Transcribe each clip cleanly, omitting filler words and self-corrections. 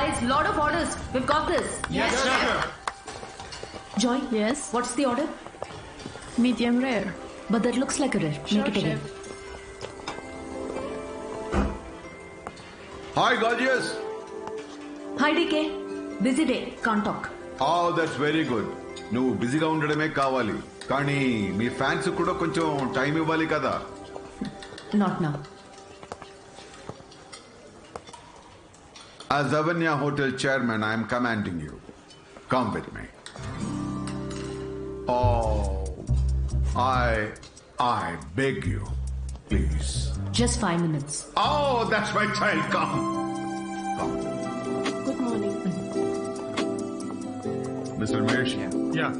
Guys, lot of orders. We've got this. Yes, chef. Joy? Yes? What's the order? Medium rare. But that looks like a rare. Sure, Make it again. chef. Hi, gorgeous. Hi, DK. Busy day. Can't talk. Oh, that's very good. నువ్వు బిజీగా ఉండడమే కావాలి కానీ మీ fans కూడా కొంచెం time ఇవ్వాలి కదా. Not now. As Avanya Hotel chairman, I am commanding you. Come with me. Oh, I beg you, please. Just 5 minutes. Oh, that's my child. Come. Good morning. Mr. Mesh, Yeah,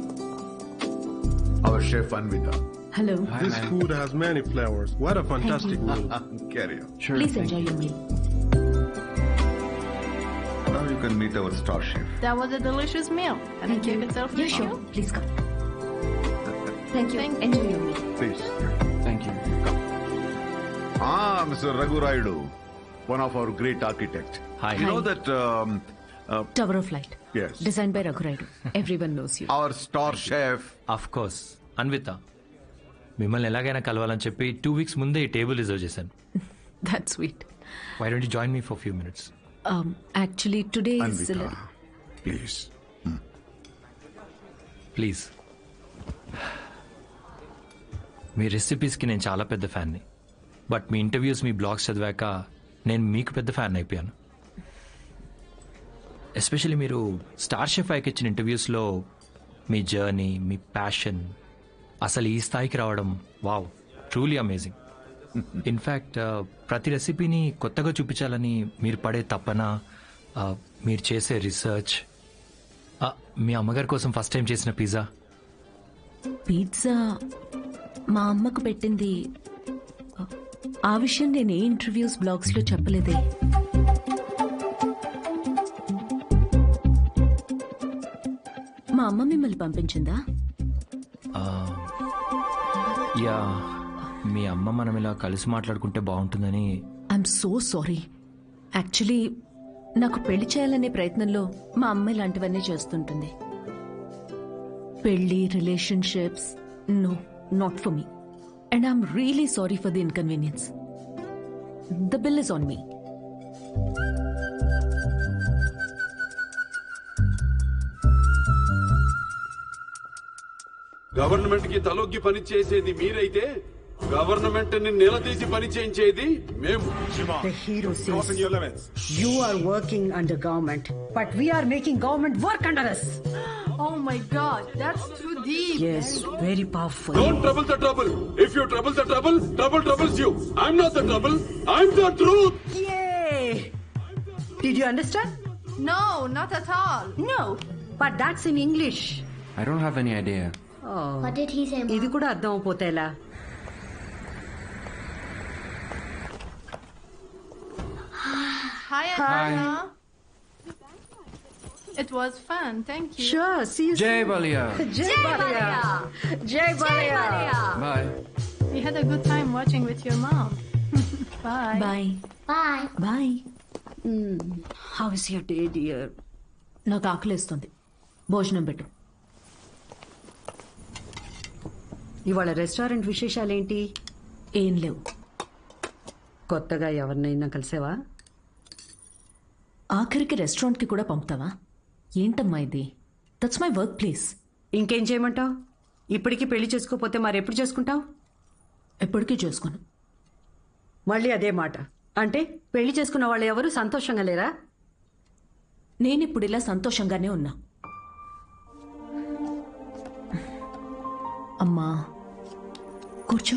our chef Anvita. Hello. this food has many flavors. What a fantastic meal. Carry on. Please enjoy your meal. Now you can meet our star chef. That was a delicious meal. Can I take a selfie? Yeah, with sure. you? Please come. Thank you. Thank you. Enjoy your meal. Please. Thank you. Mr. Raghu Raidu, one of our great architects. Hi. You know Hi. that Tower of Light. yes, Designed by Raghu Raidu. Everyone knows you. our star chef. Of course Anvita మిమ్మల్ని ఎలాగైనా కలవాలని చెప్పి 2 weeks ముందే ఈ table reserve చేశాను. That's sweet. Why don't you join me for few minutes? Actually, today is... Anvita, please. Please. మీ రెసిపీస్కి నేను చాలా పెద్ద ఫ్యాన్ని, బట్ మీ ఇంటర్వ్యూస్ మీ బ్లాగ్స్ చదివాక నేను మీకు పెద్ద ఫ్యాన్ అయిపోయాను. ఎస్పెషల్లీ మీరు స్టార్ షెఫ్ ఐకి ఇచ్చిన ఇంటర్వ్యూస్లో మీ జర్నీ, మీ ప్యాషన్, అసలు ఈ స్థాయికి రావడం వావ్, ట్రూలీ అమేజింగ్. ఇన్ఫ్యాక్ట్ ప్రతి రెసిపీని కొత్తగా చూపించాలని మీరు పడే తపన, మీరు చేసే రీసెర్చ్, మీ అమ్మగారి కోసం ఫస్ట్ టైం చేసిన పిజ్జా, పిజ్జా మా అమ్మకు పెట్టింది. ఆ విషయం నేను ఏ ఇంటర్వ్యూస్ బ్లాగ్స్ లో చెప్పలేదే. మా అమ్మ మిమ్మల్ని పంపించిందా? యా, మీ అమ్మ మనం ఇలా కలిసి మాట్లాడుకుంటే బాగుంటుందని. I'm so sorry. యాక్చువల్లీ నాకు పెళ్లి చేయాలనే ప్రయత్నంలో మా అమ్మ ఇలాంటివన్నీ చేస్తుంటుంది. పెళ్లి, relationships, no, not for me. And I'm really sorry for the inconvenience. The bill is on me. Government కి తలొగ్గి పని చేసేది మీరైతే గవర్నమెంట్ ని నిలదీసి పని చేయించేది మేము. The hero says you are working under government, but we are making government work under us. Oh my God, that's too deep. Yes, very powerful. Don't trouble the trouble. If you trouble the trouble, trouble troubles you. I'm not the trouble. I'm the truth. Yay! Did you understand? No, not at all. No, but that's in English. I don't have any idea. Oh, What did he say, Mom? ఇది కూడా అర్థం అయిపోతే ఎలా? Hi, Anna. It was fun. Thank you. Sure, see you Jai soon. Balia. Jai Balia. Jai Balia. Bye. We had a good time watching with your mom. Bye. Bye Bye. Bye. How is your day, dear? నాకు ఆకలేస్తుంది. భోజనం పెట్టు. ఇవాళ restaurant విశేషాలేంటి? ఏం లేవు. కొత్తగా ఎవరినైనా కలిసావా? ఆఖరికి రెస్టారెంట్కి కూడా పంపుతావా? ఏంటమ్మా ఇది? That's my work place. ఇంకేం చేయమంటావు? ఇప్పటికీ పెళ్లి చేసుకోపోతే మరెప్పుడు చేసుకుంటావు? ఎప్పటికీ చేసుకోను. మళ్ళీ అదే మాట. అంటే పెళ్లి చేసుకున్న వాళ్ళు ఎవరు సంతోషంగా లేరా? నేనిప్పుడు ఇలా సంతోషంగానే ఉన్నా. అమ్మా కూర్చో.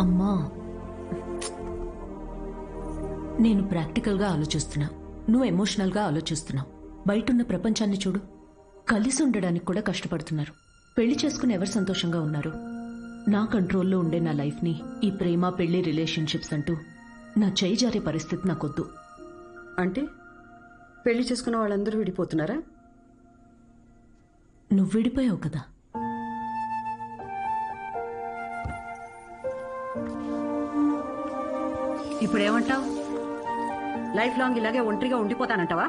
అమ్మా, నేను ప్రాక్టికల్గా ఆలోచిస్తున్నా, నువ్వు ఎమోషనల్గా ఆలోచిస్తున్నావు. బయటున్న ప్రపంచాన్ని చూడు. కలిసి ఉండడానికి కూడా కష్టపడుతున్నారు. పెళ్లి చేసుకుని ఎవరు సంతోషంగా ఉన్నారు? నా కంట్రోల్లో ఉండే నా లైఫ్ని ఈ ప్రేమ, పెళ్లి, రిలేషన్షిప్స్ అంటూ నా చేయి జారే పరిస్థితి నాకొద్దు. అంటే పెళ్లి చేసుకున్న వాళ్ళందరూ విడిపోతున్నారా? నువ్వు విడిపోయావు కదా. ఇప్పుడేమంటావు? లైఫ్ లాంగ్ ఇలాగే ఒంటరిగా ఉండిపోతానంటావా?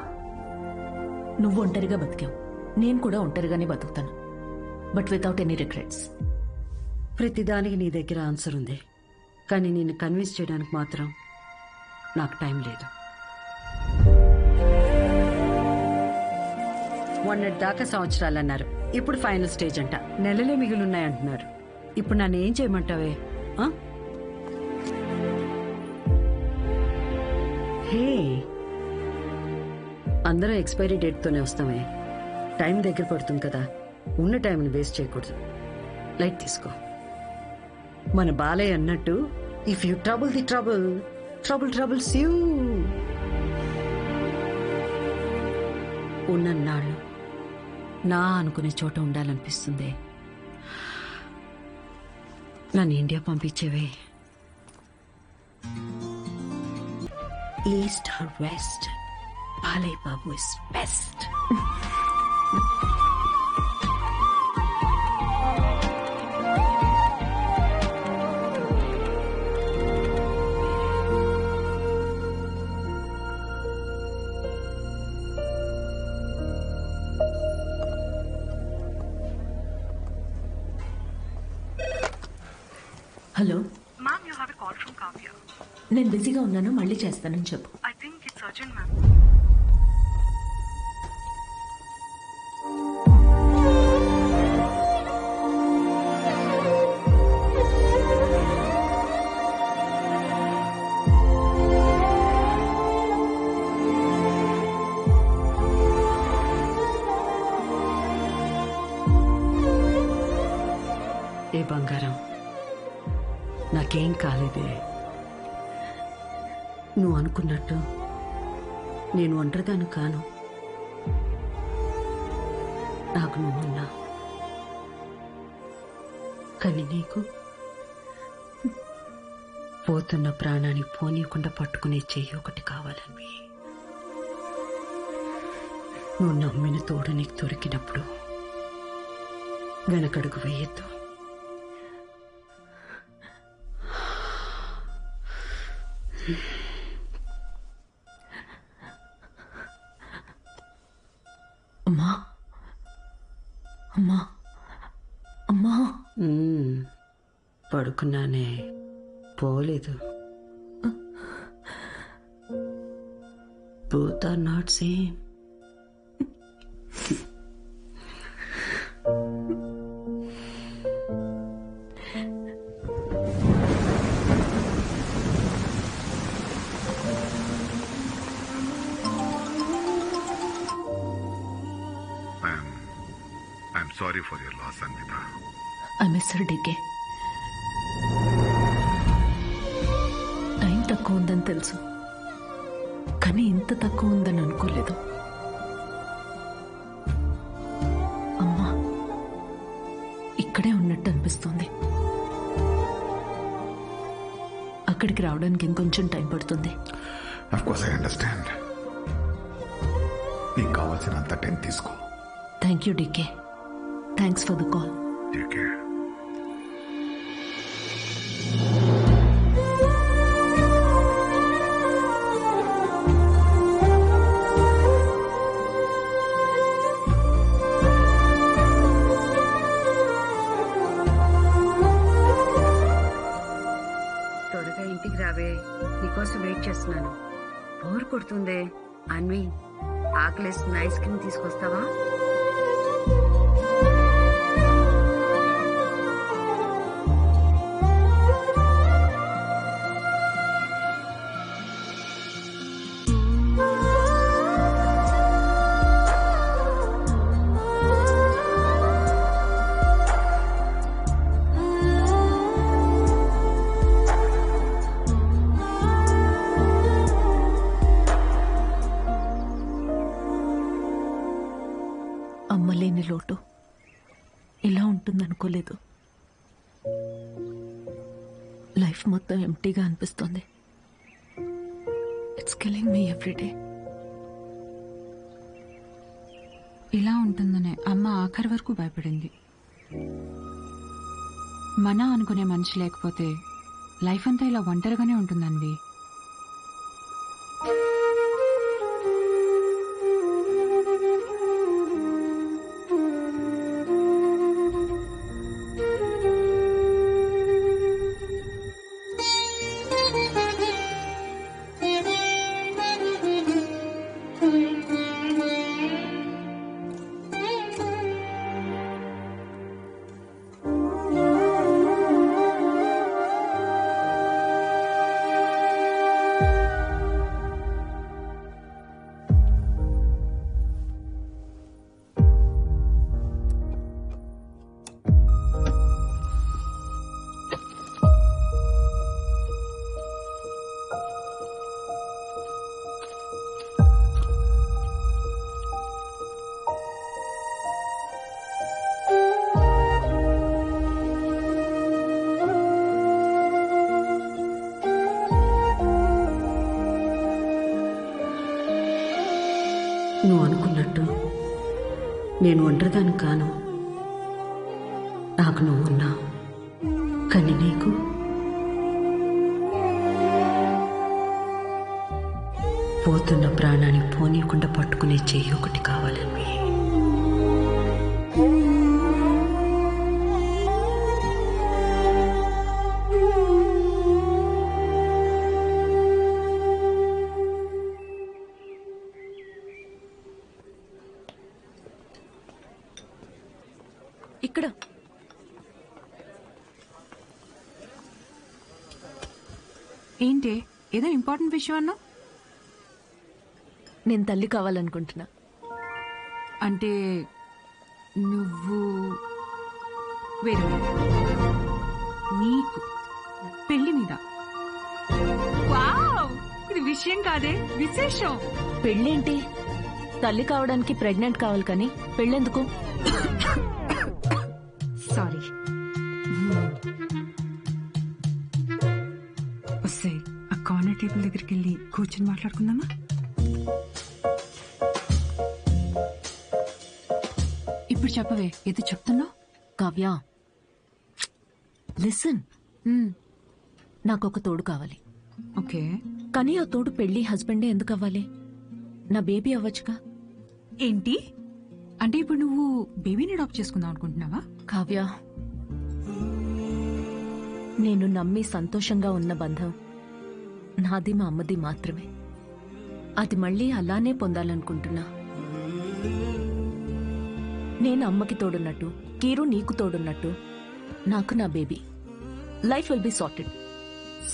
నువ్వు ఒంటరిగా బతికావు, నేను కూడా ఒంటరిగానే బతుకుతాను, బట్ వితౌట్ ఎనీ రిగ్రెట్స్. ప్రతిదానికి నీ దగ్గర ఆన్సర్ ఉంది, కానీ నిన్ను కన్విన్స్ చేయడానికి మాత్రం నాకు టైం లేదు. మొన్నటి దాకా సంవత్సరాలు అన్నారు, ఇప్పుడు ఫైనల్ స్టేజ్ అంట. నెలలే మిగిలిన్నాయంటున్నారు. ఇప్పుడు నన్ను ఏం చేయమంటావే? ఆ? హే, అందరం ఎక్స్పైరీ డేట్తోనే వస్తామే. టైం దగ్గర పడుతుంది కదా, ఉన్న టైంని వేస్ట్ చేయకూడదు. లైట్ తీసుకో. మన బాలయ్య అన్నట్టు, if you trouble the trouble, trouble troubles you. ఉన్నన్నాళ్ళు నా అనుకునే చోట ఉండాలనిపిస్తుంది. నన్ను ఇండియా పంపించేవే. East or west, Balayya Babu is best. Hello, Ma'am, you have a call from Kavya. నేను బిజీగా ఉన్నాను, మళ్ళీ చేస్తానని చెప్పు. I think it's urgent, ma'am. ఏ బంగారం, నాకేం కాలేదే. నువ్వు అనుకున్నట్టు నేను ఒంటరిదాన్ని కాను. నాకు నువ్వున్నా, కానీ నీకు పోతున్న ప్రాణాన్ని పోనీయకుండా పట్టుకునే చెయ్యి ఒకటి కావాలని. నువ్వు నమ్మిన తోడు నీకు దొరికినప్పుడు వెనకడుగు వేయద్దు. అమ్మా, అమ్మా, అమ్మా. పడుకున్నానే, పోలేదు. Both are not same. I'm sorry for your loss, Anvita. I miss her డీకే. టైం తక్కువ ఉందని తెలుసు, కానీ ఇంత తక్కువ ఉందని అనుకోలేదు. అమ్మా ఇక్కడే ఉన్నట్టు అనిపిస్తుంది. అక్కడికి రావడానికి ఇంకొంచెం టైం పడుతుంది. Of course, I understand. నీకు కావాల్సినంత టైం తీసుకో. Thank you DK. Thanks for the call. Take care. త్వరగా ఇంటికి రావే, నీకోసం వెయిట్ చేస్తున్నాను. బోర్ కొడుతుందే. అన్వి, ఆకలేసిన ఐస్ క్రీమ్ తీసుకొస్తావా? అమ్మలేని లోటు ఇలా ఉంటుందనుకోలేదు. లైఫ్ మొత్తం ఎంటీగా అనిపిస్తుంది. It's killing me everyday. ఇలా ఉంటుందనే అమ్మ ఆఖరి వరకు భయపడింది. మన అనుకునే మనిషి లేకపోతే లైఫ్ అంతా ఇలా ఒంటరిగానే ఉంటుందన్వి. నువ్వు అనుకున్నట్టు నేను ఒంటరిదాన్ని కాను. నాకు నువ్వు ఉన్నావు, కానీ నీకు పోతున్న ప్రాణాన్ని పోనీయకుండా పట్టుకునే చెయ్యి ఒకటి కావాలని. ఇక్కడ ఏంటి ఏదో ఇంపార్టెంట్ విషయం అన్నా? నేను తల్లి కావాలనుకుంటున్నా. అంటే నువ్వు వేరే నీకు పెళ్లి మీద? వావ్, ఇది విషయం కాదే, విశేషం. పెళ్ళేంటి? తల్లి కావడానికి ప్రెగ్నెంట్ కావాలి కానీ పెళ్ళెందుకు? సారీ. వస్తే ఆ కార్నర్ టేబుల్ దగ్గరికి వెళ్ళి కూర్చొని మాట్లాడుకుందామా? ఇప్పుడు చెప్పవే, ఏదో చెప్తున్నావు. కావ్య, లిసన్. నాకు ఒక తోడు కావాలి. ఓకే, కానీ ఆ తోడు పెళ్లి హస్బెండే ఎందుకు అవ్వాలి? నా బేబీ అవ్వచ్చుగా. ఏంటి అంటే ఇప్పుడు నువ్వు బేబీని అడాప్ట్ చేసుకుందాం అనుకుంటున్నావా? కావ్య, నేను నమ్మి సంతోషంగా ఉన్న బంధం నాది మా అమ్మది మాత్రమే. అది మళ్ళీ అలానే పొందాలనుకుంటున్నా. నేను అమ్మకి తోడున్నట్టు, కీరు నీకు తోడున్నట్టు, నాకు నా baby. Life will be sorted.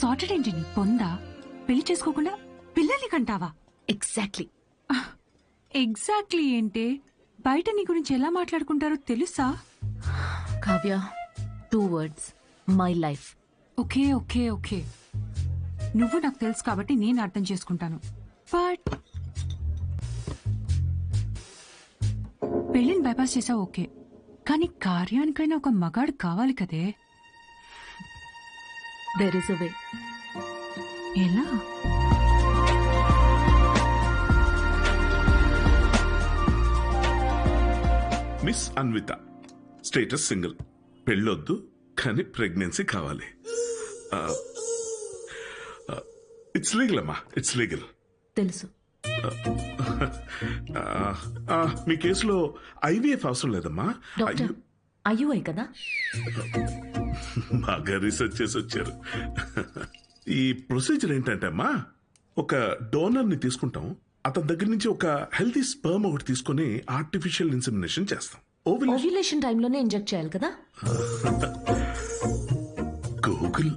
Sorted ఏంటి? నీ పొందా? పెళ్లి చేసుకోకుండా పిల్లల్ని కంటావా? ఎగ్జాక్ట్లీ. ఎగ్జాక్ట్లీ ఏంటి? బయట నీ గురించి ఎలా మాట్లాడుకుంటారో తెలుసా? Kavya, 2 words, my life. Okay okay okay, నువ్వు నాకు తెలుసు కాబట్టి నేను అర్థం చేసుకుంటాను. బట్ పెళ్లిని బైపాస్ చేసావు ఓకే, కానీ కార్యానికైనా ఒక మగాడు కావాలి కదే. దేర్ ఇస్ అ వే. ఎలా? మిస్ అన్విత, స్టేటస్ సింగిల్, పెళ్ళొద్దు కానీ ప్రెగ్నెన్సీ కావాలి. ఇట్స్ లీగల్ అమ్మా, ఇట్స్ లీగల్. తెలుసు. మీ కేసులో ఐవీఎఫ్ అవసరం లేదమ్మా. డాక్టర్, ఐయుఐ కదా? బాగా రీసెర్చ్ చేసి వచ్చారు. ఈ ప్రొసీజర్ ఏంటంటే అమ్మా, ఒక డోనర్ ని తీసుకుంటాం, అతని దగ్గర నుంచి ఒక హెల్తీ స్పర్మ్ ఒకటి తీసుకుని ఆర్టిఫిషియల్ ఇన్సెమినేషన్ చేస్తాం. ఓవ్యులేషన్ టైంలోనే ఇంజెక్ట్ చేయాలి కదా? గూగుల్.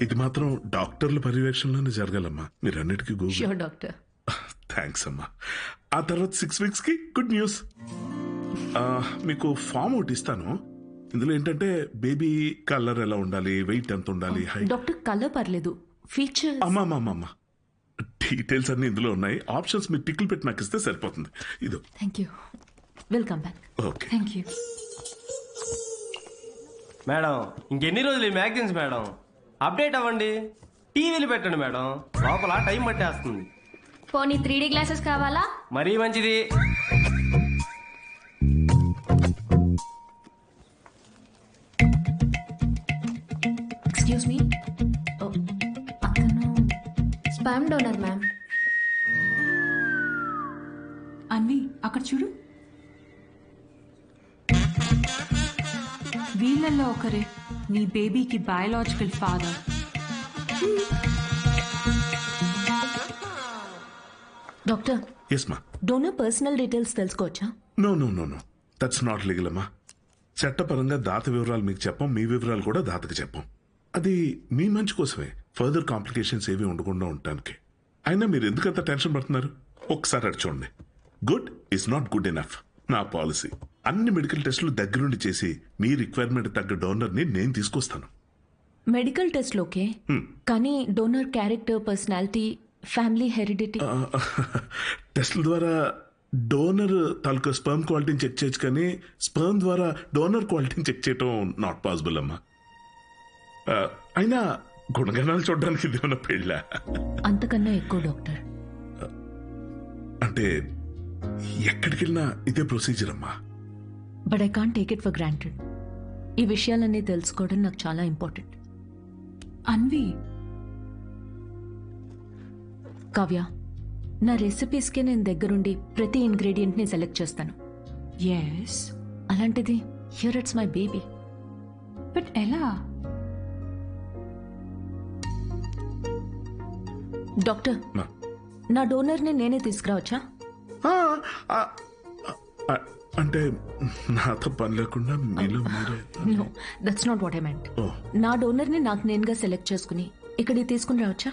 ఇది మాత్రం డాక్టర్ల పర్యవేక్షణలోనే జరగాలమ్మా. మీరన్నిటికీ గూగుల్. Sure doctor. థ్యాంక్స్ అమ్మా. ఆ తర్వాత 6 weeks కి గుడ్ న్యూస్. మీకు ఫామ్ ఒకటి ఇస్తాను. ఇందులో ఏంటంటే బేబీ కలర్ ఎలా ఉండాలి, వెయిట్ ఎంత ఉండాలి, హైట్. డాక్టర్, కలర్ పర్లేదు, ఫీచర్. అమ్మా డీటెయిల్స్ అన్ని ఇందులో ఉన్నాయి. ఆప్షన్స్ మీరు టిక్లు పెట్టి నాకు ఇస్తే సరిపోతుంది. ఇదో. Thank you. Welcome back. Okay. Thank you madam. ఇంకెన్ని రోజులు ఈ మ్యాగజైన్స్ మేడం? అప్డేట్ అవ్వండి, టీవీలు పెట్టండి మేడం, లోపల టైం పట్టేస్తుంది. పోనీ 3D గ్లాసెస్ కావాలా? మరీ మంచిది. ఎక్స్క్యూజ్ మీ, అతను స్పామ్ డోనర్ మ్యామ్. అన్వి, అక్కడ చూడు. వీళ్ళల్లో ఒకరే నీ బేబీకి బయాలజికల్ ఫాదర్. డాక్టర్, ఎస్ మా. డోనర్ పర్సనల్ డీటెయిల్స్ తెలుసుకోవచ్చా? నో దట్స్ నాట్ లీగల్ అమ్మా. చట్టపరంగా దాత వివరాలు మీకు చెప్పం, మీ వివరాలు కూడా దాతకి చెప్పం. అది మీ మంచి కోసమే, ఫర్దర్ కాంప్లికేషన్స్ ఏవి ఉండకుండా ఉండటానికి. అయినా మీరు ఎందుకంత టెన్షన్ పడుతున్నారు? ఒకసారి అటు చూడండి. Good is not good enough. నా పాలసీ అన్ని మెడికల్ టెస్టులు దగ్గరుండి చేసి మీ రిక్వైర్మెంట్ తగ్గ డోనర్ ని నేను తీసుకొస్తాను. మెడికల్ టెస్ట్ ఓకే, కానీ donor character, personality, family heredity. టెస్ట్ల ద్వారా డోనర్ తాలూకా స్పర్మ్ క్వాలిటీని చెక్ చేయొచ్చు, కానీ స్పర్మ్ ద్వారా డోనర్ క్వాలిటీని చెక్ చేయటం నాట్ పాసిబుల్ అమ్మా. అయినా గుణగణాలు చూడడానికి ఇది ఉన్న పెళ్ళ. అంతకన్నా ఎక్కువ డాక్టర్. అంటే ఎక్కడికి వెళ్ళినా ఇదే ప్రొసీజర్ అమ్మా. But I can't take it for granted. ఈ విషయాలన్నీ తెలుసుకోవడం నాకు చాలా ఇంపార్టెంట్. అన్వి, కావ్య, నా రెసిపీస్కి నేను దగ్గరుండి ప్రతి ఇంగ్రీడియంట్ని సెలెక్ట్ చేస్తాను. ఎస్, అలాంటిది here it's my baby. But ఎలా? డాక్టర్, నా డోనర్ని నేనే తీసుకురావచ్చా? అంటే నాతో పని లేకుండా మీలో మీరే. No, that's not what I meant. నా డోనర్ని నాకు నేనుగా సెలెక్ట్ చేసుకుని ఇక్కడికి తీసుకుని రావచ్చా?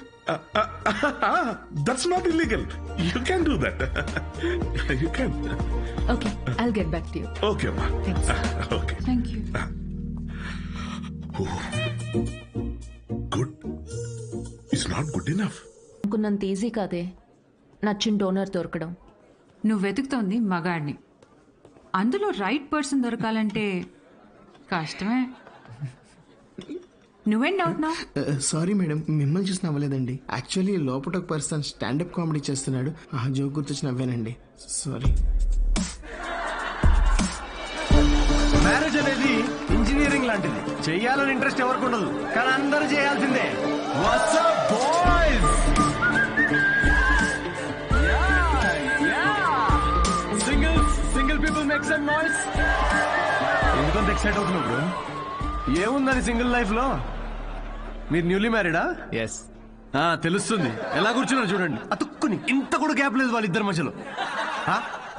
That's not illegal. You can do that. You can. Okay, I'll get back to you. Okay అమ్మా. Okay, thank you. Good. It's not good enough. అనుకున్నంత ఈజీ కాదే నచ్చిన డోనర్ దొరకడం. నువ్వు వెతుకుతోంది మగాడిని, అందులో రైట్ పర్సన్ దొరకాలంటే కష్టమే. నువ్వేం డౌట్ నా? సారీ మేడం, మిమ్మల్ని చూసి నవ్వలేదండి. యాక్చువల్లీ లోపల ఒక పర్సన్ స్టాండప్ కామెడీ చేస్తున్నాడు, ఆ జోక్ గుర్తొచ్చి నవ్వానండి. సారీ. మ్యారేజ్ అనేది ఇంజనీరింగ్ లాంటిది. చెయ్యాలని ఇంట్రెస్ట్ ఎవరికి ఉండదు, కానీ అందరూ చేయాల్సిందే. What's up, boys? Single people make some noise. ఎందుకంత ఎక్సైట్ అవుతున్నావు బ్రో? ఏముందని సింగిల్ లైఫ్ లో? మీరు న్యూలీ మ్యారీడా? ఎస్. తెలుస్తుంది. ఎలా కూర్చున్నారు చూడండి, అతుక్కుని. ఇంత కూడా గ్యాప్ లేదు వాళ్ళిద్దరి మధ్యలో.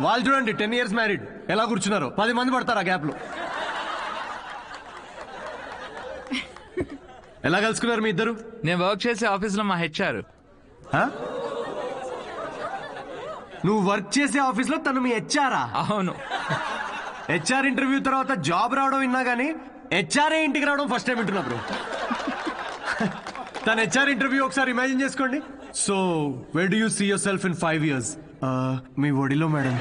వాళ్ళు చూడండి 10 years మ్యారీడ్, ఎలా కూర్చున్నారు. 10 మంది పడతారు ఆ గ్యాప్ లో. ఎలా కలుసుకున్నారు మీ ఇద్దరు? నేను వర్క్ చేసే ఆఫీస్ లో మా హెచ్ఆర్. నువ్వు వర్క్ చేసే ఆఫీస్ లో తను మీ హెచ్ఆరా? అవును. హెచ్ఆర్ ఇంటర్వ్యూ తర్వాత జాబ్ రావడం విన్నా గానీ హెచ్ఆర్ఏ ఇంటికి రావడం ఫస్ట్ టైం వింటున్నా బ్రో. తన హెచ్ఆర్ ఇంటర్వ్యూ ఒకసారి ఇమాజిన్ చేసుకోండి. So where do you see yourself in 5 years? మీ ఒడిలో మేడం.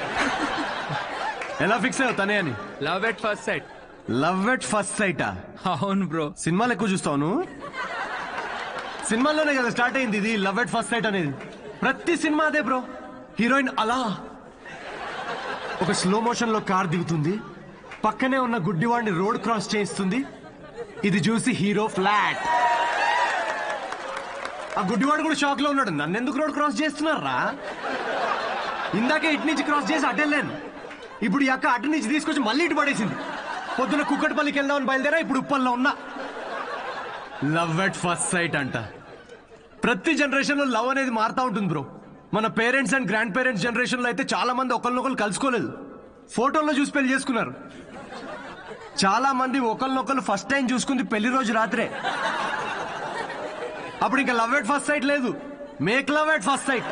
ఎలా ఫిక్స్ అయ్యావు తనే అని? Love at first sight. Love at first సైటా? అవును బ్రో. సినిమాలు ఎక్కువ చూస్తావు. సినిమాల్లోనే కదా స్టార్ట్ అయింది ఇది లవ్ ఎట్ ఫస్ట్ సైట్ అనేది. ప్రతి సినిమా అదే బ్రో. హీరోయిన్ అలా ఒక స్లో మోషన్ లో కార్ దిగుతుంది, పక్కనే ఉన్న గుడ్డివాడిని రోడ్ క్రాస్ చేయిస్తుంది. ఇది చూసి హీరో ఫ్లాట్. ఆ గుడ్డివాడు కూడా షాక్ లో ఉన్నాడు, నన్ను ఎందుకు రోడ్ క్రాస్ చేస్తున్నారా? ఇందాకే ఇటు నుంచి క్రాస్ చేసి అటెళ్ళాను, ఇప్పుడు ఈ అక్క అటు నుంచి తీసుకొచ్చి మళ్ళీ ఇటు పడేసింది. పొద్దున కుక్కటిపల్లికి వెళ్దామని బయలుదేరా, ఇప్పుడు ఉప్పల్లో ఉన్నా. లవ్ ఎట్ ఫస్ట్ సైట్ అంట. ప్రతి జనరేషన్ లో లవ్ అనేది మారుతా ఉంటుంది బ్రో. మన parents and grand parents generation లో అయితే చాలా మంది ఒకరినొకరు కలుసుకోలేదు, ఫోటోల్లో చూసి పెళ్లి చేసుకున్నారు. చాలా మంది ఒకరినొకరు ఫస్ట్ టైం చూసుకుంది పెళ్లి రోజు రాత్రే. అప్పుడు ఇంకా లవ్ ఎట్ ఫస్ట్ సైట్ లేదు, make love at first site.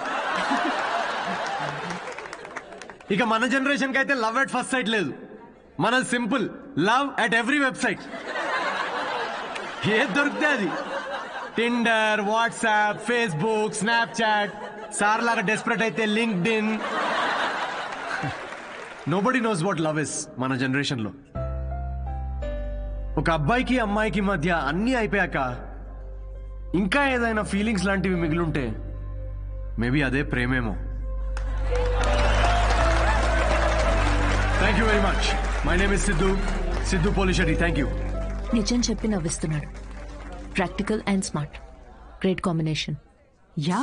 ఇక మన జనరేషన్ కి అయితే లవ్ ఎట్ ఫస్ట్ సైట్ లేదు, మనది simple love at every website. ఏది దొరికితే అది. Tinder, WhatsApp, Facebook, Snapchat, sir లాగా డెస్పరేట్ అయితే linked in. Nobody knows what love is మన జనరేషన్ లో. ఒక అబ్బాయికి అమ్మాయికి మధ్య అన్నీ అయిపోయాక ఇంకా ఏదైనా ఫీలింగ్స్ లాంటివి మిగిలుంటే మేబీ అదే ప్రేమేమో. Thank you very much. My name is Siddhu Polishetty. Thank you. నిజం చెప్పి నవ్విస్తున్నాడు. Practical and smart, great combination. Yeah,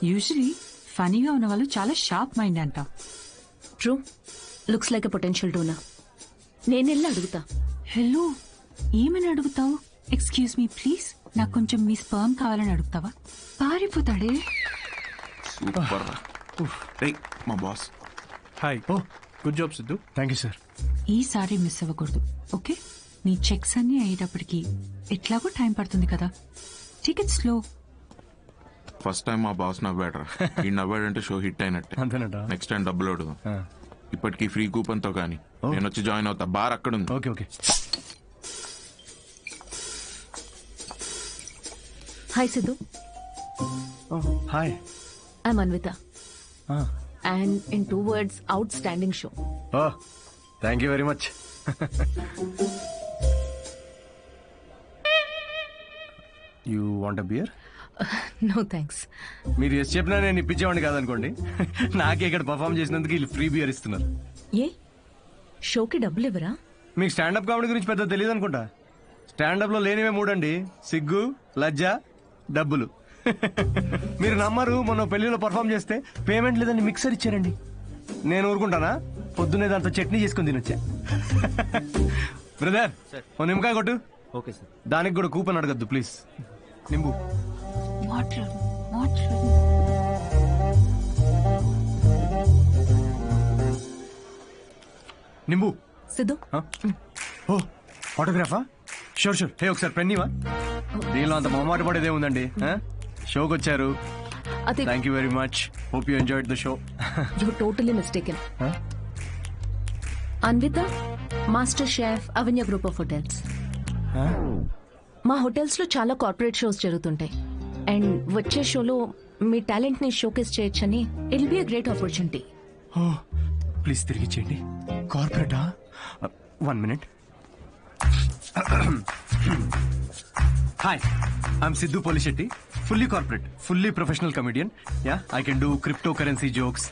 usually ఫనీగా ఉన్న వాళ్ళు చాలా షార్ప్ మైండ్ అంట. True, looks like a potential donor. నేను వెళ్ళి అడుగుతా. హలో, ఏమని అడుగుతావు? ఎక్స్క్యూజ్ మీ ప్లీజ్, నాకు కొంచెం మీ స్పర్మ్ కావాలని అడుగుతావా? పారిపోతాడే. సూపర్. మా boss. Hi. Oh good job Siddhu. Thank you sir. ఈసారి మిస్ అవ్వకూడదు, ఓకే? నీ చెక్స్ అన్ని అయ్యేటప్పటికి ఎట్లాగో టైం పడుతుంది కదా, టికెట్ స్లో. ఫస్ట్ టైం మా బాస్ నవ్వాడరా. ఈ నవ్వాడంటే షో హిట్ అయినట్టే. నెక్స్ట్ టైం డబ్బులు అడుగు. ఇప్పటికి ఫ్రీ కూపన్ తో కానీ నేను వచ్చి జాయిన్ అవుతా. బార్ అక్కడ ఉంది. Okay okay. Hi Siddhu. Hi. I'm Anvita. And in 2 words, outstanding show. Thank you very much. You want a beer? No thanks. మీరు ఎస్ చెప్పినా నేను ఇప్పించేవాడిని కాదనుకోండి. నాకే ఇక్కడ పర్ఫామ్ చేసినందుకు వీళ్ళు ఫ్రీ బియర్ ఇస్తున్నారు. ఏ షోకి డబ్బులు ఇవ్వరా? మీకు స్టాండప్ కామెడీ గురించి పెద్ద తెలియదు అనుకుంటా. స్టాండప్ లో లేనివే మూడండి: సిగ్గు, లజ్జ, డబ్బులు. మీరు నమ్మరు, మొన్న పెళ్లిలో పర్ఫామ్ చేస్తే పేమెంట్ లేదని మిక్సర్ ఇచ్చారండి. నేను ఊరుకుంటానా? పొద్దున్నే దాంతో చట్నీ చేసుకుని తినొచ్చా. బ్రదర్, ఓ నిమ్మకాయ కొట్టు. Okay sir. దానికి కూడా కూపన్ అడగద్దు ప్లీజ్. నింబు. Water water. నింబు. సిద్ధు, ఓ ఆటోగ్రాఫా? Sure sure. హే, ఒకసారి పెన్నీవా? దీనిలో అంత మొహమాట పడేదే ఉందండి. షోకి వచ్చారు. అది thank you very much. Hope you enjoyed the show. You totally mistaken. Anvitha, master chef, Avanya group of hotels. మా హోటల్స్ లో చాలా కార్పొరేట్ షోస్ జరుగుతుంటాయి. అండ్ వచ్చే షోలో మీ టాలెంట్ ని షోకేస్ చేయొచ్చని it will be a great opportunity. Please తిరిగి చేయండి. కార్పొరేటా? 1 minute. Hi, I'm Siddhu Polishetty. Fully corporate, fully professional comedian. Yeah, I can do crypto currency jokes.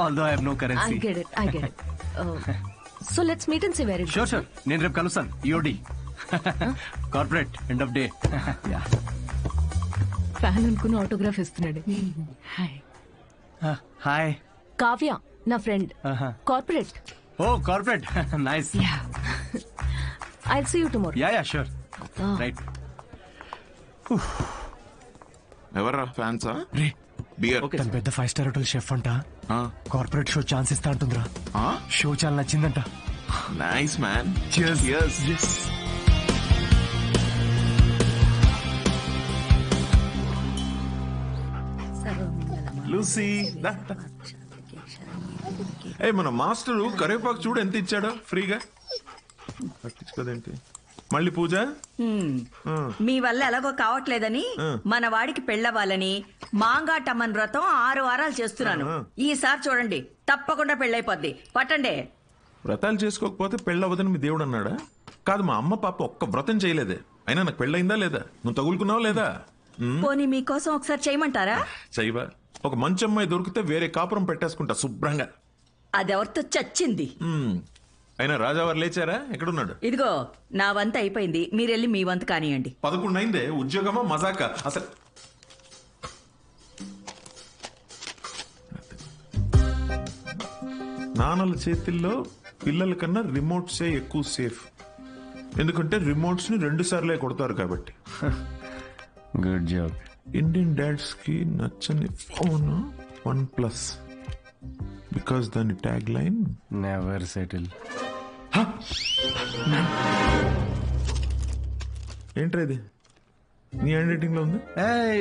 Although I have no currency. I get it. So let's meet and see where it goes. Sure. నేను రేపు కలుస్తాను. EOD corporate end of day. Fan అనుకుని autograph ఇస్తున్నాడు. Hi. Kavya, నా friend. Corporate. Oh corporate, nice. I'll see you tomorrow. Yeah sure. Right. ఎవర్రా ఫ్యాన్సా? రే, beer. తన పెద్ద 5-star హోటల్ షెఫ్ అంట. కార్పొరేట్ షో ఛాన్స్ ఇస్తా అంటుందిరా. షో చాలా నచ్చిందంట. Nice man. Cheers. లూసీ, ఏ మన మాస్టరు కరివేపాకు చూడు ఎంత ఇచ్చాడో ఫ్రీగా. పట్టించుకోదేంటి మళ్ళీ పూజ? మీ వల్ల ఎలాగో కావట్లేదని మన వాడికి పెళ్ళవ్వాలని మాంగాటమ్మన్ వ్రతం 6 వారాలు చేస్తున్నాను. ఈసారి చూడండి, తప్పకుండా పెళ్ళైపోద్ది. పట్టండి. వ్రతాలు చేసుకోకపోతే పెళ్ళవదని మీ దేవుడు అన్నాడా? కాదు, మా అమ్మ పాప ఒక్క వ్రతం చేయలేదే. అయినా నాకు పెళ్ళయిందా లేదా? నువ్వు తగులుకున్నావా లేదా? పోనీ మీకోసం ఒకసారి చేయమంటారా? చెయ్యవా? ఒక మంచి అమ్మాయి దొరికితే వేరే కాపురం పెట్టేసుకుంటా శుభ్రంగా. అదెవరితో చచ్చింది. అయినా రాజావారు లేచారా? ఎక్కడున్నాడు? ఇదిగో నా వంత అయిపోయింది, మీరెళ్ళి మీ వంత కానియండి. 11 అయిందే. ఉద్యోగమా మజాకా? అసలు నాన్నల చేతిల్లో పిల్లల కన్నా రిమోట్సే ఎక్కువ సేఫ్. ఎందుకంటే రిమోట్స్ ని 2 సార్లే కొడతారు కాబట్టి. Good job. ఇండియన్ డాడ్స్ కి నచ్చని ఫోన్ OnePlus. బికాస్ దాని ట్యాగ్ లైన్ నెవర్ సెటిల్. ఏంట్రా ఇది? నీ హ్యాండ్ రైటింగ్ లో ఉంది.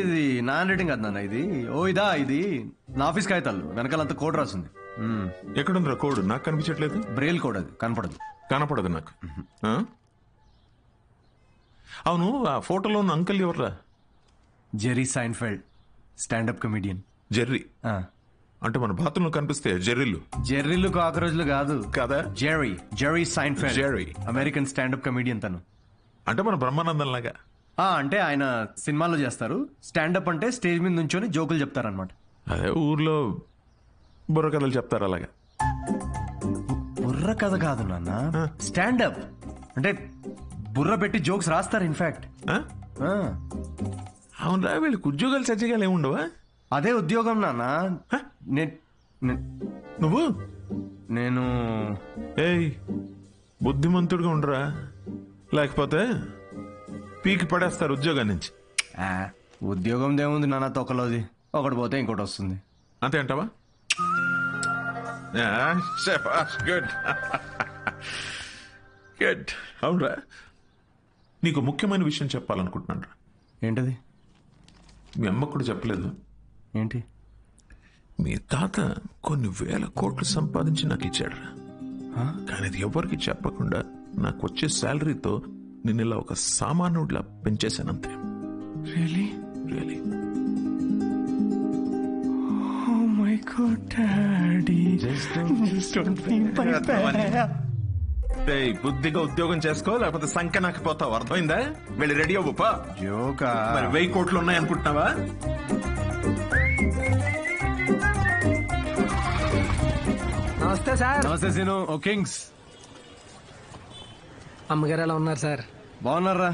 ఇది నా హ్యాండ్ రైటింగ్ కాదు నాన్న. ఇది నా ఆఫీస్ కాగితాలు వెనకాలంతా కోడ్ రాసింది. ఎక్కడుందిరా కోడ్? నాకు కనిపించట్లేదు. Braille code. అది కనపడదు నాకు. అవును, ఆ ఫోటోలో ఉన్న అంకుల్ ఎవర్రా? Jerry Seinfeld, standup comedian. Jerry అంటే మన బాత్రూంలో కనిపిస్తే జెర్రీలు. జెర్రీలు కాకరోజులు కాదు కదా. Jerry Seinfeld. Jerry American standup comedian తను. అంటే మన బ్రహ్మానందం లాగా. అంటే ఆయన సినిమాల్లో చేస్తారు. స్టాండప్ అంటే స్టేజ్ మీద నుంచొని జోకులు చెప్తారనమాట. అదే ఊర్లో బుర్ర కథలు చెప్తారు అలాగా. బుర్ర కథ కాదు నాన్న, స్టాండప్ అంటే బుర్ర పెట్టి జోక్స్ రాస్తారు. ఇన్ఫాక్ట్ అవునరా, వీళ్ళకి ఉద్యోగాలు సజ్జగాలు ఏముండవా? అదే ఉద్యోగం నాన్న. నేను ఏయ్, బుద్ధిమంతుడిగా ఉండరా, లేకపోతే పీకి పడేస్తారు ఉద్యోగం నుంచి. ఉద్యోగం దేముంది నాన్న, తొక్కలోది. ఒకటి పోతే ఇంకోటి వస్తుంది. అంతే అంటావా? Good good. అవునరా, నీకు ముఖ్యమైన విషయం చెప్పాలనుకుంటున్నాను రా. ఏంటది? మీ అమ్మకు కూడా చెప్పలేదు. ఏంటి? మీ తాత కొన్ని 1000 కోట్లు సంపాదించి నాకు ఇచ్చాడు. కానీ అది ఎవరికి చెప్పకుండా నాకు వచ్చే శాలరీతో నేను ఇలా ఒక సామాన్యుడిలా పెంచేశానంతే. Really? Oh my God, Daddy. Just don't feel my bad. బుద్ధిగా ఉద్యోగం చేసుకో, లేకపోతే సంఖ్య నాకపోతావు. అర్థమైందా? వెళ్ళి రెడీ అవ్వపా. జోకా మరి 1000 కోట్లు ఉన్నాయనుకుంటున్నావా? నమస్తే సార్. నమస్తే సీను. ఓ కింగ్స్. అమ్మగారు ఎలా ఉన్నారు సార్? బాగున్నారా?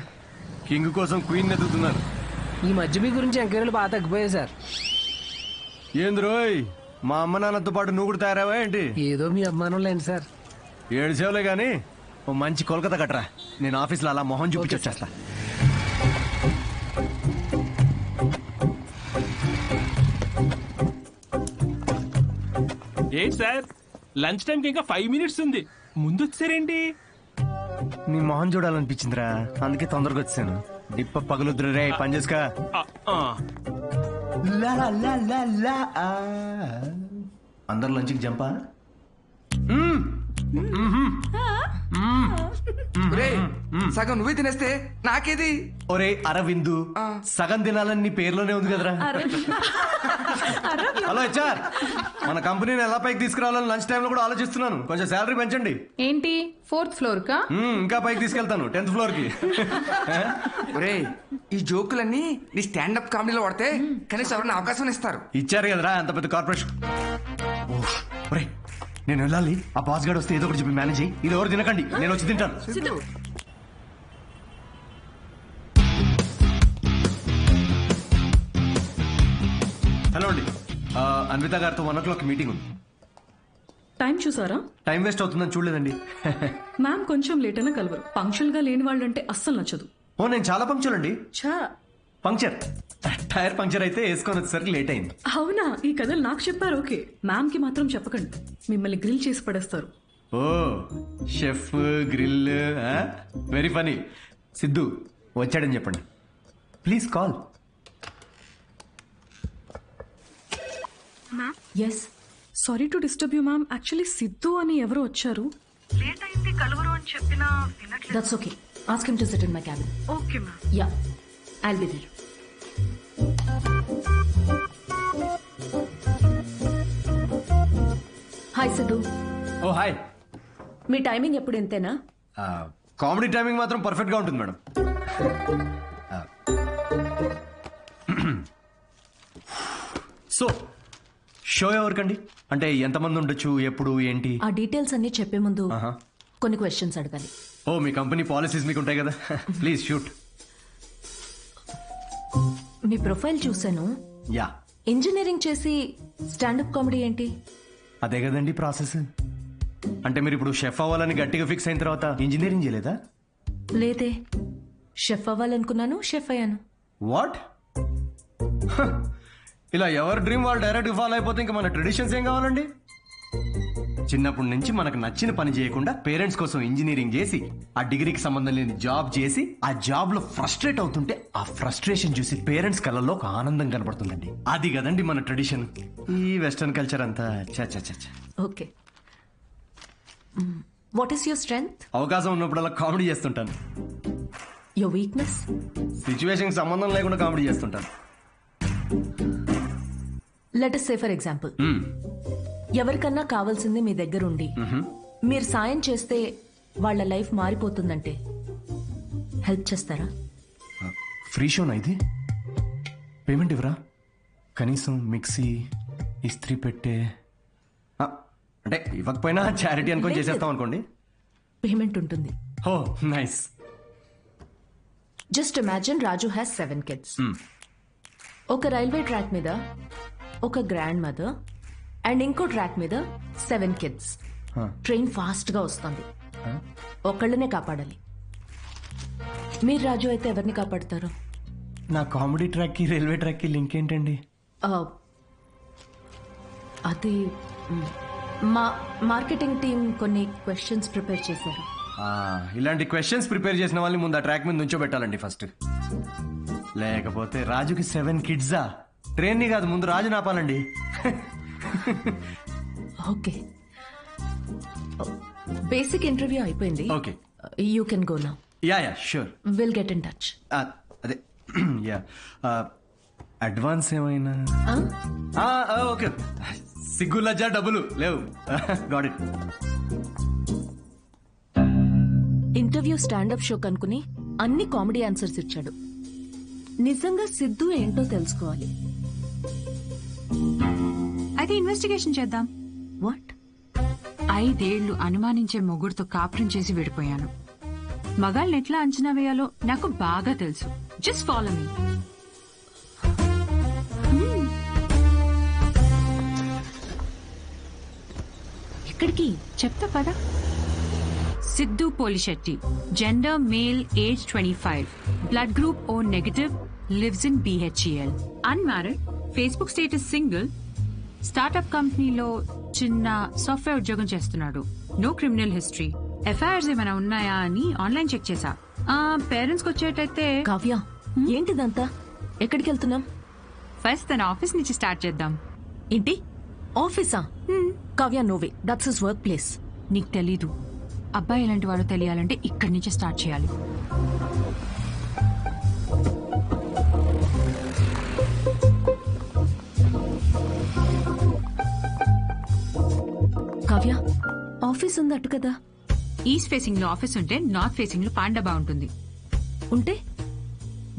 కింగ్ కోసం క్వీన్ ఎదుగుతున్నారు. ఈ మధ్య మీ గురించి ఎంక్వైరీలు బాగా తగ్గిపోయాయి సార్. ఏంది రోయ్, మా అమ్మ నాన్నతో పాటు నువ్వు కూడా తయారావా ఏంటి? ఏదో మీ అభిమానం లేండి సార్. 7 సేవలే గానీ ఓ మంచి కోల్కతా కట్టరా, నేను ఆఫీస్లో అలా మొహం చూపించి వచ్చేస్తా. ఏంటి సార్, లంచ్ టైంకి ఇంకా 5 మినిట్స్ ఉంది, ముందు వచ్చారేంటి? నీ మొహం చూడాలనిపించిందిరా, అందుకే తొందరగా వచ్చాను. డిప్ప పగులుద్దురు రే, పని చేసుకా. అందరు లంచ్కి జంపా. సగం నువ్వే తినేస్తే నాకేది? ఒరే అరవిందు, సగం తినాలని నీ పేర్లోనే ఉంది కదరా. హలో హెచ్ఆర్, మన కంపెనీని ఎలా పైకి తీసుకురావాలని లంచ్ టైంలో కూడా ఆలోచిస్తున్నాను. కొంచెం శాలరీ పెంచండి. ఏంటి 4th ఫ్లోర్ కా? ఇంకా పైకి తీసుకెళ్తాను, 10th ఫ్లోర్ కి. ఒరే, ఈ జోకులన్నీ నీ స్టాండప్ కామెడీలో వాడితే కనీసం ఎవరైనా అవకాశం ఇస్తారు. ఇచ్చారు కదరా అంత పెద్ద కార్పొరేషన్. ఒరే నేను వెళ్ళాలి, ఆ బాస్ గార్డ్ వస్తే ఏదో ఒకటి చెప్పి మేనేజ్ అయ్యి. ఇది ఎవరు తినకండి, నేను వచ్చి తింటాను. హలో అండి, అన్విత గారితో 1 o'clock మీటింగ్ ఉంది. టైం చూసారా? టైం వేస్ట్ అవుతుందని చూడలేదండి. మ్యామ్ కొంచెం లేట్ అయినా కలవరు. పంక్చువల్ గా లేని వాళ్ళంటే అస్సలు నచ్చదు. ఓ నేను చాలా పంక్చువల్ అండి. ఛా, పంక్చర్ టైర్ పంక్చర్ అయితే వేసుకొని వచ్చేసరికి లేట్ అయింది. అవునా? ఈ కథలు నాకు చెప్పారు. ఓకే, మ్యామ్ కి మాత్రం చెప్పకండి, మిమ్మల్ని గ్రిల్ చేసి పడేస్తారు. Oh chef grill, very funny. Siddhu వచ్చాడని చెప్పండి, please call. Yes, sorry to disturb you ma'am. Actually Siddhu అని ఎవరు వచ్చారు. లేట్ అయింది కలువరు అని చెప్పినా వినట్లేదు. That's okay, ask him to sit in my cabin. Okay ma'am. Yeah, I'll be there. Hi Siddhu. Oh hi. మీ టైమింగ్ ఎప్పుడు ఇంతేనా? కామెడీ టైమింగ్ మాత్రం పర్ఫెక్ట్ గా ఉంటుంది మేడం. సో షో ఎవరికండి? అంటే ఎంతమంది ఉండొచ్చు, ఎప్పుడు, ఏంటి? ఆ డీటెయిల్స్ అన్ని చెప్పే ముందు కొన్ని క్వశ్చన్స్ అడగాలి. ఓ మీ కంపెనీ పాలసీస్ మీకు ఉంటాయి కదా, ప్లీజ్ షూట్. మీ ప్రొఫైల్ చూశాను. యా. ఇంజనీరింగ్ చేసి స్టాండప్ కామెడీ ఏంటి? అదే కదండి ప్రాసెస్. అంటే మీరు ఇప్పుడు షెఫ్ అవ్వాలని గట్టిగా ఫిక్స్ అయిన తర్వాత ఇంజనీరింగ్ చేయలేదా? లేదే, షెఫ్ అవ్వాలనుకున్నాను, షెఫ్ అయ్యాను. వాట్? ఇలా ఎవరి డ్రీమ్ వాళ్ళు డైరెక్ట్ ఫాలో అయిపోతే ఇంకా మన ట్రెడిషన్స్ ఏం కావాలండి? చిన్నప్పటి నుంచి మనకు నచ్చిన పని చేయకుండా పేరెంట్స్ కోసం ఇంజనీరింగ్ చేసి, ఆ డిగ్రీకి సంబంధం లేని జాబ్ చేసి, ఆ జాబ్ లో ఫ్రస్ట్రేట్ అవుతుంటే ఆ ఫ్రస్ట్రేషన్ చూసి పేరెంట్స్ కళ్ళల్లో ఒక ఆనందం కనబడుతుందండి. అది కదండి మన ట్రెడిషన్. ఈ వెస్టర్న్ కల్చర్ అంతా చ. Okay, what is your strength? అవకాశం ఉన్నప్పుడల్లా కామెడీ చేస్తుంటాను. Your weakness? సిచ్యువేషన్ సంబంధం లేకుండా కామెడీ చేస్తుంటాను. Let us say for example, ఎవరికన్నా కావాల్సింది మీ దగ్గర ఉండి మీరు సాయం చేస్తే వాళ్ళ లైఫ్ మారిపోతుందంటే హెల్ప్ చేస్తారా? ఫ్రీ షోనా ఇది? పేమెంట్ ఇవ్వరా? కనీసం మిక్సీ, ఇస్త్రీ పెట్టే, అంటే ఇవ్వకపోయినా చారిటీ అనుకొని చేసేస్తాం అనుకోండి. పేమెంట్ ఉంటుంది. Oh nice. Just imagine Raju has 7 kids. ఒక రైల్వే ట్రాక్ మీద ఒక గ్రాండ్ మదర్ అండ్ ఇంకో ట్రాక్ మీద 7 kids. ట్రైన్ ఫాస్ట్ గా వస్తుంది, ఒకళ్ళనే కాపాడాలి. మీరు రాజు అయితే ఎవరిని కాపాడతారు? నా కామెడీ ట్రాక్ కి రైల్వే ట్రాక్ కి లింక్ ఏంటండి? అది మా మార్కెటింగ్ టీం కొన్ని క్వశ్చన్స్ ప్రిపేర్ చేశారు. ఇలాంటి క్వశ్చన్స్ ప్రిపేర్ చేసిన వాళ్ళని ముందు ఆ ట్రాక్ మీద నుంచోబెట్టాలండి ఫస్ట్. లేకపోతే రాజుకి 7 kidsా? ట్రైన్ ని కాదు, ముందు రాజు నాపాలండి. ఓకే, బేసిక్ ఇంటర్వ్యూ అయిపోయింది. Okay, you can go now. Yeah sure, will get in touch. అదే యా, అడ్వాన్స్ ఏమైనా? ఓకే, సిగ్గు లజ్జా డబ్బులు లేవు. Got it. Interview standup show కనుకుని అన్ని కామెడీ ఆన్సర్స్ ఇచ్చాడు. నిజంగా సిద్ధు ఏంటో తెలుసుకోవాలి. అయితే ఇన్వెస్టిగేషన్ చేద్దాం. వాట్? 5 ఏళ్లు అనుమానించే మొగుడుతో కాపురం చేసి విడిపోయాను. మగాళ్ళని ఎట్లా అంచనా వేయాలో నాకు బాగా తెలుసు. Just follow me. ఎక్కడికి చెప్తా పదా. Siddhu Polishetty, gender male, age 25, blood group O negative, lives in BHEL, unmarried, Facebook status single, startup కంపెనీలో చిన్న సాఫ్ట్వేర్ ఉద్యోగం చేస్తున్నాడు. No criminal history. ఎఫ్ఐఆర్స్ ఏమైనా ఉన్నాయా అని ఆన్లైన్ చెక్ చేశా. పేరెంట్స్ కి వచ్చేటైతే. కావ్య, ఏంటిదంతా? ఎక్కడికి వెళ్తున్నాం? ఫస్ట్ తన ఆఫీస్ నుంచి స్టార్ట్ చేద్దాం. ఏంటి ఆఫీసా? Kavya, no way, that's his work place. నీకు తెలీదు. అబ్బాయి ఎలాంటి వాడో తెలియాలంటే ఇక్కడి నుంచి స్టార్ట్ చేయాలి. కావ్య, ఆఫీస్ ఉంది అటు కదా. ఈస్ట్ ఫేసింగ్ లో ఆఫీస్ ఉంటే నార్త్ ఫేసింగ్ లో పాండా బాగుంటుంది. ఉంటే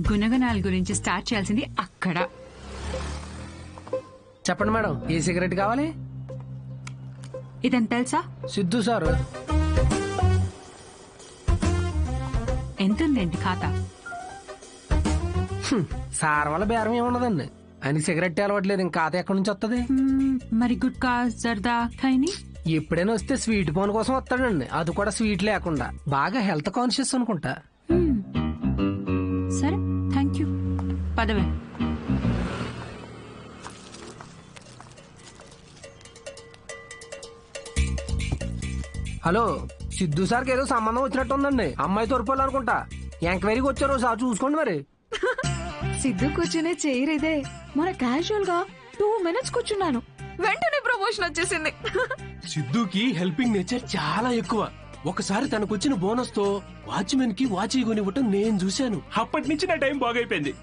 గుణగణాల గురించి స్టార్ట్ చేయాల్సింది అక్కడ. చెప్పండి మేడం, ఏ సిగరెట్ కావాలి? ఇదని తెలుసా? సిద్ధు సార్. ఎంతుందేంటి ఖాతా? సార్ వల్ల బేరం ఏమున్నదండి. ఆయనకి సిగరెట్ అలవట్లేదు, ఇంకా ఖాతా ఎక్కడి నుంచి వస్తుంది? మరి గుట్కా, జర్దా, ఖైని ఎప్పుడైనా వస్తే స్వీట్ పోన్ కోసం వస్తాడండి. అది కూడా స్వీట్ లేకుండా. బాగా హెల్త్ కాన్షియస్ అనుకుంటా. సరే, థ్యాంక్ యూ. పదవే. హలో, సిద్ధు సార్కి ఏదో సంబంధం వచ్చినట్టు ఉందండి. అమ్మాయి తోరిపోవాలనుకుంటా. ఎంక్వైరీకి వచ్చారు, సార్ చూసుకోండి మరి. సిద్ధు కూర్చునే చైర్ ఇదే. మన క్యాజువల్ గా 2 minutes కూర్చున్నాను, వెంటనే ప్రమోషన్ వచ్చేసింది. సిద్ధుకి హెల్పింగ్ నేచర్ చాలా ఎక్కువ. ఒకసారి తనకొచ్చిన బోనస్ తో వాచ్మెన్ కి వాచ్ కొనివ్వటం నేను చూశాను. అప్పటి నుంచి నా టైం బాగైపోయింది.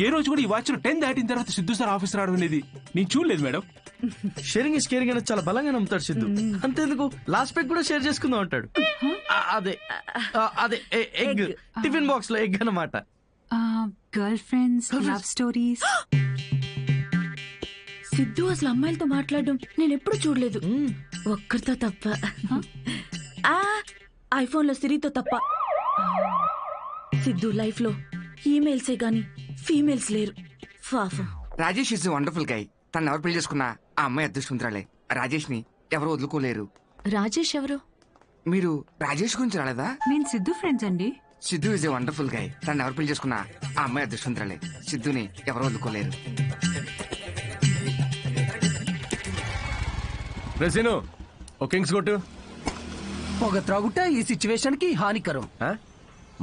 ఏ రోజు కూడా ఈ వాచ్ 10 దాటిన తర్వాత సిద్ధు సార్ ఆఫీస్ రావడం అనేది నేను చూడలేదు మేడం. షేరింగ్ ఇస్ కేరింగ్ అనేది చాలా బలంగా నమ్ముతాడు సిద్ధు. అంతేందుకు లాస్ట్ పెగ్ కూడా షేర్ చేసుకుందాం అంటాడు. అదే అదే ఎగ్, టిఫిన్ బాక్స్ లో ఎగ్ అన్నమాట. Girl friends, love stories. Siddhu అసలు అమ్మాయిలతో మాట్లాడడం నేను ఎప్పుడు చూడలేదు, ఒక్కరితో తప్ప. ఐఫోన్ లో సిరితో తప్ప. సిద్ధు లైఫ్ లో ఈమెయిల్సే గాని ఫీమేల్స్ లేరు. Rajesh is wonderful guy. తను ఎవరు పెళ్లి చేసుకున్నా ఆ అమ్మాయి అదృష్టవంతురాలే. రాజేష్ ని ఎవరు వదులుకోలేరు. రాజేష్ ఎవరు? మీరు రాజేష్ గురించి రాలేదా? నేను సిద్ధు ఫ్రెండ్స్ అండి. Siddhu is a wonderful guy. తను ఎవరు పెళ్లి చేసుకున్నా ఆ అమ్మాయి అదృష్టవంతురాలే. సిద్ధుని ఎవరు వదులుకోలేరు. రెసిను ఓ కింగ్స్ కొట్టు. పొగ త్రాగుట ఈ సిచ్యువేషన్ కి హానికరం.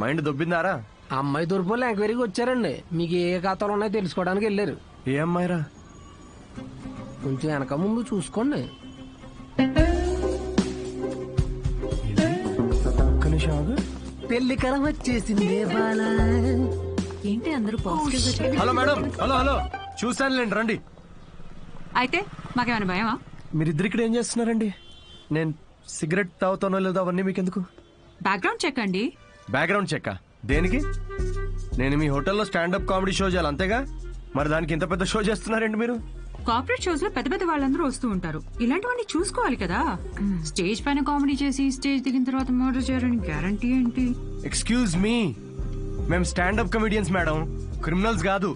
మైండ్ దొబ్బిందారా? అమ్మాయి దొరిపోలే ఎంక్వైరీకి వచ్చారండి. మీకు ఏ ఖాతాలు ఉన్నాయో తెలుసుకోవడానికి వెళ్ళారు. ఏ అమ్మాయిరా? కొంచెం వెనక ముందు చూసుకోండి. పెళ్లి కరం వచ్చేసింది. ఏంటి అందరూ పాజిటివ్? హలో మేడం, హలో చూసానులేండి, రండి. అయితే మాకేమైనా భయమా? మీరిద్దరు ఇక్కడ ఏం చేస్తున్నారండి? నేను సిగరెట్ తాగుతానో లేదో అవన్నీ మీకెందుకు? బ్యాక్గ్రౌండ్ చెక్ అండి. బ్యాక్గ్రౌండ్ చెక్ దేనికి? నేను మీ హోటల్లో స్టాండప్ కామెడీ షో చేయాలి అంతేగా? మరి దానికి ఇంత పెద్ద షో చేస్తున్నారండి మీరు? కార్పొరేట్ షోస్ లో పెద్ద పెద్ద వాళ్ళందరూ వస్తూ ఉంటారు. ఇలాంటివన్నీ చూసుకోవాలి కదా. స్టేజ్ పైన కామెడీ చేసి స్టేజ్ దిగిన తర్వాత మర్డర్ చేయాలని గ్యారంటీ ఏంటి? ఎక్స్క్యూజ్ మీ, మేము స్టాండప్ కమెడియన్స్ మేడం, క్రిమినల్స్ కాదు.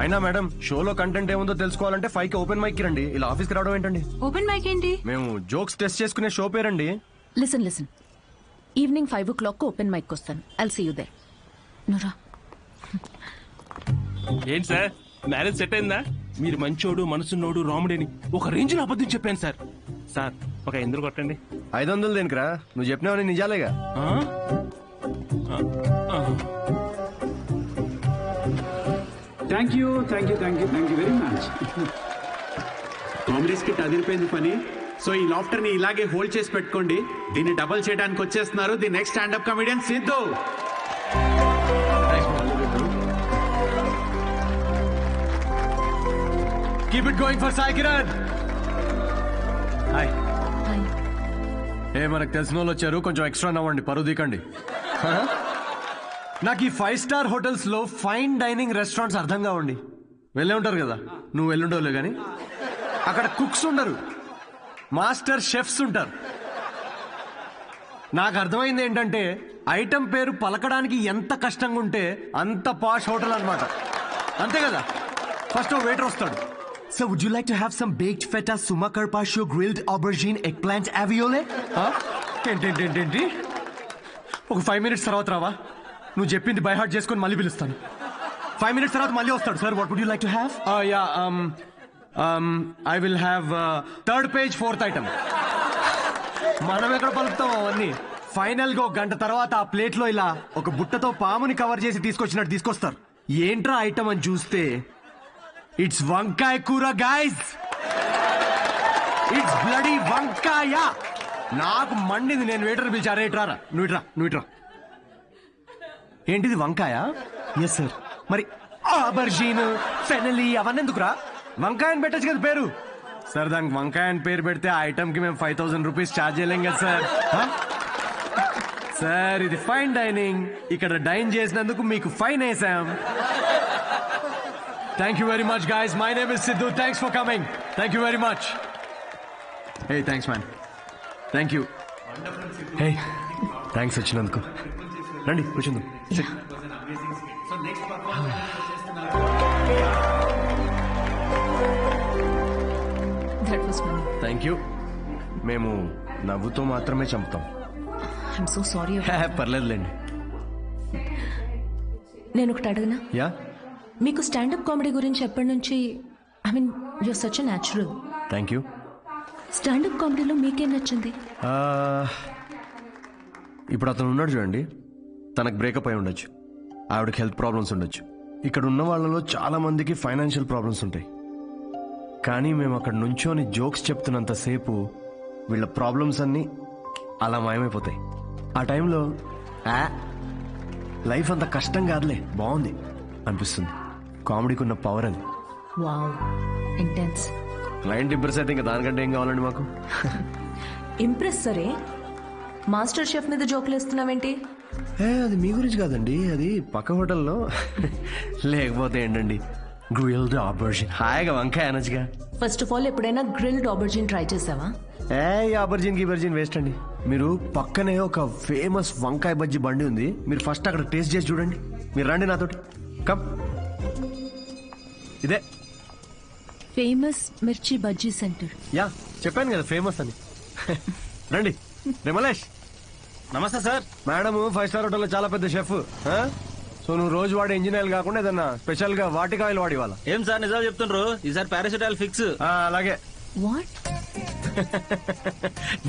అయినా మేడం, షోలో కంటెంట్ ఏముందో తెలుసుకోవాలంటే 5కి ఓపెన్ మైక్ రండి. ఇలా ఆఫీస్కి రావడం ఏంటండి? ఓపెన్ మైక్ ఏంటి? మేము జోక్స్ టెస్ట్ చేసుకునే షో పేరండి. Listen, evening 5 o'clock open mic వస్తాను. I'll see you there. నురా ఏంటి సార్, మ్యారేజ్ సెట్ అయిందా? మీరు మంచోడు, మనసున్నోడు, రాముడేని ఒక రేంజ్ లో అబద్ధం చెప్పాను సార్. సార్ ఒక 500 కొట్టండి. 500 దేనికిరా? నువ్వు చెప్పినావని నిజాలేగా. Thank you very much. Comedies కిట్ అదిరిపోయింది పని. సో ఈ లాఫ్టర్ ని ఇలాగే హోల్డ్ చేసి పెట్టుకోండి. దీన్ని డబల్ చేయడానికి వచ్చేస్తున్నారు the next standup comedian Siddhu. Keep it going for Sai Kiran. Hi. మనకు తెలిసిన వాళ్ళు వచ్చారు, కొంచెం ఎక్స్ట్రా నవ్వండి, పరువు దీకండి. నాకు ఈ 5 స్టార్ హోటల్స్ లో ఫైన్ డైనింగ్ రెస్టారెంట్స్ అర్థం కావండి. వెళ్ళే ఉంటారు కదా, నువ్వు వెళ్ళుండవులే కానీ. అక్కడ కుక్స్ ఉండరు, మాస్టర్ షెఫ్స్ ఉంటారు. నాకు అర్థమైంది ఏంటంటే ఐటమ్ పేరు పలకడానికి ఎంత కష్టంగా ఉంటే అంత పాష్ హోటల్ అన్నమాట. అంతే కదా. ఫస్ట్ వెయిటర్ వస్తాడు. So would you like to have some baked feta, సుమా carpaccio, grilled aubergine, eggplant అవియోలే. ఏంటి ఒక 5 మినిట్స్ తర్వాత రావా? నువ్వు చెప్పింది బై హార్ట్ చేసుకొని మళ్ళీ పిలుస్తాను. 5 మినిట్స్ తర్వాత మళ్ళీ వస్తాడు. Sir what would you like to have? I will have 3rd page 4th item. మనం ఎక్కడ పలుకుతాం అవన్నీ. ఫైనల్ గా 1 గంట తర్వాత ఆ ప్లేట్ లో ఇలా ఒక బుట్టతో పాముని కవర్ చేసి తీసుకొచ్చినట్టు తీసుకొస్తారు. ఏంట్రా ఐటమ్ అని చూస్తే ఇట్స్ వంకాయ కూర గైస్. ఇట్స్ బ్లడీ వంకాయ. నాకు మండింది. నేను వెయిటర్ పిలిచారా, ఇట్రారా, నువ్వు ఇట్రా. ఏంటిది వంకాయ? Yes sir. మరి ఆబర్జీన్, ఫెనలీ అవన్నీ ఎందుకురా? వంకాయ అని పెట్టచ్చు కదా పేరు. సార్ దానికి వంకాయ అని పేరు పెడితే ఆ ఐటమ్ కి మేము 5000 రూపీస్ ఛార్జ్ చేయలేం కదా సార్. సార్ ఇది ఫైన్ డైనింగ్, ఇక్కడ డైన్ చేసినందుకు మీకు ఫైన్ వేసాం. Thank you very much guys. My name is Siddhu. Thanks for coming. Thank you very much. Hey thanks man. Thank you. Hey thanks వచ్చినందుకు. రండి కూర్చుందాం. Thank you. మేము నవ్వుతో మాత్రమే చంపుతాం. I'm so sorry. పర్లేదులేండి. నేను ఒకటి అడగనా? యా. మీకు స్టాండప్ కామెడీ గురించి ఎప్పటి నుంచి? I mean you're such a natural. Thank you. Standup కామెడీలో మీకేం నచ్చింది? ఇప్పుడు అతను ఉన్నాడు చూడండి, తనకు బ్రేకప్ అయి ఉండొచ్చు, ఆవిడకి హెల్త్ ప్రాబ్లమ్స్ ఉండొచ్చు. ఇక్కడ ఉన్న వాళ్ళలో చాలా మందికి ఫైనాన్షియల్ ప్రాబ్లమ్స్ ఉంటాయి. కానీ మేము అక్కడ నుంచోని జోక్స్ చెప్తున్నంతసేపు వీళ్ళ ప్రాబ్లమ్స్ అన్నీ అలా మాయమైపోతాయి. ఆ టైంలో లైఫ్ అంత కష్టం కాదులే, బాగుంది అనిపిస్తుంది. కామెడీకి ఉన్న పవర్ అది. Wow, intense. క్లయింట్ ఇంప్రెస్ అయితే ఇంకా దానికంటే ఏం కావాలండి మాకు? ఇంప్రెస్ సరే, మాస్టర్ షెఫ్ మీద జోకులు వేస్తున్నావేంటి? అది మీ గురించి కాదండి, అది పక్క హోటల్లో. లేకపోతే ఏంటండి, గ్రిల్డ్ ఆబర్జిన్, హాయిగా వంకాయ అనొచ్చుగా. ఫస్ట్ ఆఫ్ ఆల్ ఎప్పుడైనా గ్రిల్డ్ ఆబర్జిన్ ట్రై చేసావా? ఆబర్జిన్ గిబర్జిన్ వేస్ట్ అండి. మీరు పక్కనే ఒక ఫేమస్ వంకాయ బజ్జీ బండి ఉంది, మీరు ఫస్ట్ అక్కడ టేస్ట్ చేసి చూడండి. మీరు రండి నాతోటి, కమ్. ఇదే ఫేమస్ మిర్చి బజ్జీ సెంటర్. యా చెప్పాను కదా ఫేమస్ అని. రండి. రిమలేష్. నమస్తే సార్. మేడం 5 స్టార్ హోటల్లో చాలా పెద్ద షెఫ్. సో నువ్వు రోజు వాడే ఇంజిన్ ఆయిల్ కాకుండా ఏదన్నా స్పెషల్ గా వాటికి ఆయిల్ వాడి వాళ్ళ. ఏం సార్ నిజాలు చెప్తుండ్రు? ఈసారి పారాసిటాల్ ఫిక్స్. అలాగే. వాట్?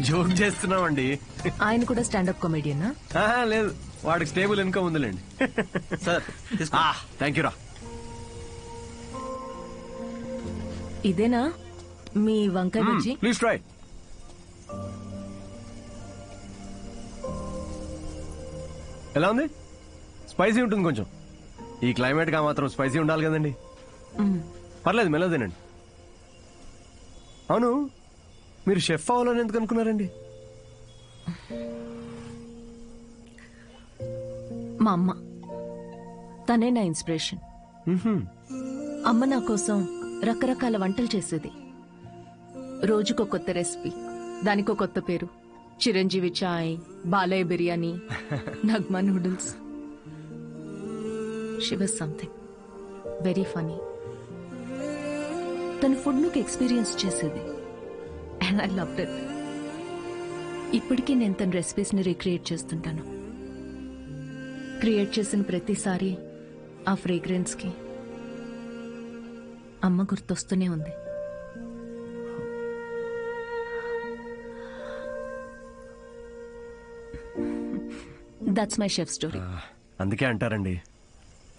జోక్ చేస్తున్నామండి. ఆయన కూడా స్టాండప్ కామెడియనా? లేదు, వాడికి స్టేబుల్ ఇన్కమ్ ఉందిలేండి. సార్ థ్యాంక్ యూ రా. ఇదేనా మీ వంకాయ బజ్జీ? Please try. ఎలా ఉంది? స్పైసీ ఉంటుంది కొంచెం. ఈ క్లైమేట్ గా మాత్రం స్పైసీ ఉండాలి కదండి. పర్లేదు, మెల్లగా తినండి. అవును, మీరు షెఫ్ అవ్వాలని ఎందుకు అనుకున్నారండి? మా అమ్మ, తనే నా ఇన్స్పిరేషన్. అమ్మ నా కోసం రకరకాల వంటలు చేసేది. రోజుకో కొత్త రెసిపీ, దానికో కొత్త పేరు. Chiranjeevi chai, Balayya biryani, Nagma noodles. She was something very funny. తన ఫుడ్ నాకు ఎక్స్పీరియన్స్ చేసేది అండ్ ఐ లవ్డ్ ఇట్. ఇప్పటికీ నేను తన రెసిపీస్ని రీక్రియేట్ చేస్తుంటాను. క్రియేట్ చేసిన ప్రతిసారి ఆ ఫ్రేగ్రెన్స్కి అమ్మ గుర్తొస్తూనే ఉంది. That's my chef story. అందుకే అంటారండి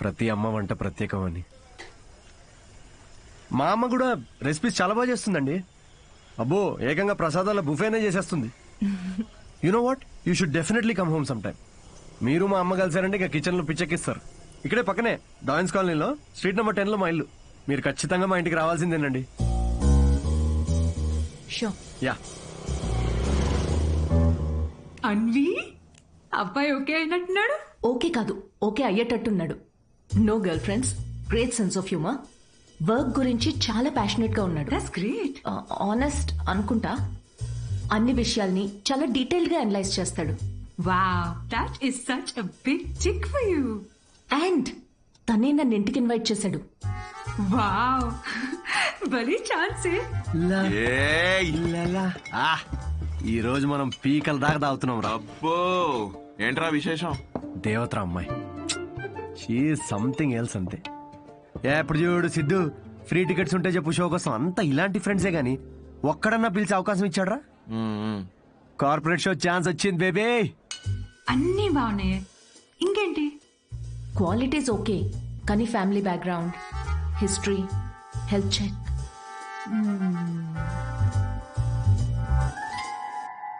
ప్రతి అమ్మ వంట ప్రత్యేకం అని. మా అమ్మ కూడా రెసిపీస్ చాలా బాగా చేస్తుందండి. అబ్బో, ఏకంగా ప్రసాదాల బుఫేనే చేసేస్తుంది. You know what, you should definitely come home some time. మీరు మా అమ్మ కలిసారంటే ఇక కిచెన్ లో పిచ్చెక్కిస్తారు. ఇక్కడే పక్కనే డాయిన్స్ కాలనీలో స్ట్రీట్ నెంబర్ 10 లో మా ఇల్లు. మీరు ఖచ్చితంగా మా ఇంటికి రావాల్సిందేనండి. షూర్. యా. అన్వి అబ్బాయి ఓకే అయినట్టున్నాడు. ఓకే కాదు, ఓకే అయ్యేటట్టున్నాడు. No girlfriends, great sense of humour, work గురించి చాలా ప్యాషనెట్ గా ఉన్నాడు. That's great. ఆనెస్ట్ అనుకుంటా. అన్ని విషయాల్ని చాలా డీటెయిల్ గా అనలైజ్ చేస్తాడు. Wow, that is such a big chick for you. And తనే నన్ను ఇంటికి ఇన్వైట్ చేశాడు. వావ్, భలే ఛాన్సే. ఈ రోజు మనం పీకల దాకా తాగుతున్నాం రా. అబ్బో ఏంట్రా విశేషం? దేవతరా అమ్మాయి, షీ సంథింగ్ ఎల్స్ అంతే. ఎప్పుడు చూడు సిద్ధు ఫ్రీ టికెట్స్ ఉంటే చెప్పు షో కోసం. అంతా ఇలాంటి ఫ్రెండ్సే గాని ఒక్కడన్నా పిలిచే అవకాశం ఇచ్చాడ్రా? కార్పొరేట్ షో ఛాన్స్ వచ్చింది బేబీ. అన్నీ బాగున్నాయి, ఇంకేంటి? క్వాలిటీస్ ఓకే, కానీ family background, history, health check.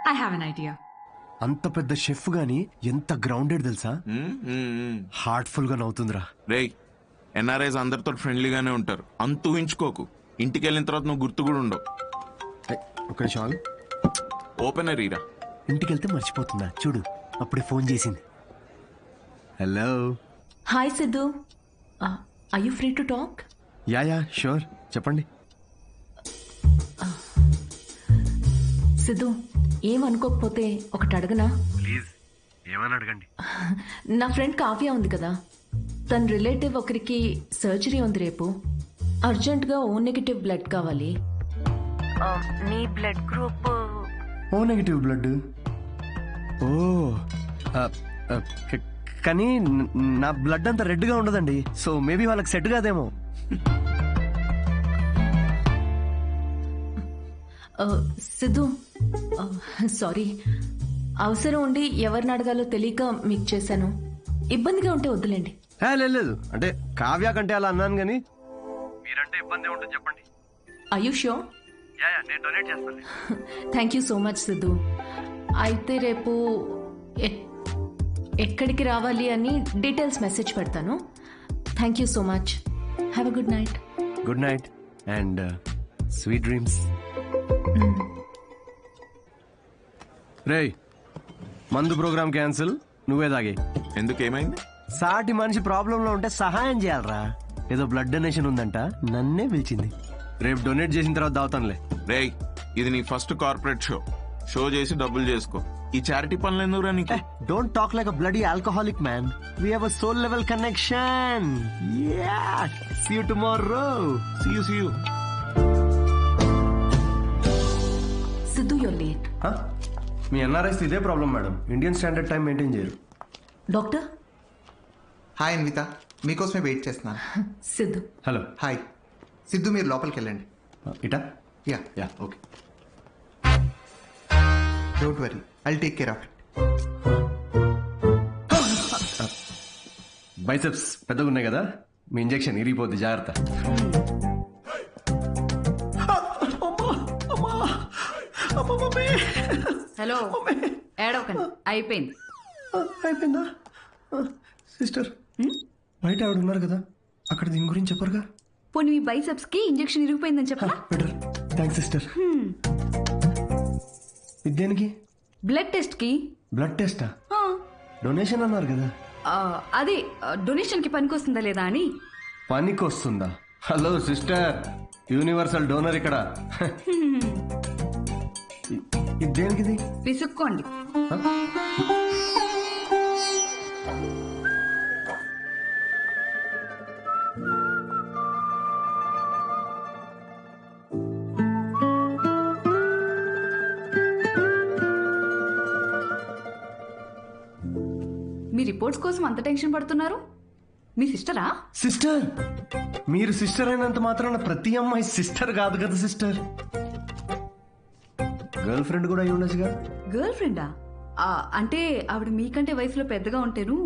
I have an idea. అంత పెద్ద షెఫ్ గాని ఎంత గ్రౌండెడ్ తెలుసా? హార్ట్ఫుల్ గా నవ్వుతుందిరా. రేయ్, ఎన్ఆర్ఐస్ అందరితో ఫ్రెండ్లీగానే ఉంటారు, అంత ఊహించుకోకు. ఇంటికి వెళ్ళిన తర్వాత నువ్వు గుర్తు కూడా ఉండవు. ఒక నిమిషం ఓపెనర్ ఈరా. ఇంటికి వెళ్తే మర్చిపోతుందా చూడు, అప్పుడే ఫోన్ చేసింది. Hello. Hi Siddhu, are you free to talk? Yeah sure, చెప్పండి. సిద్ధు, ఏమనుకోకపోతే ఒకటి అడగనా? ప్లీజ్, ఏమని అడగండి. నా ఫ్రెండ్ కావ్య ఉంది కదా, తన రిలేటివ్ ఒకరికి సర్జరీ ఉంది రేపు. అర్జెంట్గా ఓ నెగిటివ్ బ్లడ్ కావాలి. నీ blood group O negative blood. O కానీ నా బ్లడ్ అంత రెడ్ గా ఉండదండి, సో మేబీ వాళ్ళకి సెట్ కాదేమో. సిద్ధు, సారీ, అవసరం ఉండి ఎవరిని అడగాలో తెలియక మీకు చేశాను. ఇబ్బందిగా ఉంటే వద్దులేండి. లేదు, అంటే కావ్య కంటే అలా అన్నాను కానీ మీరంటే ఇబ్బంది ఉంటుంది చెప్పండి. Are you sure? నేను డొనేట్ చేస్తాను. Thank you so much Siddhu. అయితే రేపు ఎక్కడికి రావాలి అని డీటెయిల్స్ మెసేజ్ పెడతాను. Thank you so much. Have a good night. Good night and sweet dreams. రేయ్, మందు ప్రోగ్రామ్ క్యాన్సిల్, నువ్వే తాగే. ఎందుకు, ఏమైంది? సాటి మనిషి ప్రాబ్లం లో ఉంటే సహాయం చేయాలరా. ఏదో బ్లడ్ డొనేషన్ ఉందంట, నన్నే పిలిచింది. రేపు డొనేట్ చేసిన తర్వాత దావుతానులే. రేయ్, ఇది నీ ఫస్ట్ కార్పొరేట్ షో చేసి డబ్బులు చేసుకో. ఈ చారిటీ పనులు ఎందుకురా నీకు? Don't talk like a bloody alcoholic man. We have a soul level connection. Yeah, see you tomorrow. See you. Siddhu, you're late. మీ ఎన్ఆర్ఐస్ ఇదే problem madam, Indian standard time maintain చేయరు. డాక్టర్. హాయ్ అన్విత, మీకోసమే wait చేస్తున్నాను. Siddhu. Hello. Hi Siddhu, మీరు లోపలికి వెళ్ళండి. ఇటా? Yeah okay. Don't worry, I'll take care of it. Biceps పెద్దగా ఉన్నాయి కదా, మీ ఇంజెక్షన్ ఇరిగిపోద్ది, జాగ్రత్త. హలో, ఏడవకండి, అయిపోయింది. అయిపోయిందా? సిస్టర్, బయట ఆవిడ ఉన్నారు కదా, అక్కడ దీని గురించి చెప్పరుగా? పోనీ మీ బైసెప్స్ కి ఇంజెక్షన్ ఇరిగిపోయిందని చెప్పరా? బెటర్. Thanks sister. దేనికి? బ్లడ్ టెస్ట్ కి. బ్లడ్ టెస్టా? డొనేషన్ అన్నారు కదా. అదే డొనేషన్ కి పనికొస్తుందా లేదా అని. పనికొస్తుందా? హలో సిస్టర్, యూనివర్సల్ డోనర్ ఇక్కడ. దేనికిది? విసుక్కోండి. మీ రిపోర్ట్స్ కోసం అంత టెన్షన్ పడుతున్నారు? మీ సిస్టరా? సిస్టర్? మీరు సిస్టర్ అయినంత మాత్రాన ప్రతి అమ్మాయి సిస్టర్ కాదు కదా సిస్టర్. గర్ల్ ఫ్రెండ్ కూడా అయి ఉండొచ్చుగా. గర్ల్ ఫ్రెండా? అంటే ఆవిడ మీకంటే వయసులో పెద్దగా ఉంటేను.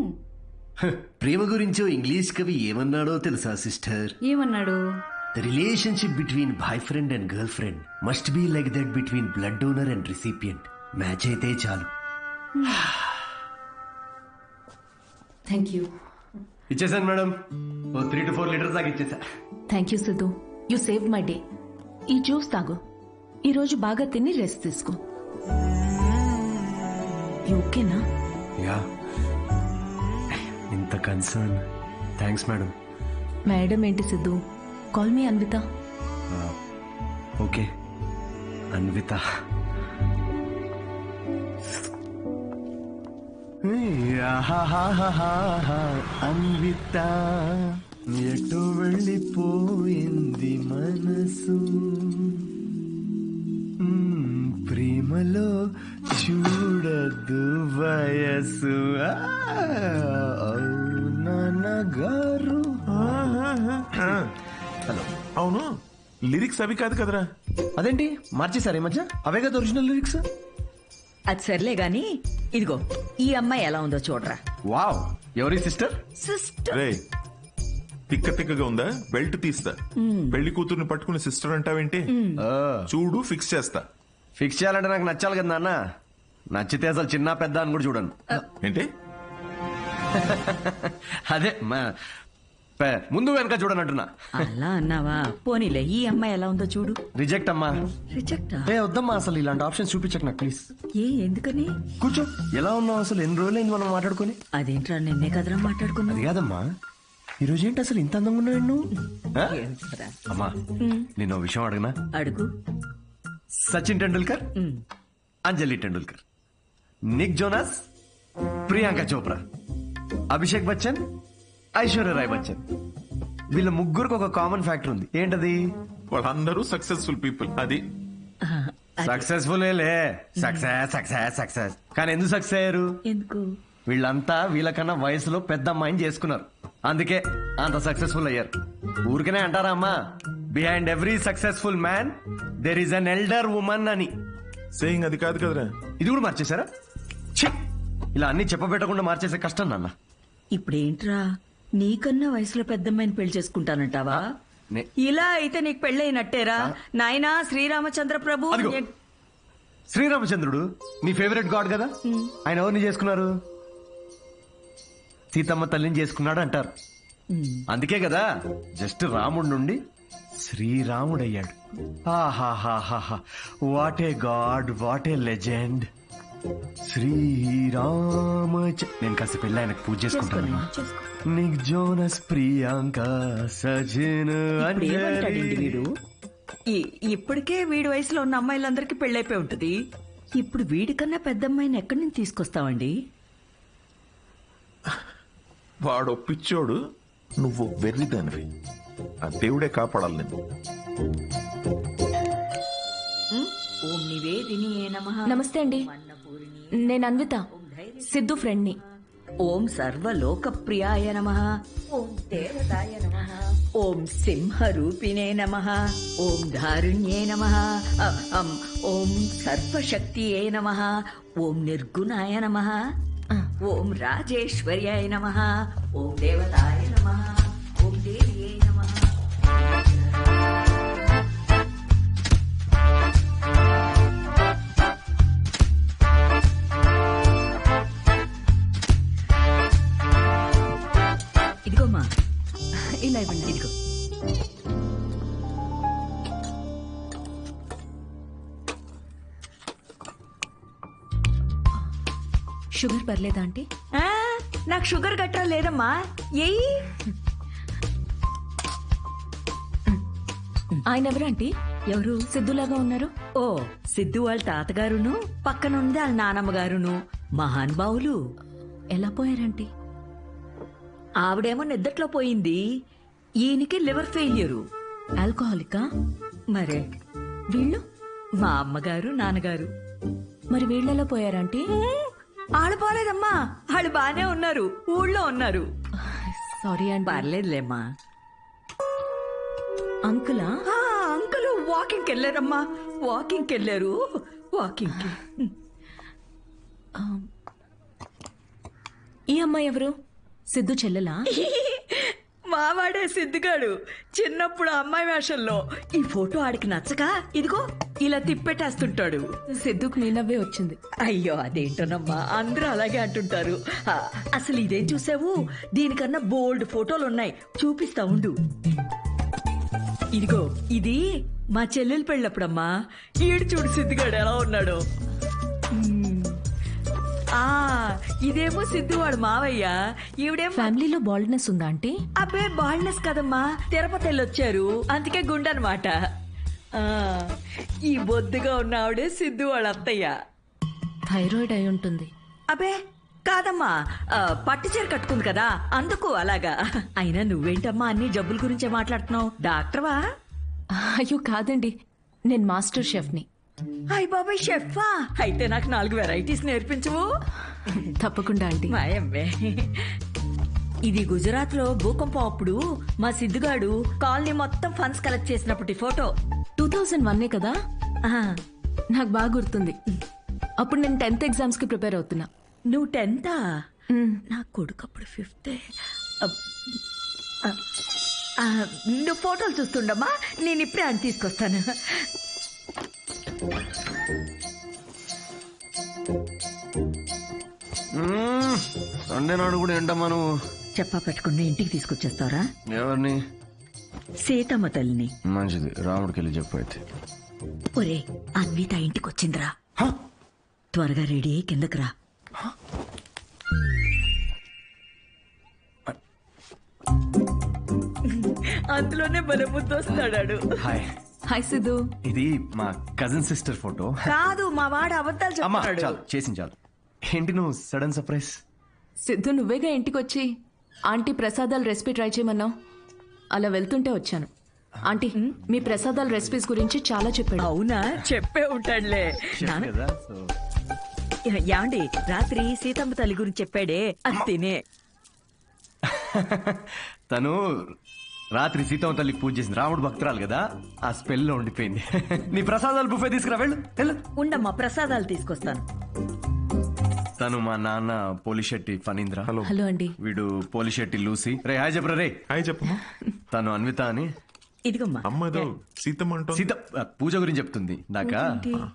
ప్రేమ గురించో ఇంగ్లీష్ కవి ఏమన్నాడో తెలుసా సిస్టర్? ఏమన్నాడు? The relationship between boyfriend and girlfriend must be like that between blood donor and recipient. Match అయితే చాలు. Thank you. ఇచ్చేసాను మేడం, 3 to 4 లీటర్స్ దాకా ఇచ్చేసా. Thank you Siddhu, you save my day. ఈ జ్యూస్ తాగు, ఈరోజు బాగా తిని రెస్ట్ తీసుకో. ఓకేనా? యా, ఇంత కన్సర్న్. Thanks madam. మేడం ఏంటి Siddhu, call me Anvita. Okay Anvita. Anvita ఎటు వెళ్ళిపోయింది మనసు, ప్రేమలో చూడదు వయసు. నాన్నగారు. హలో, అవును లిరిక్స్ అవి కాదు కదరా? అదేంటి మార్చేసారు ఈ మధ్య? అవే కదా ఒరిజినల్ లిరిక్స్. అది సర్లే గాని ఇదిగో ఈ అమ్మాయి ఎలా ఉందో చూడరా. వావ్, ఎవరి సిస్టర్? సిస్టర్. రే తిక్క తిక్కగా ఉందా? బెల్ట్ తీస్తా. పెళ్లి కూతుర్ని పట్టుకుని సిస్టర్ అంటావేంటి? చూడు ఫిక్స్ చేస్తా. ఫిక్స్ చేయాలంటే నాకు నచ్చాలి కదా నాన్న. నచ్చితే అసలు చిన్న పెద్ద అని కూడా చూడను. ఏంటి? అదే ముందు వెనక చూడనంటున్నా. అలా అన్నావా? పోనీలే, ఈ అమ్మాయి ఎలా ఉందో చూడు. రిజెక్ట్ అమ్మా. రిజెక్ట్? వద్దమ్మా, అసలు ఇలాంటి ఆప్షన్స్ చూపించక నాకు ప్లీజ్. ఎందుకని? కూర్చో. ఎలా ఉన్నావు అసలు? ఎన్ని రోజులైంది మనం మాట్లాడుకుని? అదేంట్రా, నిన్నే కదరా మాట్లాడుకున్నా. అది కాదమ్మా, ఈ రోజు ఏంటి అసలు ఇంత అందంగా ఉన్నావు నువ్వు? అమ్మా నేను విషయం అడగనా? అడుగు. సచిన్ టెండూల్కర్, అంజలి టెండూల్కర్, నిక్ జోనాస్, ప్రియాంక చోప్రా, అభిషేక్ బచ్చన్, ఐశ్వర్య రాయ్ బచ్చన్, వీళ్ళ ముగ్గురికి ఒక కామన్ ఫ్యాక్టర్ ఉంది. ఏంటది? వాళ్ళందరూ సక్సెస్ఫుల్ పీపుల్. అది సక్సెస్ఫుల్ సక్సెస్ సక్సెస్ సక్సెస్. కానీ ఎందుకు సక్సెస్ అయ్యారు? ఎందుకు? వీళ్ళంతా వీళ్ళకన్నా వయసులో పెద్ద అమ్మాయిని చేసుకున్నారు, అందుకే అంత సక్సెస్ఫుల్ అయ్యారు. ఊరికనే అంటారా అమ్మా, behind every successful man there is an elder woman అని. సేయింగ్ అది కాదు కదరా? ఇది కూడా మార్చేశారా? ఇలా అన్ని చెప్పబెట్టకుండా మార్చేసే కష్టం నాన్న. ఇప్పుడేంట్రా, నీకన్నా వయసులో పెద్దమ్మాయిని పెళ్లి చేసుకుంటానంటావా? ఇలా అయితే నీకు పెళ్ళైనట్టేరా నాయనా. శ్రీరామచంద్ర ప్రభు. శ్రీరామచంద్రుడు మీ ఫేవరెట్ గాడ్ కదా, ఆయన ఎవరిని చేసుకున్నారు? సీతమ్మ తల్లిని చేసుకున్నాడు అంటారు. అందుకే కదా జస్ట్ రాముడి నుండి శ్రీరాముడయ్యాడు. ఆహాహాహా, what a god, what a legend. Srirama. నేను కాస్త పెళ్ళి ఆయనకు పూజ చేసుకుంటాను. నిక్ జోనస్, ప్రియాంక, సజిన్, వీడు ఇప్పటికే వీడి వయసులో ఉన్న అమ్మాయిలందరికీ పెళ్ళైపోయి ఉంటది. ఇప్పుడు వీడికన్నా పెద్ద అమ్మాయిని ఎక్కడి నుంచి తీసుకొస్తావండి? వాడు పిచ్చోడు, నువ్వు వెర్రిదానివి. ఆ దేవుడే కాపాడాలి నేను. ఓం నివేదినియే నమః. నమస్తే అండి, నేను అన్విత, సిద్ధు ఫ్రెండ్ని. ఓం సర్వలోకప్రియాయ నమః. ఓం దేవతాయ నమః. ఓం సింహరూపిణే నమః. ఓం ధారుణ్యే నమః. ఓం సర్వశక్తియే నమః. ఓం నిర్గుణాయ నమః. ఓం రాజేశ్వర్యాయ నమః. ఓం దేవతాయ నమః. ఓం దేవ్యే నమః. ఇదిగోమ్మా, ఇలా ఇవ్వండి. ఇదిగో. షుగర్ పర్లేదా ఆంటీ? నాకు షుగర్ గట్రా లేదమ్మా. ఏయ్, ఆయన ఎవరు ఆంటీ? ఎవరు? సిద్ధులాగా ఉన్నారు. ఓ, సిద్ధు వాళ్ళ తాతగారును, పక్కనుంది వాళ్ళ నానమ్మగారును, మహానుభావులు. ఎలా పోయారంటీ? ఆవిడేమో నిద్దట్లో పోయింది, ఈయనకి లివర్ ఫెయిల్యూరు. ఆల్కహాలికా? మరే వీళ్ళు? మా అమ్మగారు, నాన్నగారు. మరి వీళ్ళెలా పోయారంటీ? ఆళ్ళు పోలేదమ్మా, వాళ్ళు బానే ఉన్నారు, ఊళ్ళో ఉన్నారు. సారీ అండి. పర్లేదులేమ్మా. అంకులా? అంకుల్ వాకింగ్కి వెళ్ళారమ్మా, వాకింగ్కి వెళ్ళారు. వాకింగ్కి. ఈ అమ్మాయి ఎవరు? సిద్ధు చెల్లెలా? మావాడే సిద్ధిగాడు. చిన్నప్పుడు అమ్మాయి వేషంలో ఈ ఫోటో ఆడికి నచ్చక ఇదిగో ఇలా తిప్పెట్టేస్తుంటాడు. సిద్ధుకు నీ నవ్వే వచ్చింది. అయ్యో అదేంటోనమ్మా, అందరూ అలాగే అంటుంటారు. అసలు ఇదేం చూసావు, దీనికన్నా బోల్డ్ ఫోటోలు ఉన్నాయి, చూపిస్తా ఉండు. ఇదిగో ఇది మా చెల్లెలు పెళ్ళప్పుడమ్మా. ఈడు చూడు సిద్ధిగాడు ఎలా ఉన్నాడు. ఆ ఇదేమో సిద్ధు వాడు మావయ్య, ఈవిడేమో ఫ్యామిలీలో బాల్డ్నెస్ ఉందా అంటే? అబ్బే బాల్నెస్ కదమ్మా, తిరుపతి వెళ్ళొచ్చారు అందుకే గుండనమాట. ఈ బొద్దుగా ఉన్న ఆవిడే సిద్ధు వాళ్ళ అత్తయ్య. థైరాయిడ్ అయి ఉంటుంది. అబ్బే కాదమ్మా, పట్టు చీర కట్టుకుంది కదా అందుకు అలాగా. అయినా నువ్వేంటమ్మా అన్ని జబ్బుల గురించే మాట్లాడుతున్నావు, డాక్టర్వా? అయ్యో కాదండి, నేను మాస్టర్ షెఫ్ని. అయ్ బాబాయ్ షెఫా, అయితే నాకు 4 వెరైటీస్ నేర్పించవు? తప్పకుండా అండి. మాయమ్మే, ఇది గుజరాత్ లో భూకంపం అప్పుడు మా సిద్ధుగాడు కాలనీ మొత్తం ఫండ్స్ కలెక్ట్ చేసినప్పటి ఫోటో. 2001 కదా? నాకు బాగా గుర్తుంది. అప్పుడు నేను 10th ఎగ్జామ్స్ కి ప్రిపేర్ అవుతున్నా. నువ్వు 10th? నా కొడుకు అప్పుడు 5th. నువ్వు ఫోటోలు చూస్తుండమ్మా, నేను ఇప్పుడే అని తీసుకొస్తాను. సండే నాడు కూడా ఏంటమ్మా నువ్వు చెప్పా పెట్టుకుని ఇంటికి తీసుకొచ్చేస్తారా? ఎవరిని? సీతమ్మ తల్లిని. మంచిది, రాముడికి వెళ్ళి చెప్పు అయితే. ఒరే అన్విత ఇంటికి వచ్చిందిరా, త్వరగా రెడీ అయ్యి కిందకి రా. అందులోనే బలబుద్ధి వస్తాడాడు. హాయ్. హాయ్ సిద్ధు. ఇది మా కజిన్ సిస్టర్ ఫోటో. కాదు, మా వాడు అబద్ధాలు చెప్తాడు. చాలు చేసింది చాలు. ఏంటి నువ్వు సడన్ సర్ప్రైజ్? సిద్ధు నువ్వేగా ఇంటికి వచ్చి ఆంటీ ప్రసాదాల రెసిపీ ట్రై చేయమన్నావు, అలా వెళ్తుంటే వచ్చాను. ఆంటీ మీ ప్రసాదాల రెసిపీస్ గురించి చాలా చెప్పాడు. అవునా? చెప్పే ఉంటాడులే. యాండి రాత్రి సీతమ్మ తల్లి గురించి చెప్పాడే, అది తినే. తను రాత్రి సీతమ్మ తల్లికి పూజ చేసింది, రాముడు భక్తురాలు కదా, ఆ స్పెల్ లో ఉండిపోయింది. నీ ప్రసాదాలు బుఫే తీసుకురా, వెళ్ళు. ఉండమ్మా, ప్రసాదాలు తీసుకొస్తాను. తను మా నాన్న పోలిశెట్టి ఫణీంద్ర. హలో అండి. వీడు పోలిశెట్టి లూసి. రే హాయ్ చెప్పరా. రే హాయ్ చెప్పమ్మా. తను అన్విత అని. ఇదిగమ్మా అమ్మదో సీతమ్మ అంటూ సీత పూజ గురించి చెప్తుంది. నాకా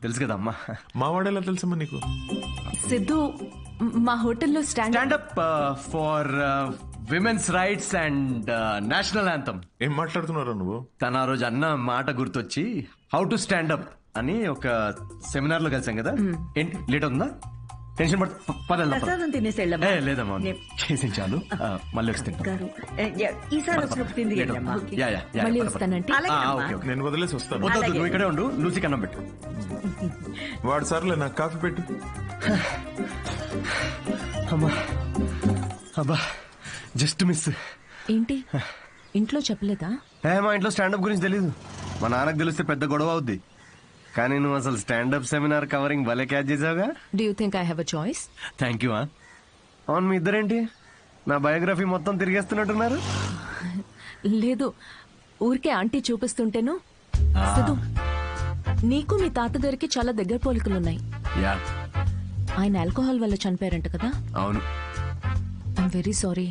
తెలుసు కదా అమ్మా. మా వాడేలా తెలుసమ్మా నీకు? సిద్ధు మా హోటల్లో standup for women's rights and national anthem. ఏం మాట్లాడుతున్నారా నువ్వు? తన ఆ రోజు అన్న మాట గుర్తొచ్చి హౌ టు స్టాండప్ అని ఒక సెమినార్ లో కలిసాం కదా. ఏంటి లేట్ అవుతుందా? టెన్షన్ ప్రసాదం తినేసి వెళ్ళమ్మా. లేదమ్మా చేసి చాలు, మళ్ళీ వచ్చి గారు, ఈసారి వచ్చినప్పుడు తింది వెళ్ళమ్మా. మళ్ళీ వస్తానంటే నేను వదిలేసి వస్తాను. వద్దు, నువ్వు ఇక్కడే ఉండు, లూసి కన్నం పెట్టు. వాడు సర్లే నాకు కాఫీ పెట్టు. అమ్మా అబ్బా జస్ట్ మిస్. ఏంటి ఇంట్లో చెప్పలేదా? మా ఇంట్లో స్టాండప్ గురించి తెలీదు. మా నాన్నకు తెలిస్తే పెద్ద గొడవ అవుద్ది. కానీ నువ్వు అసలు స్టాండప్ సెమినార్ కవరింగ్ భలే క్యాచ్ చేసావుగా. Do you think I have a choice? Thank you. అవును, మీ ఇద్దరేంటి నా బయోగ్రఫీ మొత్తం తిరిగేస్తున్నట్టున్నారు? లేదు, ఊరికే ఆంటీ చూపిస్తుంటేను. సిద్ధు నీకు మీ తాతగారికి చాలా దగ్గర పోలికలున్నాయి. ఆయన ఆల్కహాల్ వల్ల చనిపోయారంట కదా? అవును. I'm very sorry.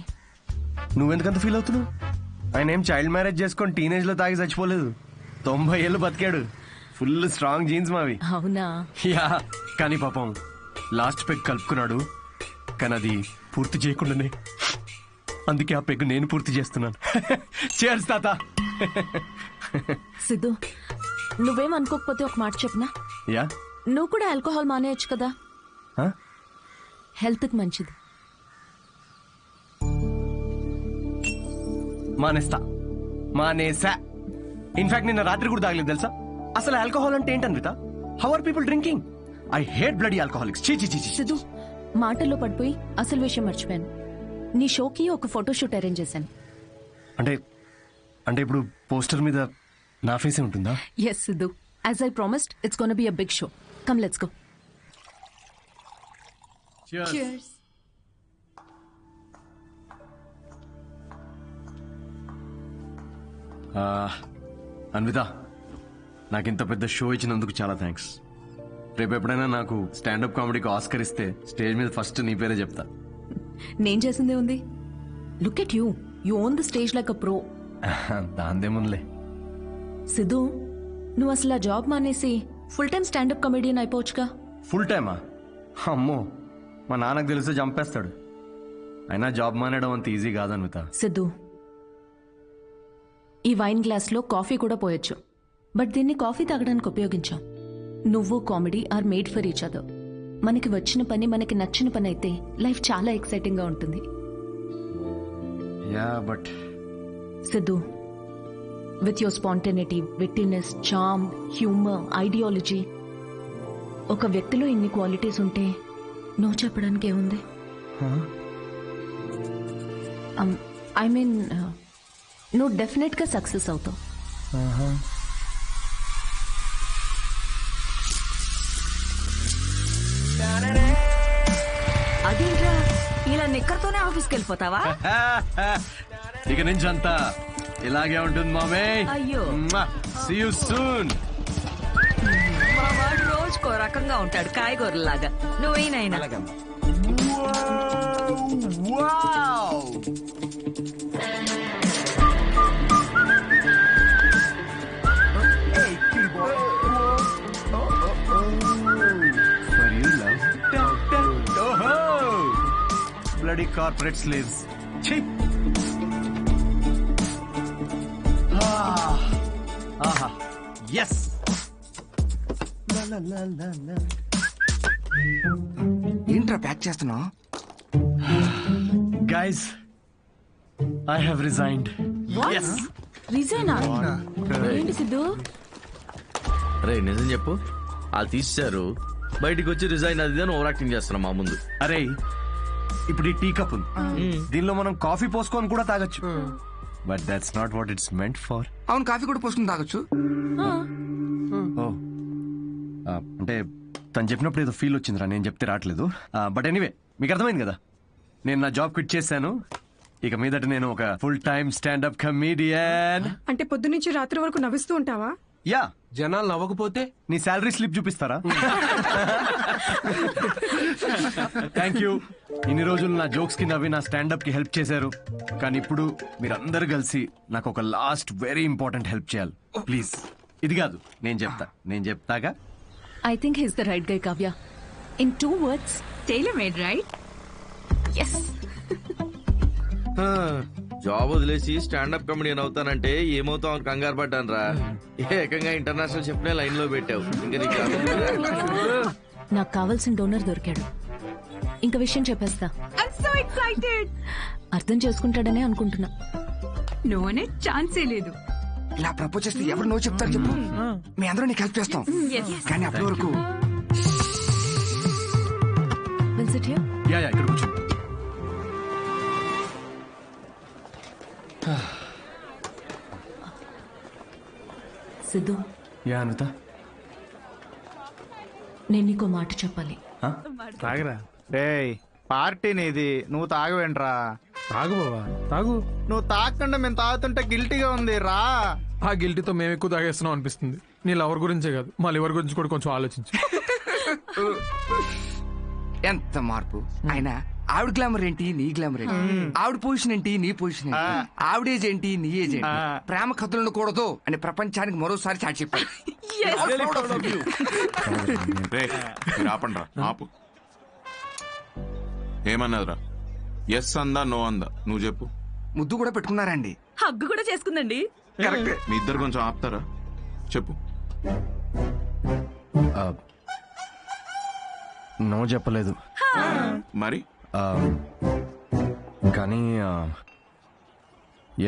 నువ్వెందుకంత ఫీల్ అవుతున్నావు? ఆయన ఏం చైల్డ్ మ్యారేజ్ చేసుకొని టీనేజ్ లో తాగి చచ్చిపోలేదు. 90 ఏళ్ళు బతికాడు. ఫుల్ స్ట్రాంగ్ జీన్స్ మావి. అవునా? యా, కానీ పాపం లాస్ట్ పెగ్ కలుపుకున్నాడు. కానీ అది పూర్తి చేయకుండానే, అందుకే ఆ పెగ్ నేను పూర్తి చేస్తున్నాను. చేర్స్ తాత. సిద్ధు నువ్వేం అనుకోకపోతే ఒక మాట చెప్పనా? యా. నువ్వు కూడా ఆల్కహాల్ మానేయచ్చు కదా, హెల్త్ కి మంచిది. మానేసా. ఇన్ఫాక్ట్ నిన్న రాత్రి కూడా తాగలేదు తెలుసా. అసలు ఆల్కహాల్ అంటే ఏంటన్విత? How are people drinking? I hate bloody alcoholics. Siddhu మాటల్లో పడిపోయి అసలు విషయం మర్చిపోయాను. నీ షోకి ఒక ఫోటోషూట్ అరేంజ్ చేశాను. అంటే ఇప్పుడు పోస్టర్ మీద నా ఫేసే ఉంటుందా? Yes Siddhu, as I promised it's gonna be a big show. Come let's go. Cheers. Anvitha, నాకింత పెద్ద షో ఇచ్చినందుకు చాలా థ్యాంక్స్. రేపు ఎప్పుడైనా నాకు స్టాండప్ కామెడీకి ఆస్కర్ ఇస్తే స్టేజ్ మీద ఫస్ట్ నీ పేరే చెప్తా. నేను చేసిందే ఉంది. Look at you, you own the stage like a pro. దాందేముందిలే. సిద్ధు నువ్వు అసలు ఆ జాబ్ మానేసి ఫుల్ టైం స్టాండప్ కమెడియన్ అయిపోవచ్చుగా. ఫుల్ టైమా? అమ్మో, మా నాన్నకు తెలిస్తే చంపేస్తాడు. అయినా జాబ్ మానేయడం అంత ఈజీ కాదన్విత. సిద్ధు ఈ వైన్ గ్లాస్ లో కాఫీ కూడా పోయొచ్చు, బట్ దీన్ని కాఫీ తాగడానికి ఉపయోగించాం. నువ్వు comedy are made for each other. మనకి వచ్చిన పని మనకి నచ్చిన పని అయితే లైఫ్ చాలా ఎక్సైటింగ్ గా ఉంటుంది. Yeah but Siddhu, with your spontaneity, wittiness, charm, humour, ideology, ఒక వ్యక్తిలో ఇన్ని క్వాలిటీస్ ఉంటే నువ్వు చెప్పడానికి ఏముంది? ఐ మీన్ నువ్వు డెఫినెట్ గా సక్సెస్ అవుతావు. అదేంట్రా ఇలా నిక్కర్తోనే ఆఫీస్కి వెళ్ళిపోతావా? ఇక నుంచి అంతా ఇలాగే ఉంటుంది మామే. అయ్యో. See you soon. మా వాడు రోజుకో రకంగా ఉంటాడు, కాయగూరలాగా. నువ్వేనైనా బ్లడీ కార్పొరేట్ స్లేవ్స్. ఆహా ఎస్. ఏంట్రా ప్యాక్ చేస్తున్నావు? Guys, I have resigned. Yes. రిజైనా? ఏంటి సిద్ధు? రే నిజం చెప్పు, వాళ్ళు తీశారు, బయటికి వచ్చి రిజైన్ అది ఓవర్ యాక్టింగ్ చేస్తున్నా మా ముందు. అరే ఇప్పుడు ఈ టీ కప్ ఉంది, దీనిలో మనం కాఫీ పోసుకొని కూడా తాగొచ్చు. But that's not what it's meant for. అవును, కాఫీ కూడా పోసుకుని తాగొచ్చు. ఓ అంటే తను చెప్పినప్పుడు ఏదో ఫీల్ వచ్చిందిరా, నేను చెప్తే రావట్లేదు. బట్ ఎనీవే, మీకు అర్థమైంది కదా, నేను నా జాబ్ క్విట్ చేశాను. ఇక మీదట నేను ఒక ఫుల్ టైమ్ స్టాండప్ కమీడియన్. అంటే పొద్దు నుంచి రాత్రి వరకు నవ్విస్తూ ఉంటావా? యా. జనాలు నవ్వకపోతే నీ శాలరీ స్లిప్ చూపిస్తారా? Thank you. ఇన్ని రోజులు నా జోక్స్ కి నవ్వి నా స్టాండప్ కి హెల్ప్ చేశారు, కానీ ఇప్పుడు మీరందరూ కలిసి నాకు ఒక లాస్ట్ వెరీ ఇంపార్టెంట్ హెల్ప్ చేయాలి ప్లీజ్. ఇది కాదు, నేను చెప్తాగా. I think he's the right guy, Kavya. In 2 words, tailor-made, right? Yes. Job వదిలేసి స్టాండప్ కమెడియన్ అవుతానంటే ఏమవుతావు అని కంగారు పడ్డాను రా. ఏకంగా ఇంటర్నేషనల్ చెప్పిన లైన్ లో పెట్టావు. ఇంకా నీకు నాకు కావాల్సిన డోనర్ దొరికాడు. ఇంకా విషయం చెప్పేస్తా. I'm so excited. అర్థం చేసుకుంటాడనే అనుకుంటున్నా. No అనే ఛాన్సే లేదు. ఇలా ప్రపోజ్ చేస్తే ఎవరు నో చెప్తారు చెప్పు? మీ అందరూ నీకు హెల్ప్ చేస్తాం, కానీ అప్పటి వరకు Will sit here? యా ఇక్కడ కూర్చో. సిద్ధు, యా అనిత, నేను నీకో మాట చెప్పాలి. తాగరా రే, పార్టీ నీది, నువ్వు తాగవేంట్రా? తాగు బావా, తాగు. నువ్వు తాగకుండా మేము తాగుతుంటే గిల్టీగా ఉంది రా. ఆ గిల్టీతో మేము ఎక్కువ తాగేస్తున్నాం అనిపిస్తుంది. నీ లవర్ గురించే కాదు, మా లివర్ గురించి కూడా కొంచెం ఆలోచించు. ఎంత మార్పు అయినా ఆవిడ గ్లామర్ ఏంటి, నీ గ్లామర్ ఏంటి? ఆవిడ పొజిషన్ ఏంటి, నీ పొజిషన్ ఏంటి? ఆవిడ ఏజ్ ఏంటి, నీ ఏజ్ ఏంటి? ప్రేమ కథలు కూడదు అని ప్రపంచానికి మరోసారి చాటి చెప్పాడు. ఆపండి రా, ఆపు. ఏమన్నదిరా? ఎస్ అందా, నో అందా? నువ్వు చెప్పు. ముద్దు కూడా పెట్టుకున్నారండి, హగ్గు కూడా చేసుకుందండి. మీ ఇద్దరు కొంచెం ఆపుతారా? చెప్పు. నో చెప్పలేదు మరి, కానీ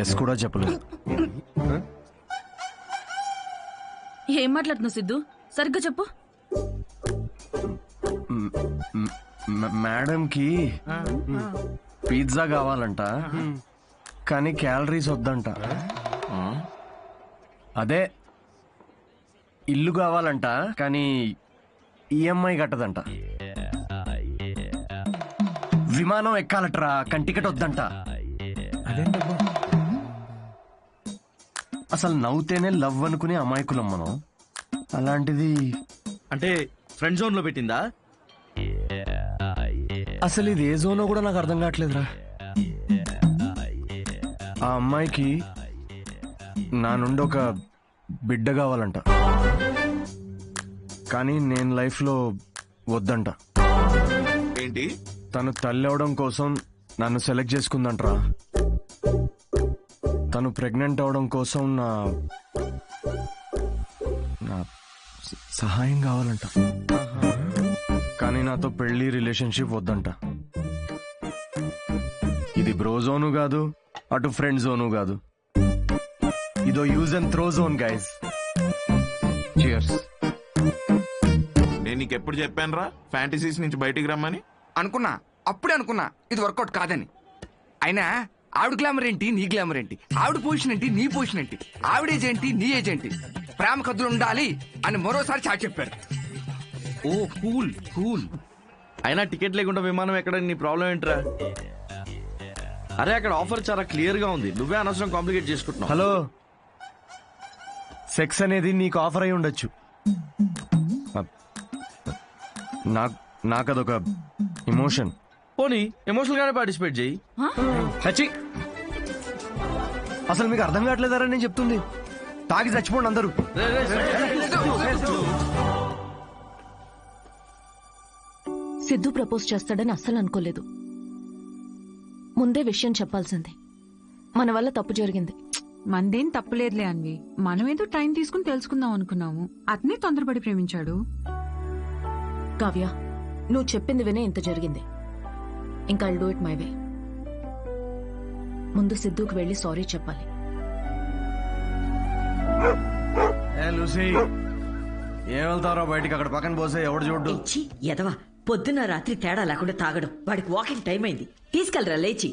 ఎస్ కూడా చెప్పలేదు. ఏం మాట్లాడుతున్నావు సిద్ధు? సరిగ్గా చెప్పు. మేడంకి పిజ్జా కావాలంట, కానీ క్యాలరీస్ వద్దంట. అదే ఇల్లు కావాలంట, కానీ ఈఎంఐ కట్టదంట. విమానం ఎక్కాలట్రా, కానీ టికెట్ వద్దంట. అసలు నవ్వుతేనే లవ్ అనుకునే అమాయకులం మనం. అలాంటిది అంటే ఫ్రెండ్ జోన్ లో పెట్టిందా? అసలు ఇది ఏ జోనో కూడా నాకు అర్థం కావట్లేదురా. ఆ అమ్మాయికి నా నుండి ఒక బిడ్డ కావాలంట, కానీ నేను లైఫ్లో వద్దంట. ఏంటి? తను తల్లి అవడం కోసం నన్ను సెలెక్ట్ చేసుకుందంట్రా. తను ప్రెగ్నెంట్ అవడం కోసం నా సహాయం కావాలంట, కానీ కానీ నాతో పెళ్లి రిలేషన్షిప్ వద్దంట. ఇది బ్రో జోను కాదు, అటు ఫ్రెండ్ జోను కాదు. ఇదో use and throw zone guys. Cheers. నేను నీకు ఎప్పుడు చెప్పాను రా ఫ్యాంటసీస్ నుంచి బయటికి రమ్మని? అనుకున్నా, అప్పుడే అనుకున్నా ఇది వర్కౌట్ కాదని. అయినా ఆవిడ గ్లామర్ ఏంటి, నీ గ్లామర్ ఏంటి? ఆవిడ పొజిషన్ ఏంటి, నీ పొజిషన్ ఏంటి? ఆవిడ ఏజ్ ఏంటి, నీ ఏజ్ ఏంటి? ప్రేమ కథలు ఉండాలి అని మరోసారి చాటి చెప్పారు. ఓ కూల్ కూల్. అయినా టికెట్ లేకుండా విమానం ఎక్కడ, నీ ప్రాబ్లం ఏంట్రా? అరే అక్కడ ఆఫర్ చాలా క్లియర్ గా ఉంది, నువ్వే అనవసరం కాంప్లికేట్ చేసుకుంటున్నావు. హలో, సెక్స్ అనేది నీకు ఆఫర్ అయి ఉండొచ్చు, నాకు అదొక ఎమోషన్. పోనీ ఎమోషనల్ గానే పార్టిసిపేట్ చేయి. అసలు మీకు అర్థం కావట్లేదారా నేను చెప్తుంది? తాగి చచ్చిపోండి అందరూ. సిద్ధు ప్రపోజ్ చేస్తాడని అస్సలు అనుకోలేదు. ముందే విషయం చెప్పాల్సింది. మన వల్ల తప్పు జరిగింది. మందేం తప్పులేదులే అన్వి. మనం ఏదో టైం తీసుకుని తెలుసుకుందాం అనుకున్నాము. అతనే తొందరపడి ప్రేమించాడు. కావ్య, నువ్వు చెప్పింది వినే ఇంత జరిగింది. ఇంకా I'll do it my way. ముందు సిద్ధుకి వెళ్ళి సారీ చెప్పాలి. ఏం వెళ్తారో బయటికి, అక్కడ పక్కన పోసే ఎవడు చూడు. ఎదవా, పొద్దున్న రాత్రి తేడా లేకుండా తాగడం. వాడికి వాకింగ్ టైం అయింది, తీసుకెళ్ళరా లేచి.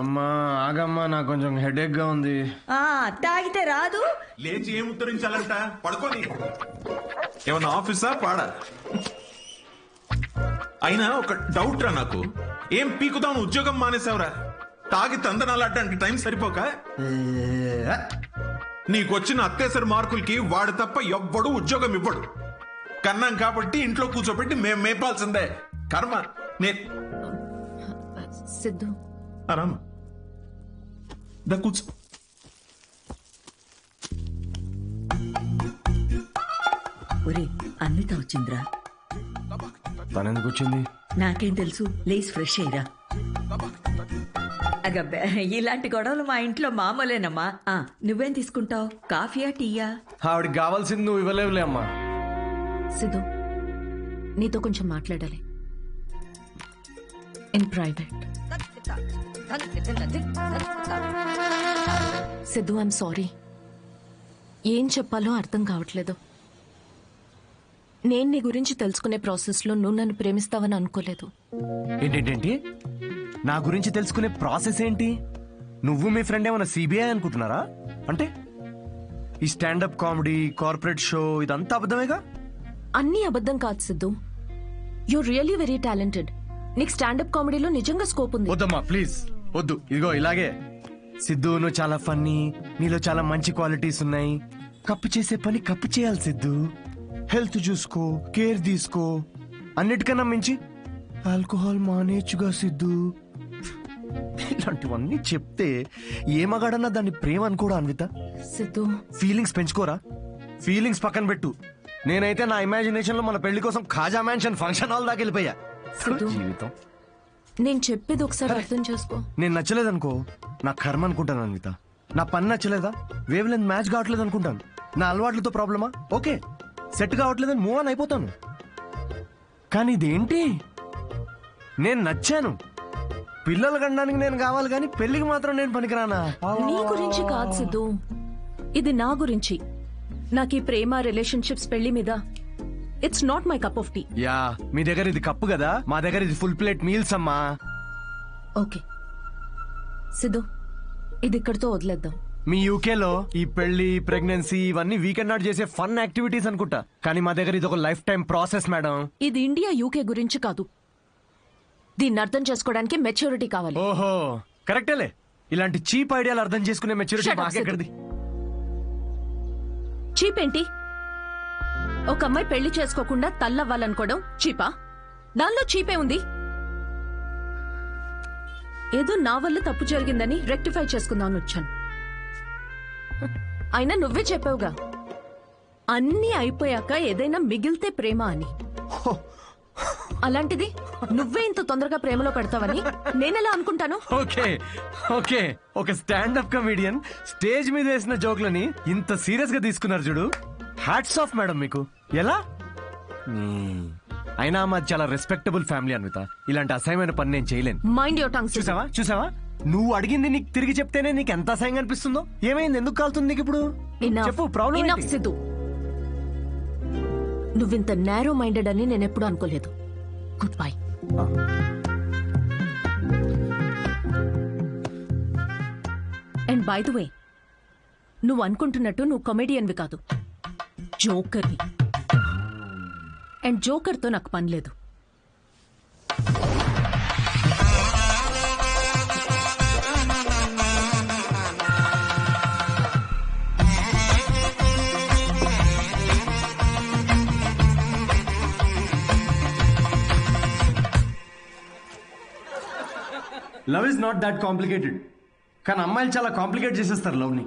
అమ్మా ఆగమ్మా, నాకు కొంచెం హెడేక్ గా ఉంది. తాగితే రాదు. లేచి ఏం ఉత్తరించాలంట? పడుకోని. ఏమన్నా ఆఫీసా పాడా? అయినా ఒక డౌట్ రా నాకు, ఏం పీకుదాం ఉద్యోగం మానేసావురా? తాగి తందనాలాడడానికి టైం సరిపోక నీకొచ్చిన అత్యవసర మార్కులకి వాడు తప్ప ఎవ్వడు ఉద్యోగం ఇవ్వడు. కన్నాం కాబట్టి ఇంట్లో కూర్చోబెట్టి మేం మేపాల్సిందే. కర్మ. సిద్ధు ఆరామ్ దా కూర్చో. ఒరే, అన్విత వచ్చిందిరా. తనెందుకు వచ్చింది? నాకేం తెలుసు, లేస్ ఫ్రెష్ అయ్యిరా. అగబ్బే, ఇలాంటి గొడవలు మా ఇంట్లో మామూలేనమ్మా. నువ్వేం తీసుకుంటావు, కాఫీయా టీయా? ఆవిడికి కావాల్సింది నువ్వు ఇవ్వలేవులే అమ్మా. సిద్ధు, నీతో కొంచెం మాట్లాడాలి, in private. Siddhu, I'm sorry. ఏం చెప్పాలో అర్థం కావట్లేదు. నేను నీ గురించి తెలుసుకునే ప్రాసెస్లో నువ్వు నన్ను ప్రేమిస్తావని అనుకోలేదు. ఏంటేంటి? నా గురించి తెలుసుకునే ప్రాసెస్ ఏంటి? నువ్వు మీ ఫ్రెండ్ ఏమైనా సిబిఐ అనుకుంటున్నారా? అంటే ఈ స్టాండప్ కామెడీ, కార్పొరేట్ షో ఇదంతా అబద్ధమేగా? అన్నీ అబద్ధం కాదు Siddhu. You really very talented. నీకు స్టాండప్ కామెడీలో నిజంగా స్కోప్ ఉంది. వద్దమ్మా ప్లీజ్ వద్దు. ఇదిగో ఇలాగే. సిద్ధు, నువ్వు చాలా ఫన్నీ, నీలో చాలా మంచి క్వాలిటీస్ ఉన్నాయి. కప్పు చేసే పని కప్పు చేయాలి సిద్ధు. హెల్త్ చూసుకో, కేర్ తీసుకో. అన్నిటికన్నా మించి ఆల్కహాల్ మానేచ్చుగా సిద్ధు. ఇలాంటివన్నీ చెప్తే ఏ మగాడన్నా దాన్ని ప్రేమ అనుకోడా అన్విత? సిద్ధు, ఫీలింగ్స్ పెంచుకోరా. ఫీలింగ్స్ పక్కన పెట్టు. నేనైతే నా ఇమాజినేషన్ లో మన పెళ్లి కోసం ఖాజా మ్యాన్షన్ ఫంక్షన్ హాల్ దాకా వెళ్ళిపోయా. జీవితం. నేను చెప్పేది ఒకసారి అర్థం చేసుకో. నేను నచ్చలేదనుకో, నా కర్మ అనుకుంటాను అన్విత. నా పని నచ్చలేదా, వేవ్ లెంత్ మ్యాచ్ కావట్లేదు అనుకుంటాను. నా అలవాట్లతో ప్రాబ్లమా? ఓకే, సెట్ కావట్లేదని మూవ్ ఆన్ అయిపోతాను. కానీ ఇదేంటి, నేను నచ్చాను, పిల్లలు కనడానికి నేను కావాలి, కానీ పెళ్లికి మాత్రం నేను పనికిరానా? నీ గురించి కాదు సిద్ధు, ఇది నా గురించి. నాకు ఈ ప్రేమ, రిలేషన్షిప్స్, పెళ్లి మీద it's not my cup of tea. Yeah, మీ దగ్గర ఇది కప్పు కదా, మా దగ్గర ఇది ఫుల్ ప్లేట్ మీల్స్ అమ్మా. ఓకే సిద్ధు, ఇది ఇక్కడితో వదిలేద్దాం. మీ యూకేలో ఈ పెళ్లి, ప్రెగ్నెన్సీ ఇవన్నీ వీకెండ్ నాట్ చేసే ఫన్ యాక్టివిటీస్ అనుకుంటా, కానీ మా దగ్గర ఇది ఒక లైఫ్ టైం ప్రాసెస్ మేడం. ఇది ఇండియా, యూకే గురించి కాదు. దీన్ని అర్థం చేసుకోవడానికి మెచ్యూరిటీ కావాలి. ఓహో కరెక్టేలే. ఇలాంటి చీప్ ఐడియాలు అర్థం చేసుకునే మెచ్యూరిటీ మాకెక్కడిది? చీప్ ఏంటి? ఒక అమ్మాయి పెళ్లి చేసుకోకుండా తల్లవ్వాలనుకోవడం చీపా? దానిలో చీపే ఉంది. ఏదో నా వల్ల తప్పు జరిగిందని రెక్టిఫై చేసుకుందామని వచ్చాను. అయినా నువ్వే చెప్పావుగా, అన్నీ అయిపోయాక ఏదైనా మిగిలితే ప్రేమ అని. అలాంటిది నువ్వే ఇంత తొందరగా ప్రేమలో పెడతావని నేనెలా అనుకుంటాను? ఓకే ఓకే, ఒక స్టాండప్ కమెడియన్ స్టేజ్ మీద వేసిన జోక్లని ఇంత సీరియస్ గా తీసుకున్నారు చూడు. హ్యాట్స్ ఆఫ్ మేడం మీకు. ఎలా? అయినా మాది చాలా రెస్పెక్టబుల్ ఫ్యామిలీ అన్విత. ఇలాంటి అసహ్యమైన పని నేను చేయలేను. Mind your tongue. చూసావా నువ్వు అడిగింది నీకు తిరిగి చెప్తేనే నీకు ఎంత అసహ్యంగా అనిపిస్తుందో. ఏమైంది, ఎందుకు కాలుతుంది నీకు ఇప్పుడు? చెప్పు, ప్రాబ్లం సిద్ధు. నువ్వింత నేరో మైండెడ్ అని నేను ఎప్పుడు అనుకోలేదు. Good bye. And by the way, నువ్వు అనుకుంటున్నట్టు నువ్వు కమెడియన్వి కాదు, జోకర్వి. అండ్ జోకర్తో నాకు పని లేదు. Love is not that complicated. కానీ అమ్మాయిలు చాలా కాంప్లికేట్ చేసేస్తారు లవ్ని.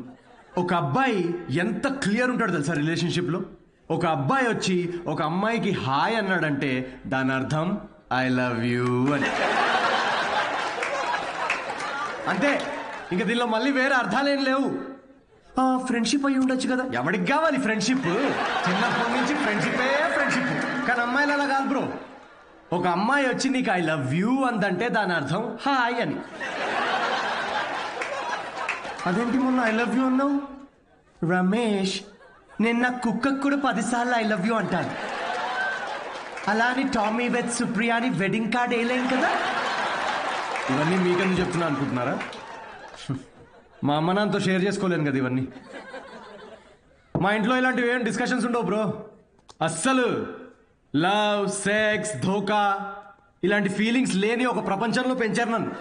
ఒక అబ్బాయి ఎంత క్లియర్ ఉంటాడు తెలుసా రిలేషన్షిప్లో. ఒక అబ్బాయి వచ్చి ఒక అమ్మాయికి హాయ్ అన్నాడంటే దాని అర్థం ఐ లవ్ యూ అని. అంతే, ఇంకా దీనిలో మళ్ళీ వేరే అర్థాలేం లేవు. ఫ్రెండ్షిప్ అయి ఉండొచ్చు కదా, ఎవరికి కావాలి ఫ్రెండ్షిప్? చిన్నప్పటి నుంచి ఫ్రెండ్షిపే ఫ్రెండ్షిప్. కానీ అమ్మాయిలు అలా కాదు బ్రో. ఒక అమ్మాయి వచ్చి నీకు ఐ లవ్ యూ అందంటే దాని అర్థం హాయ్ అని. అదేంటి మొన్న ఐ లవ్ యూ అన్నావు? రమేష్, నేను నా కుక్కకు కూడా 10 సార్లు ఐ లవ్ యూ అంటాను. అలా అని టామీ విత్ సుప్రియా అని వెడ్డింగ్ కార్డ్ వేయలేం కదా. ఇవన్నీ మీకెందుకు చెప్తున్నా అనుకుంటున్నారా? మా అమ్మ నాన్నతో షేర్ చేసుకోలేను కదా ఇవన్నీ. మా ఇంట్లో ఇలాంటివి ఏం డిస్కషన్స్ ఉండవు బ్రో. అస్సలు లవ్, సెక్స్, ధోకా ఇలాంటి ఫీలింగ్స్ లేని ఒక ప్రపంచంలో పెంచారు నన్ను.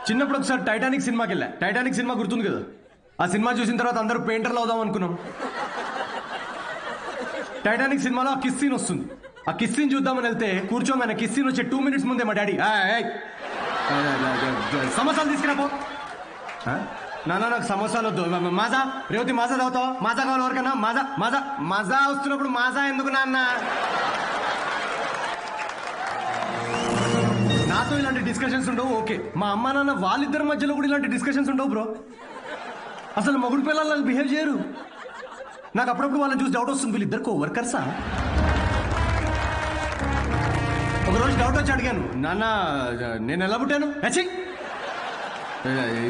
చిన్నప్పుడు ఒకసారి టైటానిక్ సినిమాకి వెళ్ళా. టైటానిక్ సినిమా గుర్తుంది కదా. ఆ సినిమా చూసిన తర్వాత అందరూ పెయింటర్లు అవుదాం అనుకున్నాం. టైటానిక్ సినిమాలో ఆ కిస్ సీన్ వస్తుంది. ఆ కిస్ సీన్ చూద్దామని వెళ్తే కూర్చోమని కిస్ సీన్ వచ్చే 2 minutes ముందే మా డాడీ సమోసాలు తీసుకురాపో. నాన్న నాకు సమోసాలు వద్దు. మాజా రేవతి మాజా తాగుతావా? మాజా కావాలి ఎవరికన్నా? మాజా మాజా మాజా వస్తున్నప్పుడు మాజా ఎందుకు నాన్న? నాతో ఇలాంటి డిస్కషన్స్ ఉండవు ఓకే. మా అమ్మ నాన్న వాళ్ళిద్దరి మధ్యలో కూడా ఇలాంటి డిస్కషన్స్ ఉండవు బ్రో. అసలు మొగుడు పిల్లలు బిహేవ్ చేయరు. నాకు అప్పుడప్పుడు వాళ్ళని చూసి డౌట్ వస్తుంది, వీళ్ళిద్దరు వర్కర్సా? ఒకరోజు డౌట్ వచ్చి అడిగాను, నాన్న నేను ఎలా పుట్టాను?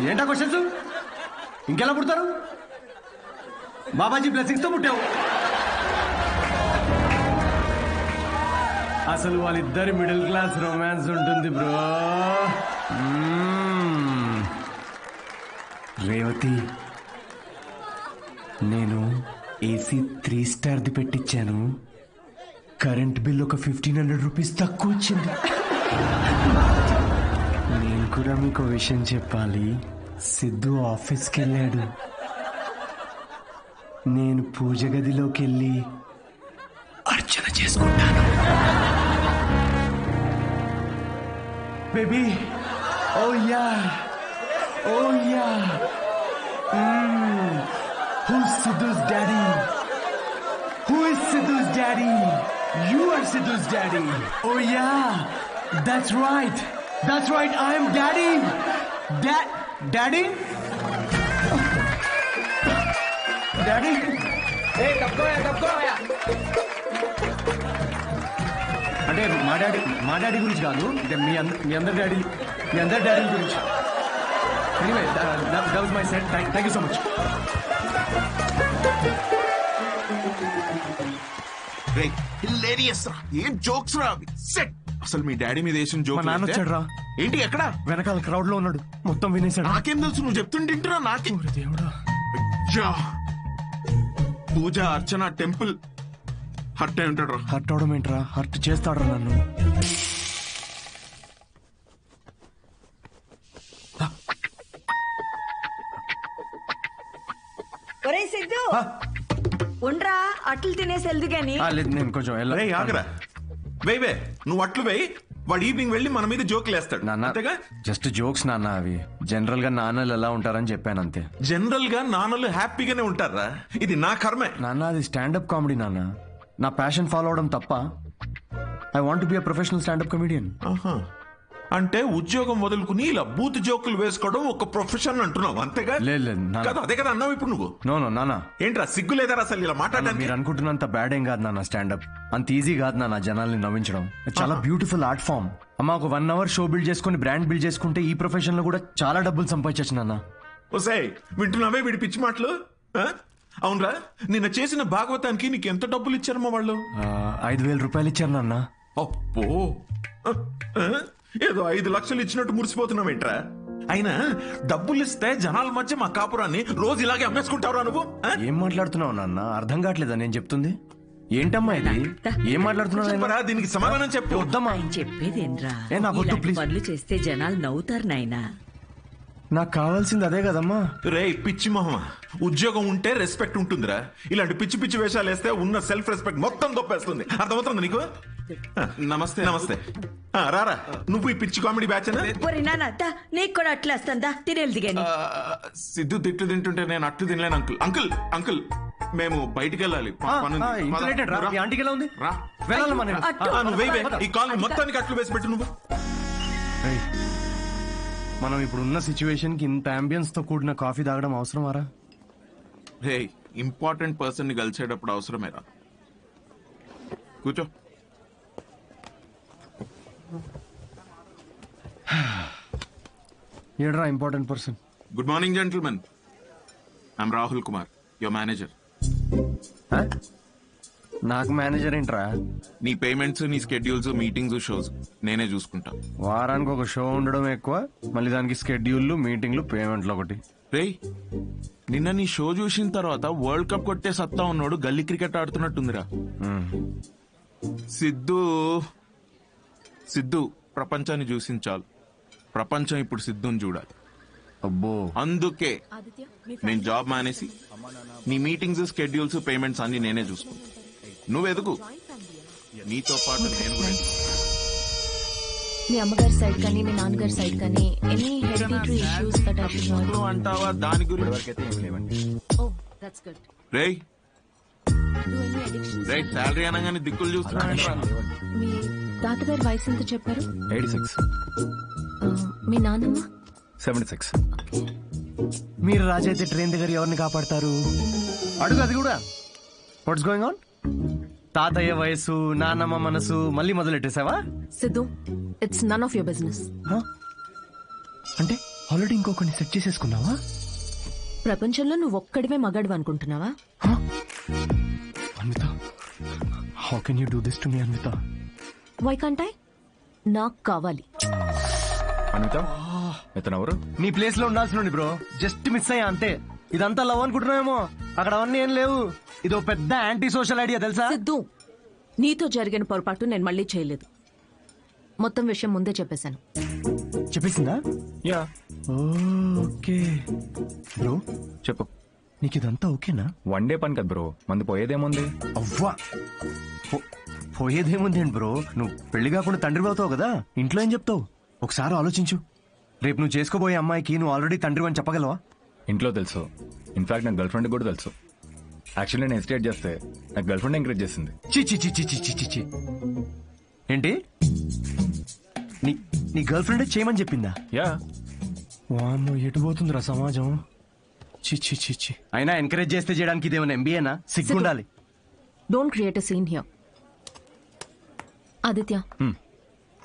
ఏంటా క్వశ్చన్స్? ఇంకెలా పుడతారు? బాబాజీ బ్లెస్సింగ్స్తో పుట్టావు. అసలు వాళ్ళిద్దరి మిడిల్ క్లాస్ రొమాన్స్ ఉంటుంది బ్రో. రేవతి, నేను ఏసీ 3 స్టార్ది పెట్టించాను. కరెంట్ బిల్ ఒక 1500 రూపీస్ తక్కువ వచ్చింది. నేను కూడా మీకు విషయం చెప్పాలి. సిద్ధు ఆఫీస్కి వెళ్ళాడు. నేను పూజ గదిలోకి వెళ్ళి అర్చన చేసుకుంటాను. Baby, oh yeah, oh yeah. Who's Sidhu's daddy? Who is Sidhu's daddy? You are Sidhu's daddy. Oh yeah, that's right. That's right. I am daddy. Daddy? Daddy? Hey, కప్పుకో. అంటే మా డాడీ గురించి కాదు, అంటే మీ అందరి డాడీ గురించి. Anyway, that was my set. Thank you so much. ఏం jokes రా అవి. సెట్. అసలు మీ డాడీ మీద వేసిన జోక్. నాన్న వచ్చాడు రా. ఏంటి ఎక్కడ? వెనకాల క్రౌడ్ లో ఉన్నాడు. మొత్తం వినేశాడు. నాకేం తెలుసు, నువ్వు చెప్తుంటేంటిరా నాకే. దేవుడా. పూజ, అర్చన, టెంపుల్ హర్ట్ అయి ఉంటాడు రా. హర్ట్ అవడం ఏంట్రా? హర్ట్ చేస్తాడు నన్ను. ఒరే సిద్ధు, ఉండ్రా అట్లు తినేసి వెళ్దు గాని. లేదు, నేను కొంచెం ఆగరా. వే నువ్వు అట్లు వేయి. వాడు ఈవినింగ్ వెళ్ళి మన మీద జోకులు వేస్తాడు. నాన్న, జస్ట్ జోక్స్ నాన్న. అవి జనరల్ గా నాన్నలు ఎలా ఉంటారని చెప్పాను అంతే. జనరల్ గా నాన్నలు హ్యాపీగానే ఉంటారా? ఇది నా కర్మే నాన్న. అది స్టాండప్ కామెడీ నాన్న. నా ప్యాషన్ ఫాలో అవడం తప్ప. I want be a professional standup comedian. అంటే ఉద్యోగం వదులుకుని ఇలా బూత్ జోకులు వేసుకోవడం ఒక ప్రొఫెషన్ అంటున్నావు అంతేగా? కదా, అదే కదా అన్నావు ఇప్పుడు నువ్వు. నో నాన్న, ఏంట్రా సిగ్గు లేదా అసలు ఇలా మాట్లాడడానికి? మీరు అనుకుంటున్నంత బ్యాడ్ ఏం కాదు నాన్న. స్టాండప్ అంత ఈజీ కాదు నాన్న జనాల్ని నవ్వించడం. చాలా బ్యూటిఫుల్ ఆర్ట్ ఫామ్ అమ్మా. ఒక 1 hour షో బిల్డ్ చేసుకుని బ్రాండ్ బిల్డ్ చేసుకుంటే ఈ ప్రొఫెషన్ లో కూడా చాలా డబ్బులు సంపాదించచ్చు నాన్న. ఓసే వింటున్నావే వీడి పిచ్చి మాటలు? అవునరా, నిన్న చేసిన భాగవతానికి నీకు ఎంత డబ్బులు ఇచ్చారమ్మా వాళ్ళు? 5,000 రూపాయలు ఇచ్చారు నాన్న. అప్పో, ఏదో 5 లక్షలు ఇచ్చినట్టు మురిసిపోతున్నావేంట్రా? అయినా డబ్బులు ఇస్తే జనాల మధ్య మా కాపురాన్ని రోజు ఇలాగే అమ్మేసుకుంటావురా నువ్వు? ఏం మాట్లాడుతున్నావు నాన్న? అర్థం కావట్లేదా నేను చెప్తుంది? ఏంటమ్మా ఇది? ఏం మాట్లాడుతున్నావు? దీనికి సమాధానం చెప్పు. వద్దమ్మా, చెప్పేదేంరా? నాకు వద్దు, ప్లీజ్. పనులు చేస్తే జనాలు నవ్వుతారు నాయనా. నాకు కావాల్సింది అదే కదమ్మా. రే పిచ్చి మొహమా, ఉద్యోగం ఉంటే రెస్పెక్ట్ ఉంటుందిరా. ఇలాంటి పిచ్చి పిచ్చి వేషాలు వేస్తే ఉన్న సెల్ఫ్ రెస్పెక్ట్ మొత్తం దొప్పేస్తుంది. అర్థమవుతుంది నీకు? నమస్తే. నమస్తే. రారా, నువ్వు ఈ పిచ్చి కామెడీ బ్యాచ్? నీకు కూడా అట్లా వస్తుందా? తినేది దిగాని. సిద్ధు తిట్టు తింటుంటే నేను అట్లు తినలేను అంకుల్. అంకుల్ అంకుల్ మేము బయటికి వెళ్ళాలి. ఈ కాలనీ మొత్తానికి అట్లు వేసి పెట్టు నువ్వు. మనం ఇప్పుడు ఉన్న సిచ్యువేషన్ కి ఇంత అంబియన్స్ తో కూడిన కాఫీ తాగడం అవసరమారా? రే, ఇంపార్టెంట్ పర్సన్ ని కలిసేటప్పుడు అవసరమేరా. కూర్చో. ఏడ్రా important person? Good morning gentlemen, I'm Rahul Kumar, your manager. నాకు మేనేజర్ ఏంట్రా? నీ పేమెంట్స్, నీ స్కెడ్యూల్స్, మీటింగ్స్, షోస్ నేనే చూసుకుంటా. వారానికి ఒక షో ఉండడం ఎక్కువ, మళ్ళీ దానికి స్కెడ్యూల్లు, మీటింగ్లు, పేమెంట్లు ఒకటి. రేయ్, నిన్న నీ షో చూసిన తర్వాత వరల్డ్ కప్ కొట్టే సత్తా ఉన్నాడు గల్లీ క్రికెట్ ఆడుతున్నట్టుందిరా. సిద్ధు ప్రపంచాన్ని చూసించాలి. ప్రపంచం ఇప్పుడు సిద్ధుని చూడాలి. అబ్బో, అందుకే నేను జాబ్ మానేసి నీ మీటింగ్స్, స్కెడ్యూల్స్, పేమెంట్స్ అన్ని నేనే చూసుకుంటా. నువ్వు ఎదుగు, నీతో పాటు నేను కూడా. మీ అమ్మగారి సైడ్ కానీ మీ నాన్నగారి సైడ్ కానీ any hereditary issues that I should know అంటావా? దాని గురించి ఓ దట్స్ గుడ్. రేయ్ రేయ్, శాలరీ అనగానే దిక్కులు చూస్తున్నా. మీ తాతగారి వయసు ఎంత చెప్పారు? 86. మీ నాన్నమ్మ? 76. మీరు రాజైతే ట్రైన్ దగ్గర ఎవరిని కాపాడతారు? అడుగు అది కూడా. What's going on? తాతయ్య వయసు, నాన్నమ్మ మనసు మళ్ళీ మొదలెట్టేసావా? Siddhu, it's none of your business. అంటే ఆల్రెడీ ఇంకొకరిని సెట్ చేసేసుకున్నావా? ప్రపంచంలో నువ్వు ఒక్కడివే మగాడు అనుకుంటున్నావా? Anvitha, how can you do this to me Anvitha? Why can't I? నాకు కావాలి. అన్విత, ఇతను ఎవరు? నీ ప్లేస్ లో ఉండాల్సిన బ్రో, జస్ట్ మిస్ అయ్యా అంతే. ఇదంతా లవ్ అనుకుంటున్నావేమో, అక్కడ అవన్నీ ఏం లేవు. ఇదో పెద్ద యాంటీ సోషల్ ఐడియా తెలుసా? సిద్ధు, నీతో జరిగిన పొరపాటు నేను మళ్ళీ చేయలేదు. మొత్తం విషయం ముందే చెప్పేశాను. చెప్పేసిందా? యా. ఓకే బ్రో, చెప్పు. నీకు ఇదంతా ఓకేనా? 1 డే పని కదా బ్రో, మంది పోయేదేముంది? అవ్వా, పోయేదేముంది ఏంటి బ్రో? నువ్వు పెళ్లి కాకుండా తండ్రి అవుతావు కదా, ఇంట్లో ఏం చెప్తావు? ఒకసారి ఆలోచించు. రేపు నువ్వు చేసుకోబోయే అమ్మాయికి నువ్వు ఆల్రెడీ తండ్రి అని చెప్పగలవా? ఇంట్లో తెలుసు, ఇన్ఫాక్ట్ నాకు గర్ల్ ఫ్రెండ్ కూడా తెలుసు. యాక్చువల్లీ నేను హెసిటేట్ చేస్తే నాకు గర్ల్ ఫ్రెండ్ ఎంకరేజ్ చేసింది. చి ఏంటి? నీ గర్ల్ ఫ్రెండ్ చేయమని చెప్పిందా? యా. వామ్మో, ఎటు పోతుందిరా సమాజం? చి అయినా ఎంకరేజ్ చేస్తే చేయడానికి ఇదేమైనా ఎంబీఏనా? సిగ్గుండాలి. Don't create a scene here. Aditya,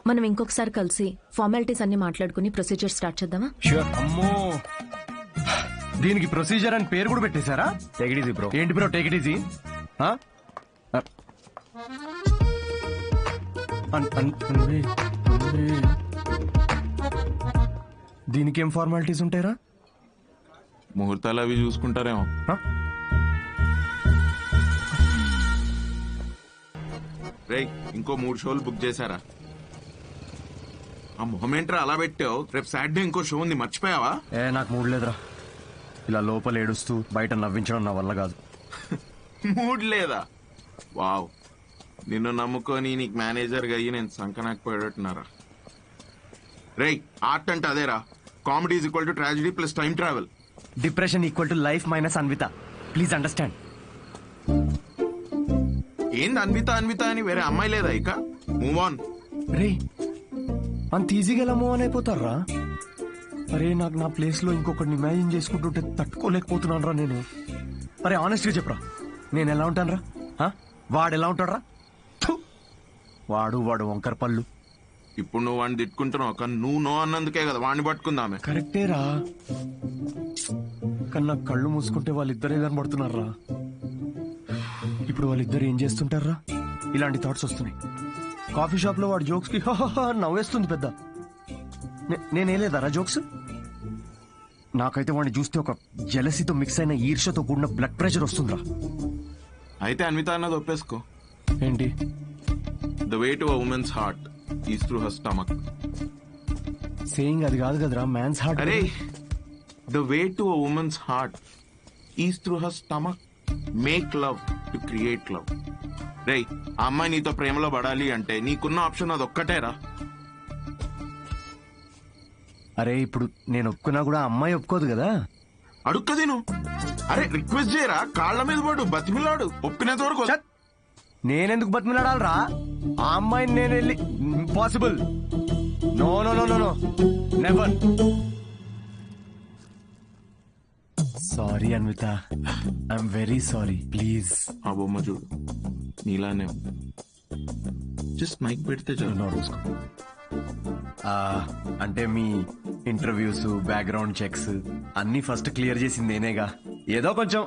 మనం ఇంకొకసారి కలిసి ఫార్మాలిటీస్ అన్ని మాట్లాడుకుని ప్రొసీజర్ స్టార్ట్ చేద్దామా? ష్యూర్. అమ్మో, దీనికి ప్రొసీజర్ అని పేరు కూడా పెట్టేశారా? Take it easy bro. ఏంటి బ్రో టేక్ ఇట్ ఈజీ? దీనికేం ఫార్మాలిటీస్ ఉంటాయరా? ముహూర్తాలు అవి చూసుకుంటారేమో. రేయ్, ఇంకో 3 షోలు బుక్ చేశారా? ఆ మొహమేంట్రా అలా పెట్టావు? రేపు సాటర్డే ఇంకో షో ఉంది, మర్చిపోయావా? నాకు మూడ్ లేదురా. ఇలా లోపల ఏడుస్తూ బయట నవ్వించడం నా వల్ల కాదు. మూడ్ లేదా? వావ్, నిన్ను నమ్ముకొని నీకు మేనేజర్గా అయ్యి నేను సంకనాకపోయేటట్టున్నారా? రేయ్, ఆర్ట్ అంటే అదేరా. Comedy is equal to tragedy plus time travel. Depression equal to life minus Anvita. Please understand. ఏంది అన్విత అన్విత అని వేరే అమ్మాయి లేదా? ఇక మూవ్ ఆన్. రే, అంత ఈజీగా ఎలా మూవ్ ఆన్ అయిపోతారా? అరే నాకు నా ప్లేస్ లో ఇంకొకరిని ఇమాజిన్ చేసుకుంటుంటే తట్టుకోలేకపోతున్నాను రా నేను. అరే ఆనెస్ట్గా చెప్పరా, నేను ఎలా ఉంటాను రా? వాడు ఎలా ఉంటాడు రా? వాడు వంకర పళ్ళు. ఇప్పుడు నువ్వు వాడిని తిట్టుకుంటున్నావు, కానీ నువ్వు నో అన్నందుకే కదా వాడిని పట్టుకుందామే. కరెక్టేరా, కానీ నాకు కళ్ళు మూసుకుంటే వాళ్ళిద్దరే కనబడుతున్నారా. ఇప్పుడు వాళ్ళిద్దరు ఏం చేస్తుంటారా? ఇలాంటి థాట్స్ వస్తున్నాయి. కాఫీ షాప్ లో వాడు జోక్స్ కి నవ్వేస్తుంది పెద్ద. నేనేలేదారా జోక్స్? నాకైతే వాడిని చూస్తే ఒక జెలసీతో మిక్స్ అయిన ఈర్ష్యతో కూడిన బ్లడ్ ప్రెషర్ వస్తుందిరా. అయితే అన్విత అన్నది ఒప్పేసుకో. ఏంటి? The way to a women's heart is through her stomach. Saying అది కాదు కదరా, మ్యాన్స్ హార్ట్. అరే the way to a women's heart is through her stomach. Make love to create love. రేయ్, ఆ అమ్మాయి నీతో ప్రేమలో పడాలి అంటే నీకున్న ఆప్షన్ అది ఒక్కటేరా. అరే ఇప్పుడు నేను ఒప్పుకున్నా కూడా అమ్మాయి ఒప్పుకోదు కదా. అడుక్కది నువ్వు. అరే రిక్వెస్ట్ చేయరా, కాళ్ళ మీద పడు, బతిమిలాడు, ఒప్పుకునేంత వరకు. నేనెందుకు బతిమిలాడాలరా? ఆ అమ్మాయిని నేను వెళ్ళి impossible. No no no no no never. Sorry Anvita, I'm very sorry. Please. ఆ బొమ్మ చూడు, నీలానే జస్ట్ మైక్ పెడితే చాలు. అంటే మీ ఇంటర్వ్యూస్, బ్యాక్గ్రౌండ్ చెక్స్ అన్ని ఫస్ట్ క్లియర్ చేసింది నేనేగా. ఏదో కొంచెం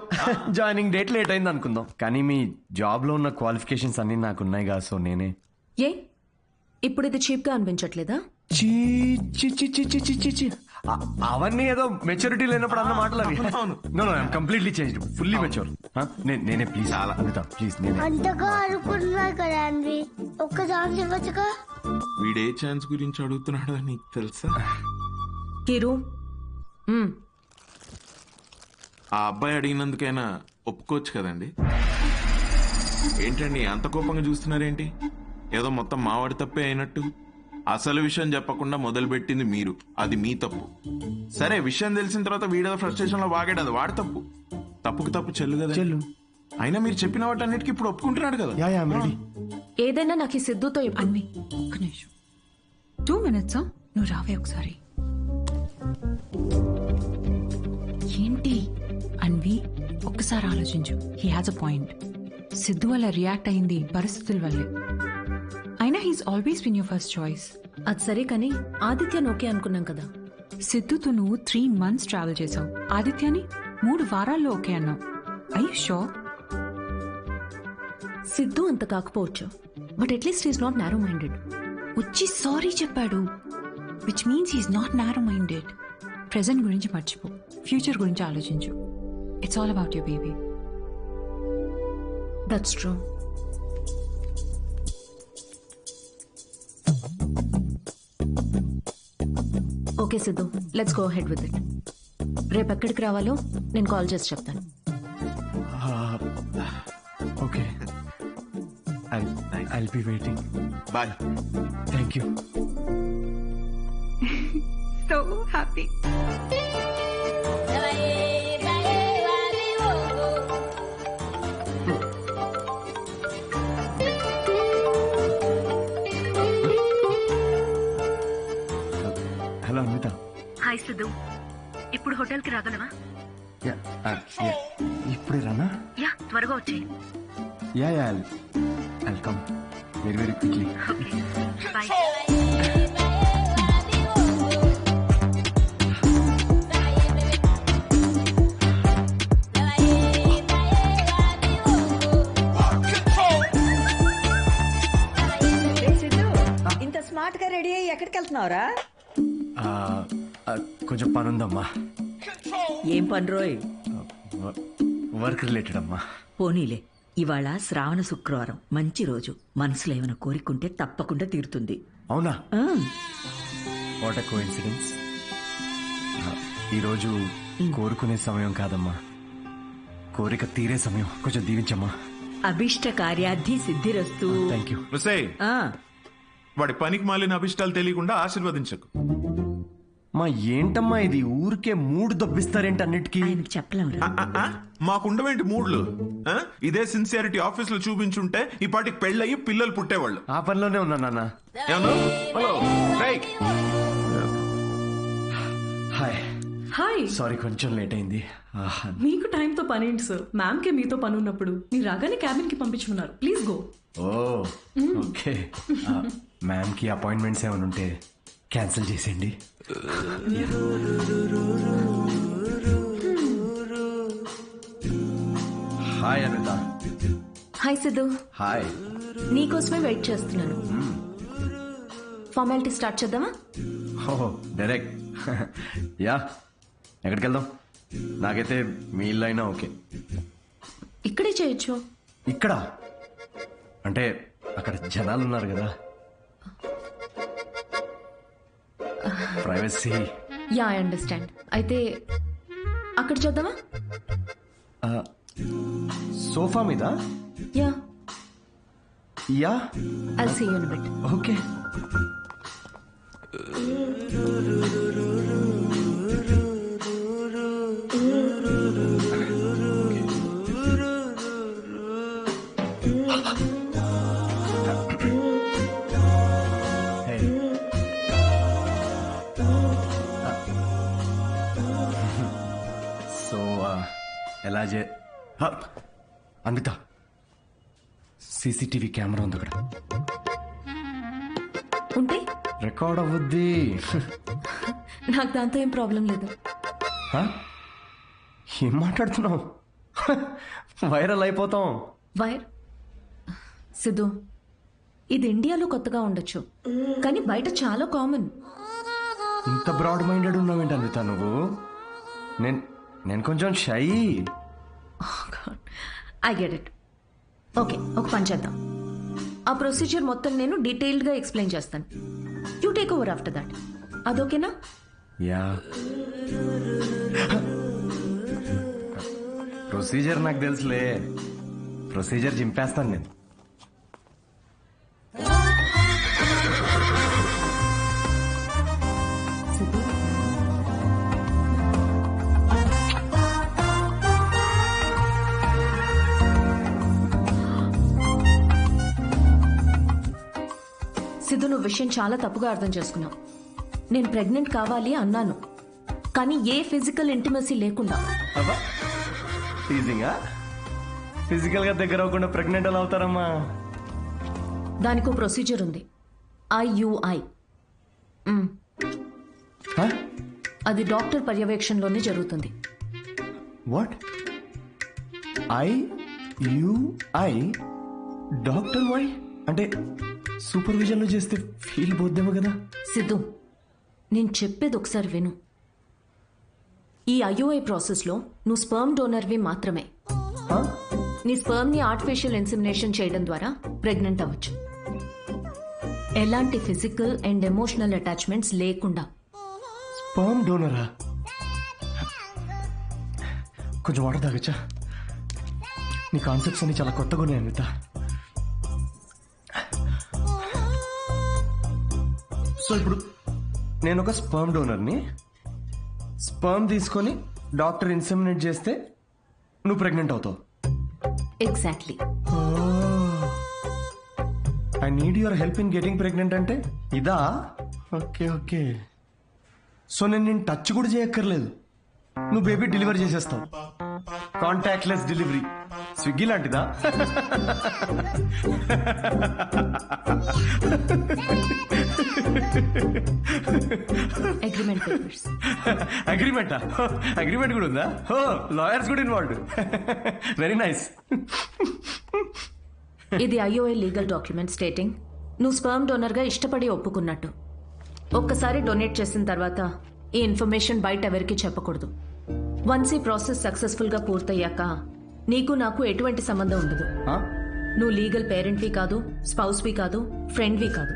జాయినింగ్ డేట్ లేట్ అయింది అనుకుందాం, కానీ మీ జాబ్ లో ఉన్న క్వాలిఫికేషన్స్ అన్ని నాకున్నాయిగా, సో నేనే. ఏ ఇప్పుడు ఇది చీప్ గా అనిపించట్లేదా? అవన్నీ ఏదో మెచ్యూరిటీ లేనప్పుడు అన్న మాటలు అవి. No no I'm completely changed, fully mature. నేనే ప్లీజ్ అనిత, ప్లీజ్ నేనే. అంతగా అనుకుంటున్నా కదా అన్వి, ఒక్క ఛాన్స్ ఇవ్వచ్చుగా. వీడే ఛాన్స్ గురించి అడుగుతున్నాడు నీకు తెలుసా? కిరు, ఆ అబ్బాయి అడిగినందుకైనా ఒప్పుకోవచ్చు కదండి. ఏంటండి అంత కోపంగా చూస్తున్నారేంటి? ఏదో మొత్తం మావాడి తప్పే అయినట్టు. అసలు విషయం చెప్పకుండా మొదలు పెట్టింది మీరు, అది మీ తప్పు. సరే, విషయం తెలిసిన తర్వాత వీడేదో ఫ్రస్ట్రేషన్ లో వాగాడు, అది వాడి తప్పు. తప్పుకు తప్పు చెల్లు కదా. అయినా మీరు చెప్పిన వాటన్నిటికీ ఇప్పుడు ఒప్పుకుంటున్నాడు కదా. ఏదైనా నాకు ఈ సిద్ధుతో అన్వి ఒక్క నిమిషం, 2 minutes. నువ్వు రావే ఒకసారి. ఏంటి అన్వి, ఒక్కసారి ఆలోచించు. He has a point. Siddhu వల్ల రియాక్ట్ అయింది పరిస్థితుల వల్లే. అయినా he's always been your first choice. అది సరే కానీ ఆదిత్య ఓకే అనుకున్నాం కదా. సిద్ధుతో నువ్వు 3 months ట్రావెల్ చేసావు, ఆదిత్యని 3 వారాల్లో ఓకే అన్నావు. I you sure? సిద్ధు అంత కాకపోవచ్చు, but at least is not narrow minded. వచ్చి సారీ చెప్పాడు, which means he's not narrow minded. Present గురించి మర్చిపో, ఫ్యూచర్ గురించి ఆలోచించు. It's all about your baby. That's true. Okay Sidhu, let's go ahead with it. రేపు ఎక్కడికి రావాలో నేను కాల్ చేసి చెప్తాను. Okay, I'll be waiting. Bye. Thank you. So happy. Hello Anvitha. Hi Sidhu, ఇప్పుడు హోటల్ కి రాగలవా? ఇప్పుడే రానా? యా, త్వరగా వచ్చేయి. Yeah, I'll come very quickly. Okay, bye. ఇంత స్మార్ట్ గా రెడీ అయ్యి ఎక్కడికి వెళ్తున్నావురా? కొంచెం పనుందమ్మా. ఏం పని రోయ్? వర్క్ రిలేటెడ్ అమ్మా. పోనీలే, ఇవాళ శ్రావణ శుక్రవారం, మంచి రోజు. మనసులో ఏమైనా కోరికుంటే తప్పకుండా తీరుతుంది. అవునా? What a coincidence. ఈరోజు కోరుకునే సమయం కాదమ్మా, కోరిక తీరే సమయం. కొంచెం దీవించమ్మా. అభిష్ట కార్యార్థి సిద్ధిరస్తు. Thank you. వాడి పనికి మాలిన అభిష్టాలు తెలియకుండా ఆశీర్వదించకు. మా ఏంటమ్మా ఇది ఊరికే మూడు దొబ్బిస్తారేంటి అన్నిటికీ మాకుండవేంటి మూడ్లు ఆ? ఇదే సిన్సియారిటీ ఆఫీస్ లో చూపించుంటే ఈ పాటికి పెళ్ళయి పిల్లలు పుట్టేవాళ్ళు. ఆ పనిలోనే ఉన్నా నాన్న. ఏమన్నా? హలో రేయ్. Hi hi. సారీ కొంచెం లేట్ అయింది. మీకు టైంతో పని ఏంటి సార్? మ్యామ్ కే మీతో పని ఉన్నప్పుడు మీరు రాగానే క్యాబిన్ కి పంపించుకున్నారు. Please go. Oh okay. Ma'am కి అపాయింట్మెంట్స్ ఏమైనా ఉంటే క్యాన్సిల్ చేసేయండి. Hi Anitha. Hi Siddhu. Hi. నీకోసమే వెయిట్ చేస్తున్నాను. ఫార్మాలిటీ స్టార్ట్ చేద్దామా? ఓహో డైరెక్ట్. యా ఎక్కడికి వెళ్దాం? నాకైతే మీ ఇల్లు అయినా ఓకే. ఇక్కడే చేయొచ్చు. ఇక్కడ అంటే అక్కడ జనాలు ఉన్నారు కదా, ప్రైవసీ. Yeah I understand. అయితే అక్కడ చేద్దామా? సోఫా మీద? Yeah yeah I'll see you in bit. Okay. ఎలా అన్విత, సీసీటీవీ కెమెరా ఉంది అక్కడ. ఉంటే రికార్డ్ అవ్వద్ది. నాకు దాంతో ఏం ప్రాబ్లం లేదు. ఏం మాట్లాడుతున్నావు? వైరల్ అయిపోతాం. వైర్ సిద్ధు, ఇది ఇండియాలో కొత్తగా ఉండొచ్చు కానీ బయట చాలా కామన్. ఇంత బ్రాడ్ మైండెడ్ ఉన్నావేంటి అన్విత నువ్వు? నేను కొంచెం shy. I get it. Okay, ఒక పని చేద్దాం. ఆ ప్రొసీజర్ మొత్తం నేను డీటెయిల్డ్గా ఎక్స్ప్లెయిన్ చేస్తాను. You take over after that. అదోకేనా? యా. ప్రొసీజర్ నాకు తెలుసులే. ప్రొసీజర్ చింపేస్తాను నేను. సిద్ధు, నువ్వు విషయం చాలా తప్పుగా అర్థం చేసుకున్నావు. నేను ప్రెగ్నెంట్ కావాలి అన్నాను, కానీ ఏ ఫిజికల్ ఇంటిమసీ లేకుండా. ఫిజికల్ గా దగ్గర అవ్వకుండా ప్రెగ్నెంట్ ఎలా అవుతారమ్మా? దానికో ప్రొసీజర్ ఉంది, IUI. అది డాక్టర్ పర్యవేక్షణలోనే జరుగుతుంది. వాట్? IUI? డాక్టర్ వై అంటే సూపర్విజన్ లో చేస్తే ఫీల్ పోద్దేమో కదా? సిద్ధు, నేను చెప్పేది ఒకసారి విను. ఈ IUI ప్రాసెస్లో నువ్వు స్పర్మ్ డోనర్వి మాత్రమే. నీ స్పర్మ్ ని ఆర్టిఫిషియల్ ఇన్సెమినేషన్ చేయడం ద్వారా ప్రెగ్నెంట్ అవ్వచ్చు, ఎలాంటి ఫిజికల్ అండ్ ఎమోషనల్ అటాచ్మెంట్స్ లేకుండా. స్పర్మ్ డోనరా? కొంచెం వాటర్ తాగచ్చా? నీ కాన్సెప్ట్స్ అన్ని చాలా కొత్తగా ఉన్నాయి అనిత. సో ఇప్పుడు నేను ఒక స్పర్మ్ డోనర్ని. స్పర్మ్ తీసుకొని డాక్టర్ ఇన్సెమినేట్ చేస్తే నువ్వు ప్రెగ్నెంట్ అవుతావు. Exactly. I need your help in getting pregnant అంటే ఇదా? Okay okay. సో నేను టచ్ కూడా చేయక్కర్లేదు, నువ్వు బేబీ డెలివరీ చేసేస్తావు. Contactless delivery. స్విగ్గీ లాంటిదా? Agreement papers. అగ్రిమెంటా? అగ్రిమెంట్ కూడా ఉందా? ఓ, లాయర్స్ కూడా ఇన్వాల్వ్డ్. Very nice. ఇది IUI లీగల్ డాక్యుమెంట్ స్టేటింగ్ నువ్వు స్పర్మ్ డోనర్ గా ఇష్టపడి ఒప్పుకున్నట్టు. ఒక్కసారి డొనేట్ చేసిన తర్వాత ఈ ఇన్ఫర్మేషన్ బయట ఎవరికి చెప్పకూడదు. వన్స్ ఈ ప్రాసెస్ సక్సెస్ఫుల్ గా పూర్తయ్యాక నీకు నాకు ఎటువంటి సంబంధం ఉండదు. నువ్వు లీగల్ పేరెంట్వి కాదు, స్పౌస్వి కాదు, ఫ్రెండ్వి కాదు.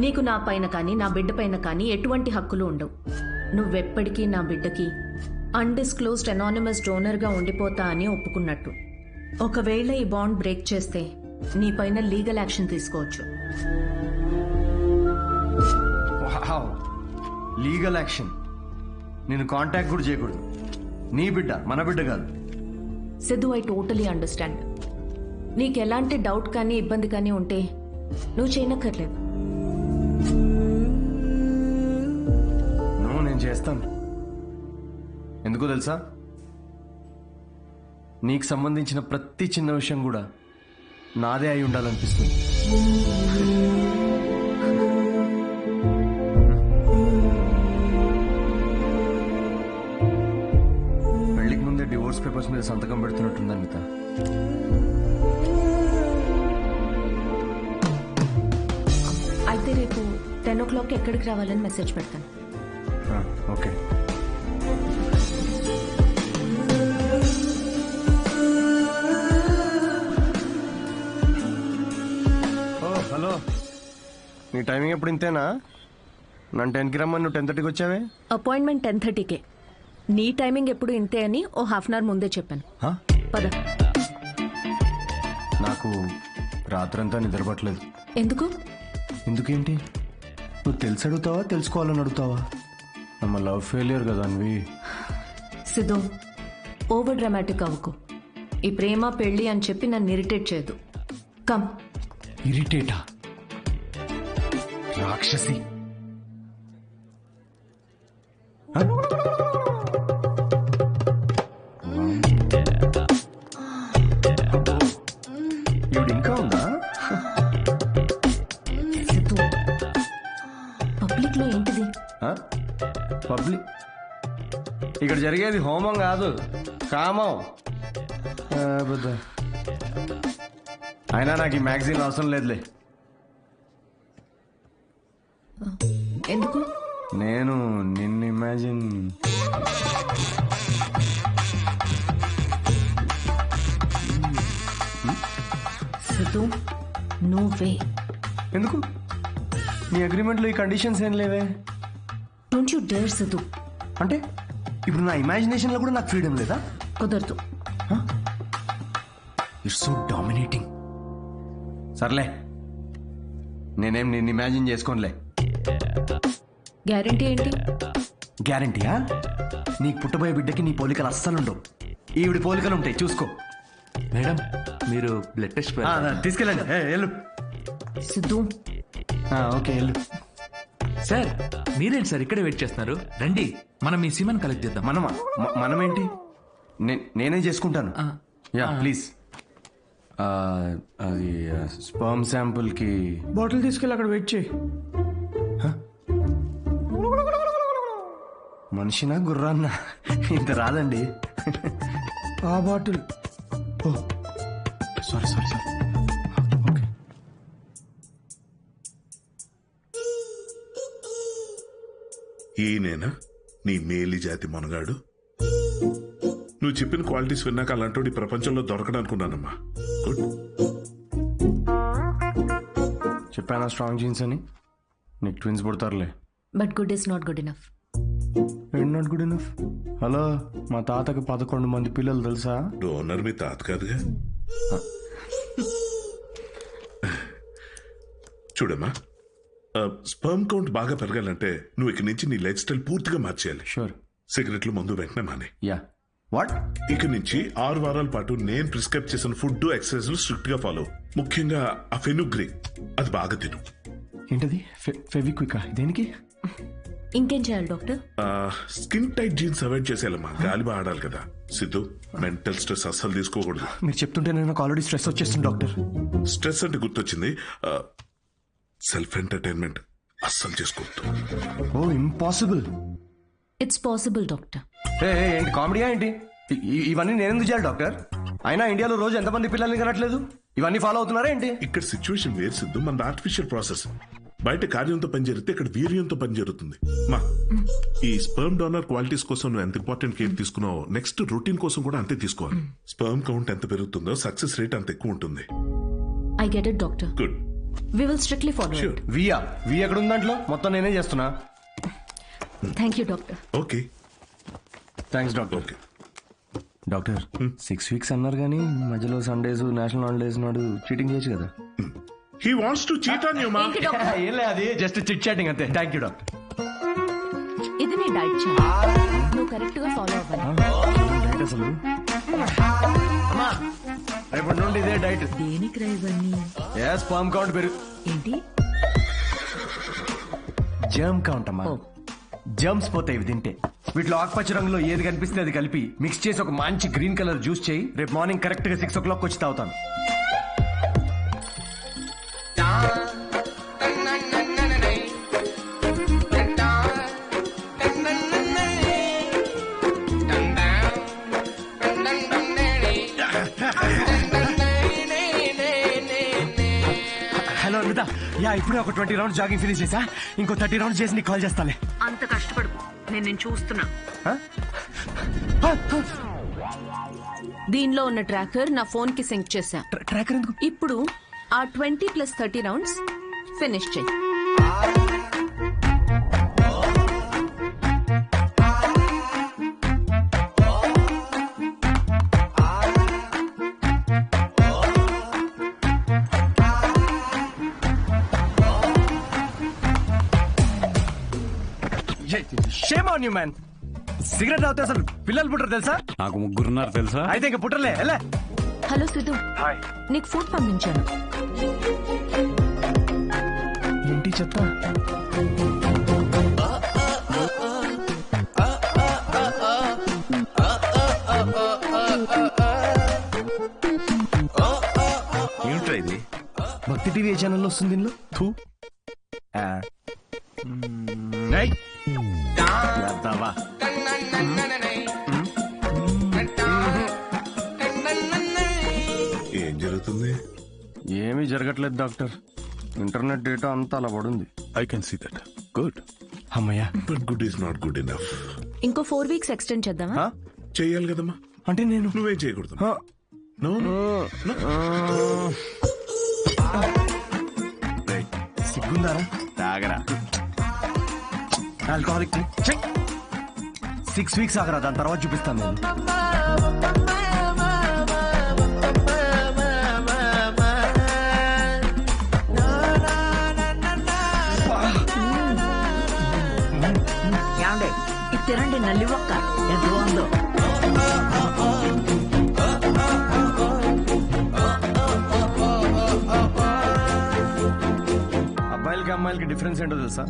నీకు నా పైన కానీ నా బిడ్డ పైన కానీ ఎటువంటి హక్కులు ఉండవు. నువ్వెప్పటికీ నా బిడ్డకి అన్డిస్క్లోజ్డ్ అనానిమస్ డోనర్గా ఉండిపోతా అని ఒప్పుకున్నట్టు. ఒకవేళ ఈ బాండ్ బ్రేక్ చేస్తే నీ పైన లీగల్ యాక్షన్ తీసుకోవచ్చు. Legal action. నేను కాంటాక్ట్ కూడా చేయకూడదు. నీ బిడ్డ, మన బిడ్డ కాదు. Siddhu, I totally understand. నీకు ఎలాంటి డౌట్ కానీ ఇబ్బంది కానీ ఉంటే నువ్వు చేయనక్కర్లేదు. నేను చేస్తాను. ఎందుకో తెలుసా, నీకు సంబంధించిన ప్రతి చిన్న విషయం కూడా నాదే అయి ఉండాలనిపిస్తుంది. పెళ్లికి ముందే డివోర్స్ పేపర్స్ మీద సంతకం పెడుతున్నట్టుంది అనిత. అయితే రేపు 10 o'clock ఎక్కడికి రావాలని మెసేజ్ పెడతాను. ఓకే. హలో, నీ టైమింగ్ ఎప్పుడు ఇంతేనా? నన్ను 10కి రమ్మని నువ్వు 10:30కి వచ్చావే. అపాయింట్మెంట్ 10:30కే. నీ టైమింగ్ ఎప్పుడు ఇంతే అని ఓ హాఫ్ అన్ అవర్ ముందే చెప్పాను. పద. నాకు రాత్రంతా నిద్రపట్టలేదు. ఎందుకు? ఎందుకేంటి? నువ్వు తెలిసి అడుగుతావా, తెలుసుకోవాలని అడుగుతావా? నమ్మ లవ్ ఫెయిలియర్ కదా అన్వి. సిద్ధు, ఓవర్ డ్రామాటిక్ అవ్వకు. ఈ ప్రేమ పెళ్లి అని చెప్పి నన్ను ఇరిటేట్ చేయదు. కమ్. ఇరిటేటా? రాక్షసి. ఇవిడ ఇంకా ఉందా? పబ్లిక్ లో ఏంటిది? పబ్లిక్ ఇక్కడ జరిగేది హోమం కాదు, కామం. అయినా నాకు ఈ మ్యాగజైన్ అవసరం లేదులే. ఎందుకు? నేను నిన్ను ఇమాజిన్ సిద్ధు, నువ్వే. ఎందుకు? నీ అగ్రిమెంట్లో ఈ కండిషన్స్ ఏం లేవే. Don't you dare Siddhu. అంటే ఇప్పుడు నా ఇమాజినేషన్లో కూడా నాకు ఫ్రీడమ్ లేదా? కుదరదు. It's so dominating. సర్లే, నేనేం నిన్ను ఇమాజిన్ చేసుకోనులే. గ్యారంటీ ఏంటి? గ్యారంటీయా? నీకు పుట్టబోయే బిడ్డకి నీ పోలికలు అస్సలు ఉండవు. ఈవిడి పోలికలు ఉంటాయి, చూసుకో. మేడం, మీరు బ్లడ్ టెస్ట్ తీసుకెళ్ళండి. వెళ్ళు సిద్ధు. ఓకే, వెళ్ళు. సార్, మీరేంటి సార్ ఇక్కడే వెయిట్ చేస్తున్నారు? రండి, మనం మీ సీమన్ కలెక్ట్ చేద్దాం. మనమా? మనమేంటి? నేనే చేసుకుంటాను. Yeah please. అది స్పర్మ్ శాంపుల్ కి బాటిల్ తీసుకెళ్ళి అక్కడ వెయిట్ చేయి. మనిషినా గుర్రాన్నా? ఇంత రాదండి. ఆ బాటిల్. Sorry sorry sorry. ఈయనేనా నీ మేలి జాతి మనగాడు? నువ్వు చెప్పిన క్వాలిటీస్ విన్నాక అలాంటి ప్రపంచంలో దొరకడనుకున్నానమ్మా. గుడ్. చెప్పానా స్ట్రాంగ్ జీన్స్ అని? నీకు ట్విన్స్ పుడతారులే. But good is not good enough. Not good enough? Hello, మా తాతకి 11 మంది పిల్లలు తెలుసా? డోనర్ మీ తాత కాదుగా. చూడమ్మా, స్పర్మ్ కౌంట్ బాగా పెరగాలంటే నువ్వు ఇక్కడి నుంచి నీ లైఫ్ స్టైల్ పూర్తిగా మార్చేయాలి. షూర్. సిగరెట్లు, మందు వెంటనే మానే. యా. వాట్? ఇక నుంచి 6 వారాల పాటు నేను ప్రిస్క్రైబ్ చేసిన ఫుడ్, ఎక్సర్సైజ్ స్ట్రిక్ట్ గా ఫాలో. ముఖ్యంగా ఆ ఫెనుగ్రీ, అది బాగా తిను. ఏంటది? ఫెవిక్వికా? దేనికి? ఇంకేం చేయాలి doctor? Skin tight jeans avoid చేసేయాలమ్మా. గాలి బాగా ఆడాలి కదా. సిద్ధు, మెంటల్ స్ట్రెస్ అస్సలు తీసుకోకూడదు. మీరు చెప్తుంటే నాకు ఆల్రెడీ స్ట్రెస్ వచ్చేస్తుంది డాక్టర్. స్ట్రెస్ అంటే గుర్తొచ్చింది, సెల్ఫ్ ఎంటర్టైన్మెంట్ అస్సలు చేసుకోవద్దు. ఓ, ఇంపాసిబుల్. It's possible doctor. ఏంటి కామెడీయా ఏంటి? ఇవన్నీ నేనెందుకు చేయాలి డాక్టర్? అయినా ఇండియాలో రోజు ఎంతమంది పిల్లల్ని కనట్లేదు? ఇవన్నీ ఫాలో అవుతున్నారా ఏంటి? ఇక్కడ సిచ్యువేషన్ వేరు సిద్ధు, మన ఆర్టిఫిషియల్ ప్రాసెస్. బయట కార్యంతో పని జరిగితే ఇక్కడ వీర్యంతో పని జరుగుతుంది. మా ఈ స్పర్మ్ డోనర్ క్వాలిటీస్ కోసం నువ్వు ఎంత ఇంపార్టెంట్ కేర్ తీసుకున్నావో నెక్స్ట్ రొటీన్ కోసం కూడా అంతే తీసుకోవాలి. స్పర్మ్ కౌంట్ ఎంత పెరుగుతుందో సక్సెస్ రేట్ అంత ఎక్కువ ఉంటుంది. I get it doctor. Good. We will strictly follow it. We ఎక్కడ ఉంది దాంట్లో? మొత్తం నేనే చేస్తున్నా. Thank you doctor. Okay, thanks doctor. Okay doctor, 6 weeks అన్నారు కానీ మధ్యలో సండేస్, నేషనల్ హాలిడేస్ నాడు చీటింగ్ చేయొచ్చు కదా? He wants to cheat on you, ma. ఏం లేదు, అది జస్ట్ చిట్ చాటింగ్ అంతే. Thank you doctor. డైట్ చేయాలి. నువ్వు కరెక్ట్ గా ఫాలో అవ్వాలి. డైట్ అసలు అమ్మా, రేపటి నుండి ఇదే డైట్. దేనికి రా ఇవన్నీ? స్పామ్ కౌంట్ పెరుగు. ఏంటి? జర్మ్ కౌంట్ అమ్మా. జర్మ్స్ పోతాయి ఇవి తింటే. వీటిలో ఆకుపచ్చ రంగులో ఏది కనిపిస్తే అది కలిపి మిక్స్ చేసి ఒక మంచి గ్రీన్ కలర్ జ్యూస్ చేయి. రేపు మార్నింగ్ కరెక్ట్ గా 6 o'clock వచ్చి తాగుతాను. హలో అనిత, ఇప్పుడే ఒక 20 rounds జాగింగ్ ఫినిష్ చేసా. ఇంకో 30 rounds చేసి నీకు కాల్ చేస్తాలే. అంత కష్టపడుకు, నేను చూస్తున్నా. దీనిలో ఉన్న ట్రాకర్ నా ఫోన్ కి సింక్ చేశా. ట్రాకర్ ఎందుకు? ఇప్పుడు ఆ 20 + 30 rounds ఫినిష్ చెయ్యి. Shame on you man. Cigarette తాగితే అసలు పిల్లలు పుట్టరు తెలుసా? నాకు 3 ఉన్నారు తెలుసా? అయితే ఇంక పుట్టలే. హలో సిద్ధు, నీకు ఫుడ్ పంపించాను. ఏంటి చెప్తా? ఏమిట్రా ఇది? భక్తి టీవీ ఛానల్లో వస్తుంది దీనిలో. థూ. ఏం జరుగుతుంది? ఏమీ జరగట్లేదు డాక్టర్. ఇంటర్నెట్ డేటా అంతా అలా పడుంది. I can see that. Good. అమ్మయ్యా. But good is not good enough. ఇంకో 4 weeks ఎక్స్టెండ్ చేద్దామా? చెయ్యాలి కదమ్మా. అంటే నేను నువ్వేం చేయకూడదు. సిగ్గుందారా? తాగరా. ఆల్కహాలిక్ 6 weeks ఆగరా, దాని తర్వాత చూపిస్తాను నేను. ఏమండి, ఇది తినండి. నల్లి ఒక్క ఎంత బాగుందో. అబ్బాయిలకి అమ్మాయిలకి డిఫరెన్స్ ఏంటో తెలుసా?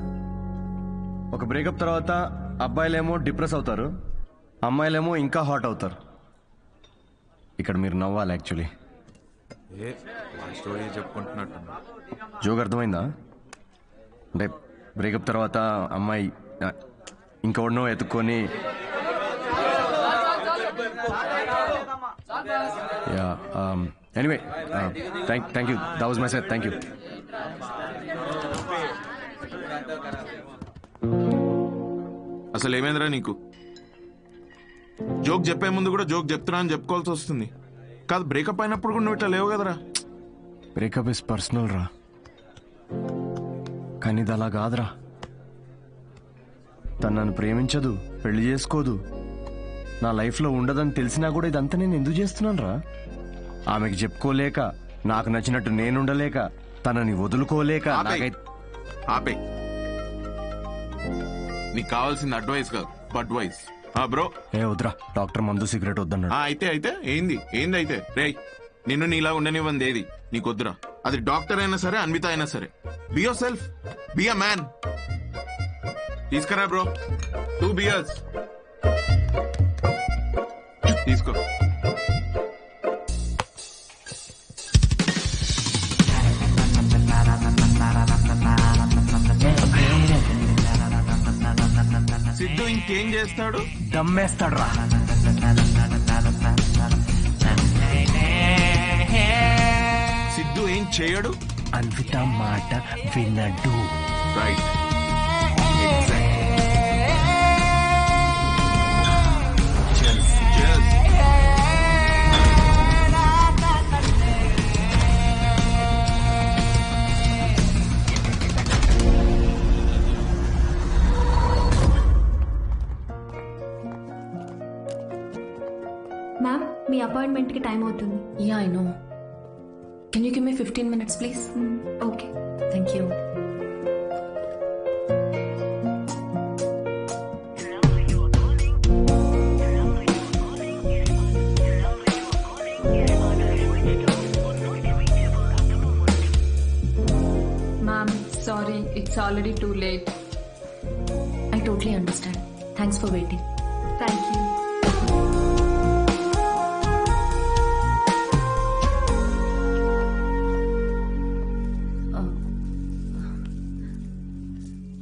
ఒక బ్రేకప్ తర్వాత అబ్బాయిలేమో డిప్రెస్ అవుతారు, అమ్మాయిలేమో ఇంకా హాట్ అవుతారు. ఇక్కడ మీరు నవ్వాలి. Actually story చెప్పుకుంటున్నట్టు. జోక్ అర్థమైందా? అంటే బ్రేకప్ తర్వాత అమ్మాయి ఇంకెవడనో ఎత్తుక్కొని anyway thank you. That was my set. Thank you. అసలు ఏమైందిరా నీకు? జోక్ చెప్పే ముందు కూడా జోక్ చెప్తున్నా అని చెప్పుకోవాల్సి వస్తుంది. కాదు, బ్రేకప్ అయినప్పుడు కూడా నువ్వు ఇట్లా లేవు కదరా. బ్రేకప్ ఇస్ పర్సనల్ రా, కానీ ఇది అలా కాదురా. తను నన్ను ప్రేమించదు, పెళ్లి చేసుకోదు, నా లైఫ్లో ఉండదని తెలిసినా కూడా ఇదంతా నేను ఎందుకు చేస్తున్నాను రా? ఆమెకి చెప్పుకోలేక, నాకు నచ్చినట్టు నేనుండలేక, తనని వదులుకోలేక. ఆపే. నీకు కావాల్సింది అడ్వైస్ కాదు, అడ్వైస్. బ్రో ఏ వద్దురా, డాక్టర్ మందు సిగరెట్ వద్దన్నాడు. అయితే ఏంది అయితే రేయ్, నిన్ను నీలా ఉండనివ్వంది ఏది నీకు వద్దురా. అది డాక్టర్ అయినా సరే, అన్విత అయినా సరే. Be your self, be a man. తీసుకురా బ్రో, 2 beers తీసుకో. సిద్ధు ఇంకేం చేస్తాడు? దమ్మేస్తాడు రా. సిద్ధు ఏం చేయడు. అన్విత మాట వినడు. రైట్. మ్యామ్, మీ అపాయింట్మెంట్ కి టైం అవుతుంది. Yeah I know. Can you give me 15 minutes please? Okay, thank you. Sorry, it's already too late. I totally understand. Thanks for waiting. Thank you.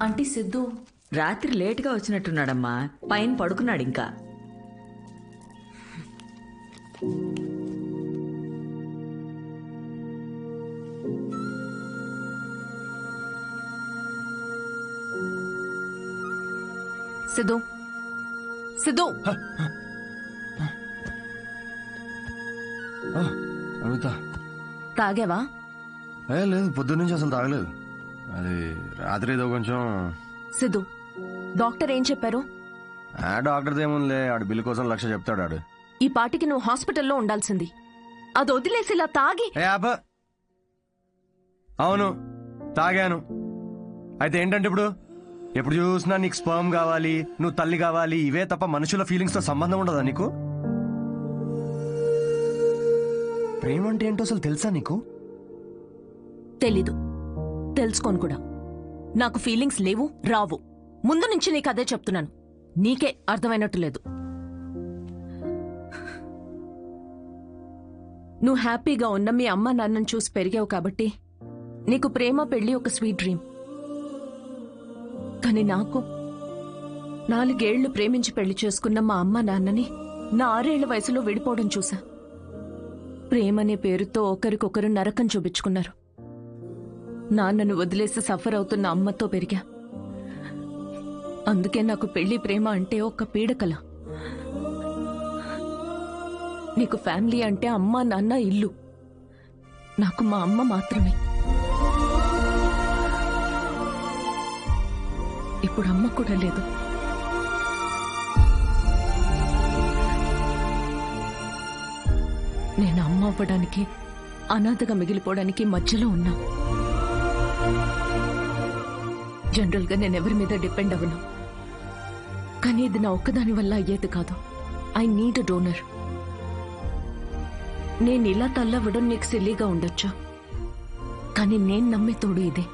Aunty Siddhu రాత్రి లేటుగా వచ్చినట్టున్నాడమ్మా. పైన పడుకున్నాడు ఇంకా. సిద్ధు సిద్ధు అనిత తాగావా? లేదు, పొద్దున్నుంచి అసలు తాగలేదు. అది రాత్రి ఏదో కొంచెం. సిద్ధు, డాక్టర్ ఏం చెప్పారు? డాక్టర్ ఏముందిలే, ఆడు బిల్లు కోసం 1,00,000 చెప్తాడు ఆడు. ఈ పాటికి నువ్వు హాస్పిటల్లో ఉండాల్సింది. అది వదిలేసి ఇలా తాగి. అవును, తాగాను. అయితే ఏంటంటే ఇప్పుడు ఎప్పుడు చూసినా నీకు స్పర్మ్ కావాలి, నువ్వు తల్లి కావాలి, ఇవే తప్ప మనుషుల ఫీలింగ్స్ తో సంబంధం ఉండదా నీకు? ప్రేమ అంటే ఏంటో అసలు తెలుసా నీకు? తెలీదు, తెలుసుకోను కూడా. నాకు ఫీలింగ్స్ లేవు, రావు. ముందు నుంచి నీకు అదే చెప్తున్నాను. నీకే అర్థమైనట్టు లేదు. నువ్వు హ్యాపీగా ఉన్న మీ అమ్మ నాన్నను చూసి పెరిగావు కాబట్టి నీకు ప్రేమ పెళ్లి ఒక స్వీట్ డ్రీమ్. కానీ నాకు 4 ఏళ్లు ప్రేమించి పెళ్లి చేసుకున్న మా అమ్మ నాన్నని నా 6 ఏళ్ల వయసులో విడిపోవడం చూసా. ప్రేమనే పేరుతో ఒకరికొకరు నరకం చూపించుకున్నారు. నాన్నను వదిలేసి సఫర్ అవుతున్న అమ్మతో పెరిగా. అందుకే నాకు పెళ్లి ప్రేమ అంటే ఒక పీడకల. నీకు ఫ్యామిలీ అంటే అమ్మ నాన్న ఇల్లు. నాకు మా అమ్మ మాత్రమే. ఇప్పుడు అమ్మ కూడా లేదు. నేను అమ్మ అవ్వడానికి, అనాథగా మిగిలిపోవడానికి మధ్యలో ఉన్నా. జనరల్ గా నేను ఎవరి మీద డిపెండ్ అవ్వను. కానీ ఇది నా ఒక్కదాని వల్ల అయ్యేది కాదు. I need a donor. నేను ఇలా తల్లవ్వడం నీకు సిల్లీగా ఉండొచ్చు, కానీ నేను నమ్మే తోడు ఇదే.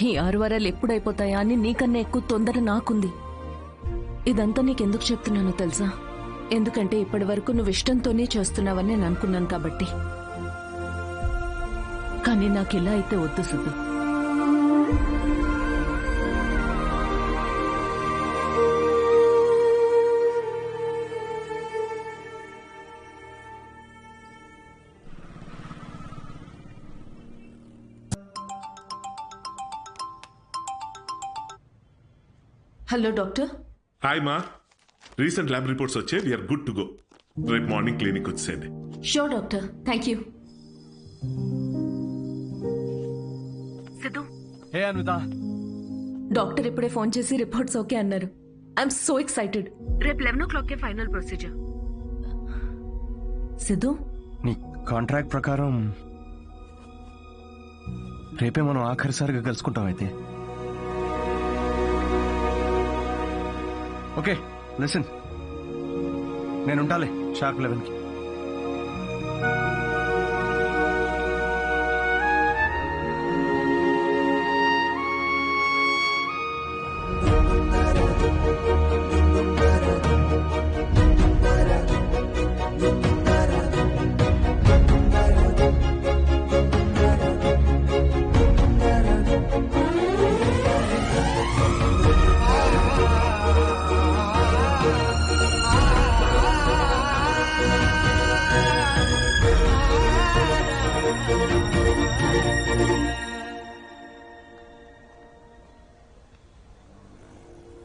ఈ 6 వారాలు ఎప్పుడైపోతాయా అని నీకన్నా ఎక్కువ తొందర నాకుంది. ఇదంతా నీకెందుకు చెప్తున్నానో తెలుసా? ఎందుకంటే ఇప్పటి వరకు నువ్వు ఇష్టంతోనే చేస్తున్నావని నేను అనుకున్నాను కాబట్టి. కానీ నాకు ఇలా అయితే వద్దు సిద్ధు. Hello doctor. హాయ్ మా, రీసెంట్ ల్యాబ్ రిపోర్ట్స్ వచ్చే, వీఆర్ గుడ్ టు గో. రేపు మార్నింగ్ క్లినిక్ వచ్చేయండి. Sure doctor, thank you. Siddhu, hey Anitha. Doctor ఇప్పుడే ఫోన్ చేసి రిపోర్ట్స్ ఓకే అన్నారు. I'm so excited. రేపు 11 o'clock ఫైనల్ ప్రొసీజర్. సిద్ధు, నీ కాంట్రాక్ట్ ప్రకారం రేపే మనం ఆఖరిసారిగా కలుసుకుంటాం. అయితే ఓకే, లిసన్, నేను ఉంటాలే షార్ప్ 11కి.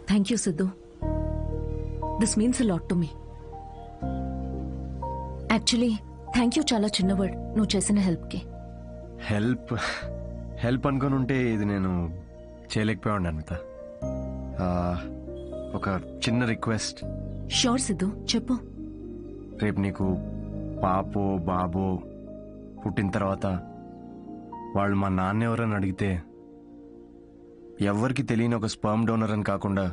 Thank you Siddhu. This means a lot to me. Actually thank you చాలా చిన్న వర్డ్ నువ్వు చేసిన హెల్ప్కి. హెల్ప్ అనుకుని ఉంటే ఇది నేను చేయలేకపోయాను అనిత. ఒక చిన్న రిక్వెస్ట్. షూర్ సిద్ధు, చెప్పు. రేపు నీకు పాపో బాబో పుట్టిన తర్వాత వాళ్ళు మా నాన్న ఎవరని అడిగితే ఎవరికి తెలియని ఒక స్పర్మ్ డోనర్ అని కాకుండా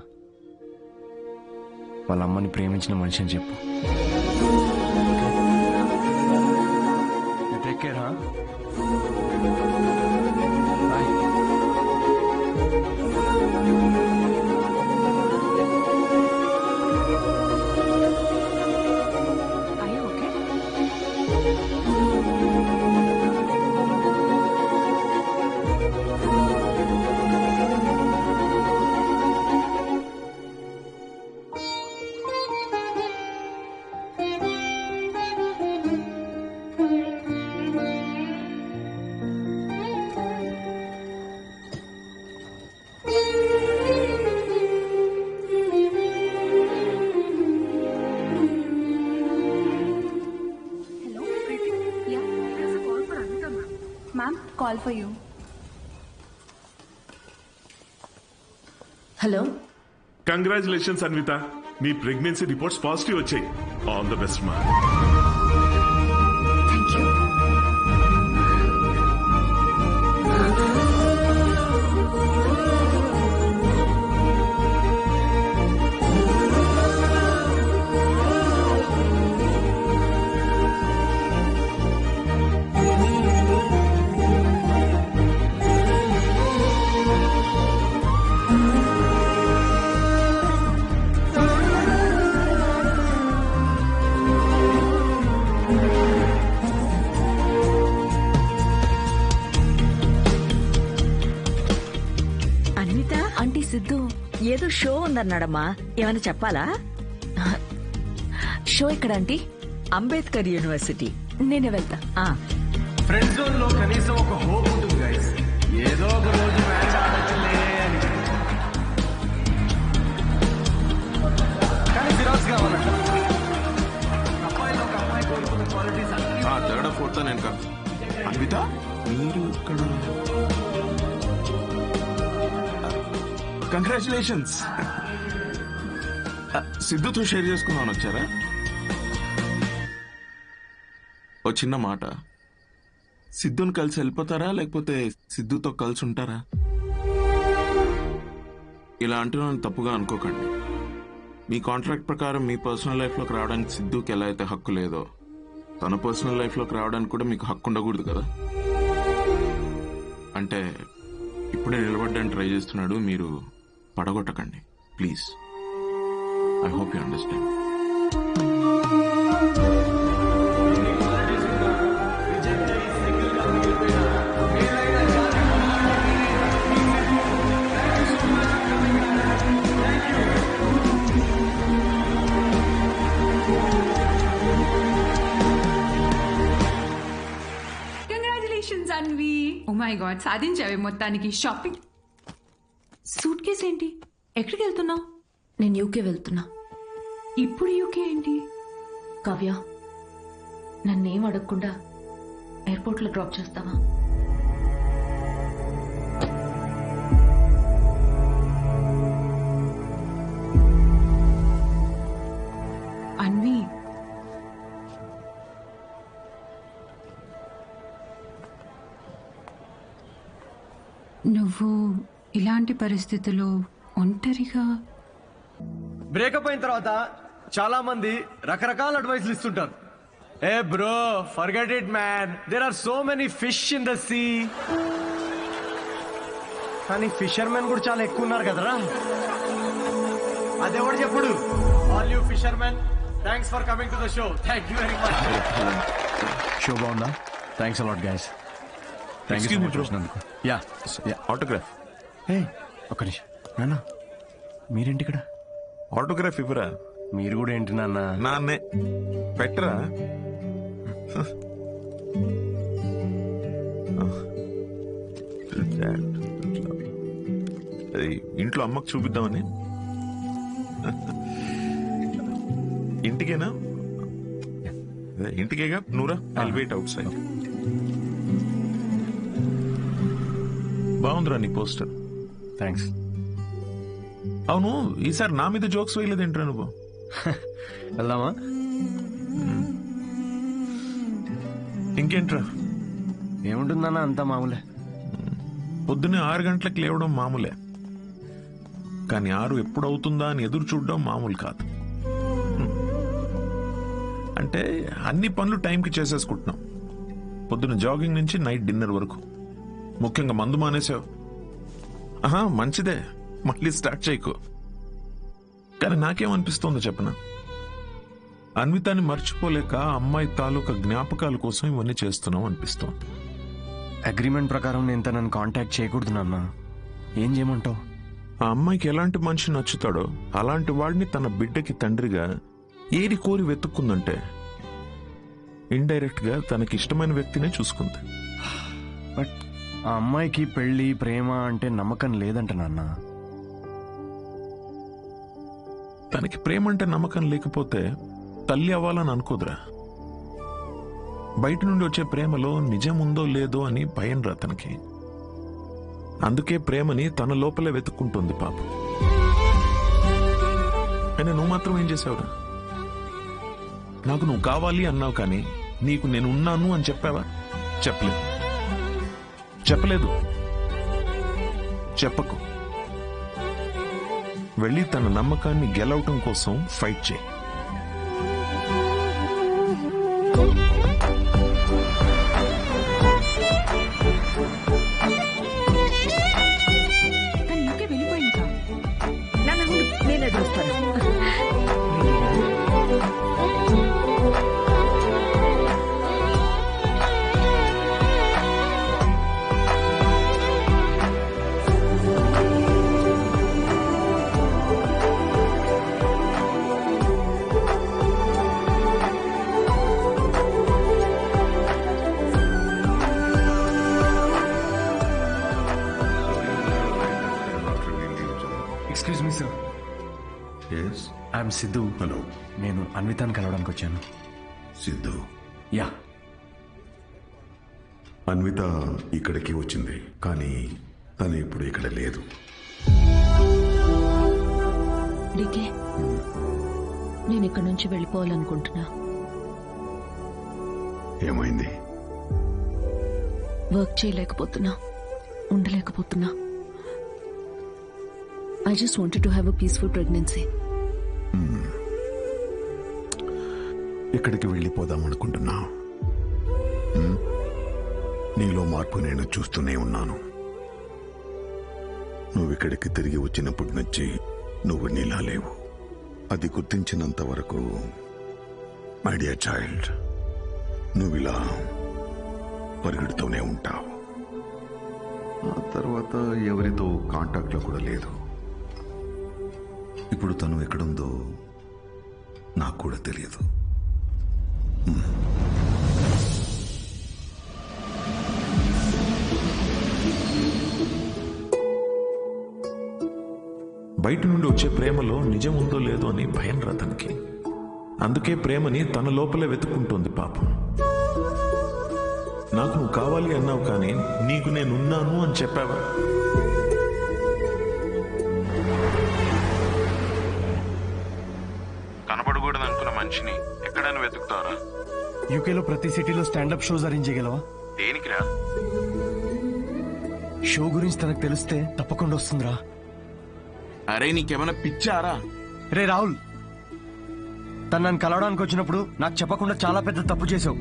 వాళ్ళ అమ్మని ప్రేమించిన మనిషి అని చెప్పు. Take care. Bye. call for you. Hello. Congratulations Anvitha, నీ ప్రెగ్నెన్సీ రిపోర్ట్స్ పాజిటివ్ వచ్చాయి. ఆల్ ద బెస్ట్ మా. Thank you. ఆంటీ సిద్ధు ఏదో షో ఉందన్నాడమ్మా, ఏమైనా చెప్పాలా? షో ఎక్కడ ఆంటీ? అంబేద్కర్ యూనివర్సిటీ. నేనే వెళ్తా. ఫ్రెండ్ జోన్ లో కనీసం ఒక హోప్ ఉంటుంది గైస్. ఏదో ఒక రోజు మ్యాచ్ ఆడచ్చులే అని. కానీ సిరాజ్ కావాలంట. అమ్మాయిలో ఒక అమ్మాయి కోరుకున్న క్వాలిటీస్ థర్డ్ ఫోర్త్ నేను కాదు. అన్విత మీరు ఇక్కడ కంగ్రాచులేషన్స్. సిద్ధుతో షేర్ చేసుకుందామని వచ్చారా? ఓ చిన్న మాట, సిద్ధుని కలిసి వెళ్ళిపోతారా లేకపోతే సిద్ధుతో కలిసి ఉంటారా? ఇలా అంటున్నాను తప్పుగా అనుకోకండి. మీ కాంట్రాక్ట్ ప్రకారం మీ పర్సనల్ లైఫ్లోకి రావడానికి సిద్ధుకి ఎలా అయితే హక్కు లేదో, తన పర్సనల్ లైఫ్లోకి రావడానికి కూడా మీకు హక్కు ఉండకూడదు కదా. అంటే ఇప్పుడే నిలబడ్డానికి ట్రై చేస్తున్నాడు, మీరు పడగొట్టకండి please. I hope you understand. Congratulations Anvi. Oh my god, సాధించావే మొత్తానికి. షాపింగ్. సూట్ కేస్ ఏంటి? ఎక్కడికి వెళ్తున్నావు? నేను యూకే వెళ్తున్నా. ఇప్పుడు యూకే ఏంటి? కావ్య, నన్నేం అడగకుండా ఎయిర్పోర్ట్లో డ్రాప్ చేస్తావా? అన్వి, నువ్వు ఇలాంటి పరిస్థితుల్లో ఒంటరిగా. బ్రేకప్ అయిన తర్వాత చాలా మంది రకరకాల అడ్వైస్లు ఇస్తుంటారు. ఏ bro, forget it man, there are so many fish in the sea. కానీ ఫిషర్మెన్ కూడా చాలా ఎక్కువ ఉన్నారు కదరా. అదెవడు చెప్పుడు? All you fishermen, thanks for coming to the show. Thank you very much. Show బాగుందా? Thanks a lot guys. Thank you so much వచ్చినందుకు. Yeah autograph. ఏ ఒక్క నిమిషం నాన్న, మీరేంటి ఇక్కడ? ఆటోగ్రాఫ్ ఇవ్వరా? మీరు కూడా ఏంటి నాన్న? నాన్నే పెట్టరా. ఇంట్లో అమ్మకు చూపిద్దామని. ఇంటికేనా? ఇంటికేగా. నూరా, ఐల్ వెయిట్ అవుట్ సైడ్. బాగుందిరా నీ పోస్టర్. థ్యాంక్స్. అవును, ఈసారి నా మీద జోక్స్ వేయలేదేంట్రా నువ్వు? వెళ్దామా? ఇంకేంట్రా? ఏముంటుందన్నా, అంతా మామూలే. పొద్దున్నే 6 గంటలకు లేవడం మామూలే, కానీ 6 ఎప్పుడు అవుతుందా అని ఎదురు చూడడం మామూలు కాదు. అంటే అన్ని పనులు టైంకి చేసేసుకుంటున్నాం. పొద్దున్న జాగింగ్ నుంచి నైట్ డిన్నర్ వరకు. ముఖ్యంగా మందు మానేసావు. మంచిదే, మళ్ళీ స్టార్ట్ చేయకు. కానీ నాకేమనిపిస్తోందో చెప్పనా, అన్వితాన్ని మర్చిపోలేక అమ్మాయి తాలూకా జ్ఞాపకాల కోసం ఇవన్నీ చేస్తున్నాం అనిపిస్తోంది. అగ్రిమెంట్ ప్రకారం నేను తనని కాంటాక్ట్ చేయకూడదు నాన్న. ఏం చేయమంటావు? ఆ అమ్మాయికి ఎలాంటి మనిషి నచ్చుతాడో అలాంటి వాడిని తన బిడ్డకి తండ్రిగా ఏది కోరి వెతుక్కుందంటే ఇండైరెక్ట్ గా తనకి ఇష్టమైన వ్యక్తినే చూసుకుంది. బట్ ఆ అమ్మాయికి పెళ్లి ప్రేమ అంటే నమ్మకం లేదంట నాన్న. తనకి ప్రేమ అంటే నమ్మకం లేకపోతే తల్లి అవ్వాలని అనుకోదురా. బయట నుండి వచ్చే ప్రేమలో నిజం ఉందో లేదో అని భయం రా తనకి. అందుకే ప్రేమని తన లోపలే వెతుక్కుంటుంది పాపం. అయినా నువ్వు మాత్రం ఏం చేసావురా? నాకు నువ్వు కావాలి అన్నావు, కానీ నీకు నేను ఉన్నాను అని చెప్పావా? చెప్పలేదు. చెప్పకు. వెళ్ళి తన నమ్మకాన్ని గెలవటం కోసం ఫైట్ చేయి. నేనే చూస్తాను. Excuse me sir. I'm Siddhu. Hello. నేను అన్వితాన్ని కలవడానికి వచ్చాను. సిద్ధు? యా. అన్విత ఇక్కడికి వచ్చింది, కానీ తను ఇప్పుడు ఇక్కడ లేదు. డీకే, నేను ఇక్కడి నుంచి వెళ్ళిపోవాలనుకుంటున్నా. ఏమైంది? Work చేయలేకపోతున్నా, ఉండలేకపోతున్నా. I just wanted to have a peaceful pregnancy. ఇక్కడికి వెళ్ళిపోదాం అనుకుంటున్నా. నీలో మార్పు నేను చూస్తూనే ఉన్నాను. నువ్వు ఇక్కడికి తిరిగి వచ్చినప్పటి నుంచి నువ్వు నీలా లేవు. అది గుర్తించినంత వరకు మై డియర్ చైల్డ్, నువ్వు ఇలా పరిగెడుతూనే ఉంటావు. ఆ తర్వాత ఎవరితో కాంటాక్ట్లో కూడా లేదు. ఇప్పుడు తను ఎక్కడుందో నాకు కూడా తెలియదు. బయట నుండి వచ్చే ప్రేమలో నిజం ఉందో లేదో అని భయం రా తనకి. అందుకే ప్రేమని తన లోపలే వెతుక్కుంటుంది పాపం. నాకు నువ్వు కావాలి అన్నావు, కానీ నీకు నేనున్నాను అని చెప్పావా? కనపడకూడదు అనుకున్న మనిషిని ఎక్కడైనా వెతుకుతారా? యూకేలో ప్రతి సిటీలో స్టాండప్ షోస్ అరేంజ్ చేయగలవా? దేనికిరా? షో గురించి తనకు తెలిస్తే తప్పకుండా వస్తుందిరా. అరే నీకేమైనా పిచ్చారా? రే రాహుల్, తను నన్ను కలవడానికి వచ్చినప్పుడు నాకు చెప్పకుండా చాలా పెద్ద తప్పు చేసావు.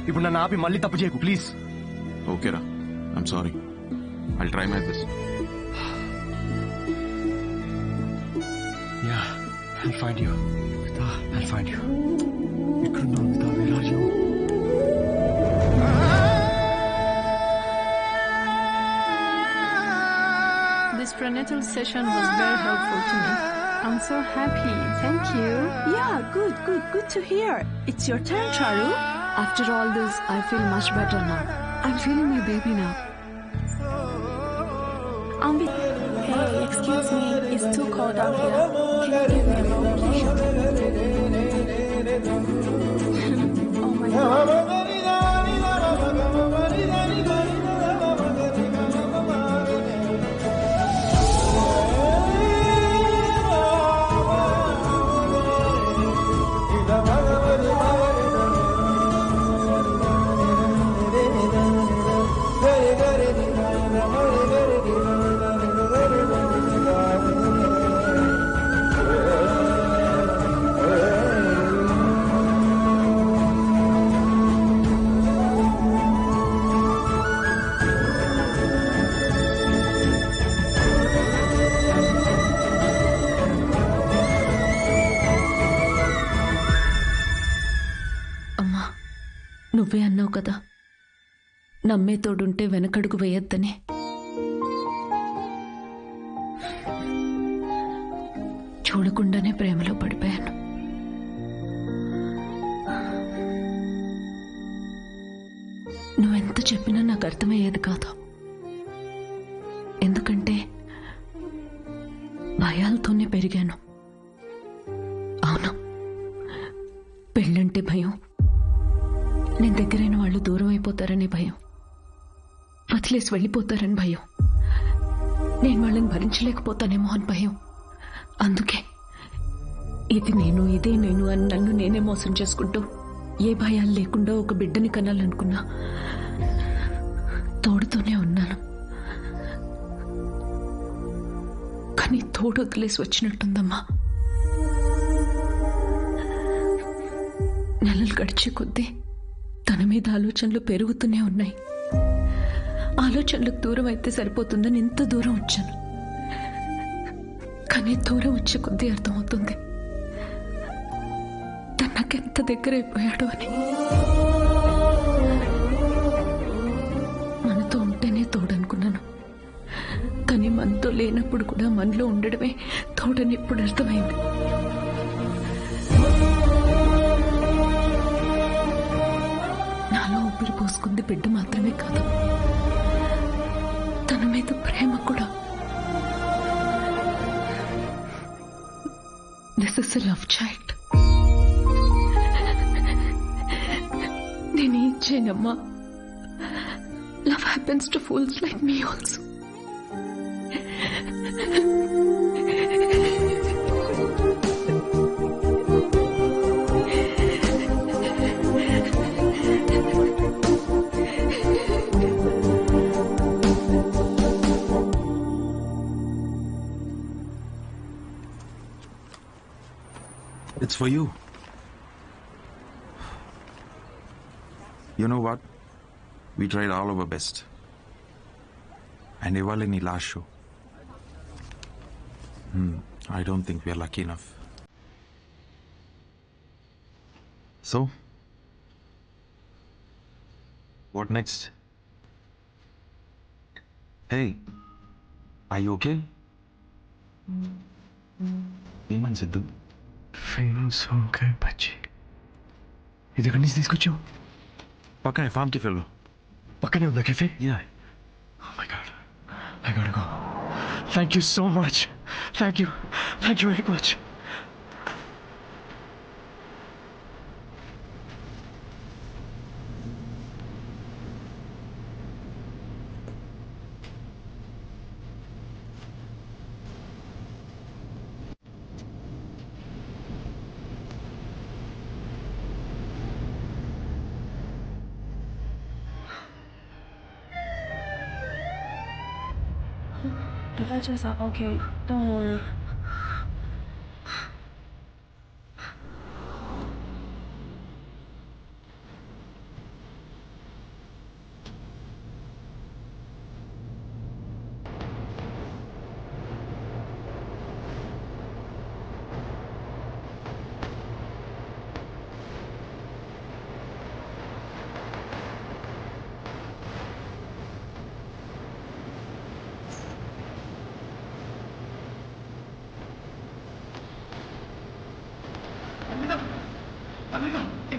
ఇప్పుడు నన్ను ఆపి మళ్ళీ తప్పు చేయకు ప్లీజ్. ఓకేరా, I'm sorry. I'll try my best. Yeah, I'll find you. I'll find you. ఎక్కడున్నావు Amita? Where are you? This prenatal session was very helpful to me. I'm so happy. Thank you. Yeah, good to hear. It's your turn, Charu. After all this, I feel much better now. I'm feeling my baby now. Hey, excuse me. It's too cold out here. Can you give me a robe, please? Oh my God. నువ్వే అన్నావు కదా, నమ్మే తోడుంటే వెనకడుగు వేయొద్దని. చూడకుండానే ప్రేమలో పడిపోయాను. నువ్వెంత చెప్పినా నాకు అర్థమయ్యేది కాదు. ఎందుకంటే భయాలతోనే పెరిగాను. అవును, పెళ్ళంటే భయం, నేను దగ్గరైన వాళ్ళు దూరం అయిపోతారనే భయం, వదిలేసి వెళ్ళిపోతారని భయం, నేను వాళ్ళని భరించలేకపోతానేమో అని భయం. అందుకే ఇది నేను, ఇదే నేను అని నన్ను నేనే మోసం చేసుకుంటూ ఏ భయాలు లేకుండా ఒక బిడ్డని కనాలనుకున్నా. తోడుతోనే ఉన్నాను, కానీ తోడు వదిలేసి వచ్చినట్టుందమ్మా. నెలలు గడిచే కొద్దీ తన మీద ఆలోచనలు పెరుగుతూనే ఉన్నాయి. ఆలోచనలకు దూరం అయితే సరిపోతుందని ఇంత దూరం వచ్చాను, కానీ దూరం వచ్చే కొద్దీ అర్థమవుతుంది తను నాకెంత దగ్గర అయిపోయాడు అని. మనతో ఉంటేనే తోడనుకున్నాను, కానీ మనతో లేనప్పుడు కూడా మనలో ఉండడమే తోడని ఇప్పుడు అర్థమైంది. నాలో ఊపిరి పోసుకుంది బిడ్డ మాత్రమే కాదు, తన మీద ప్రేమ కూడా. This is a love child. నేనేం చేయనమ్మా, love happens to fools like me also. It's for you. You know what? We tried all our best. And ఇవాళ నీ last show. I don't think we are lucky enough. So, what next? Hey, are you okay? ఏమని Siddhu? Feelings okay పచ్చి. ఇది ఎక్కడి నుంచి తీసుకొచ్చావు? పక్కనే form కెఫేలో. పక్కనే ఉందా cafe? Yeah. Oh my god. I gotta go. Thank you so much. Thank you. Thank you very much. I just okay, don't worry.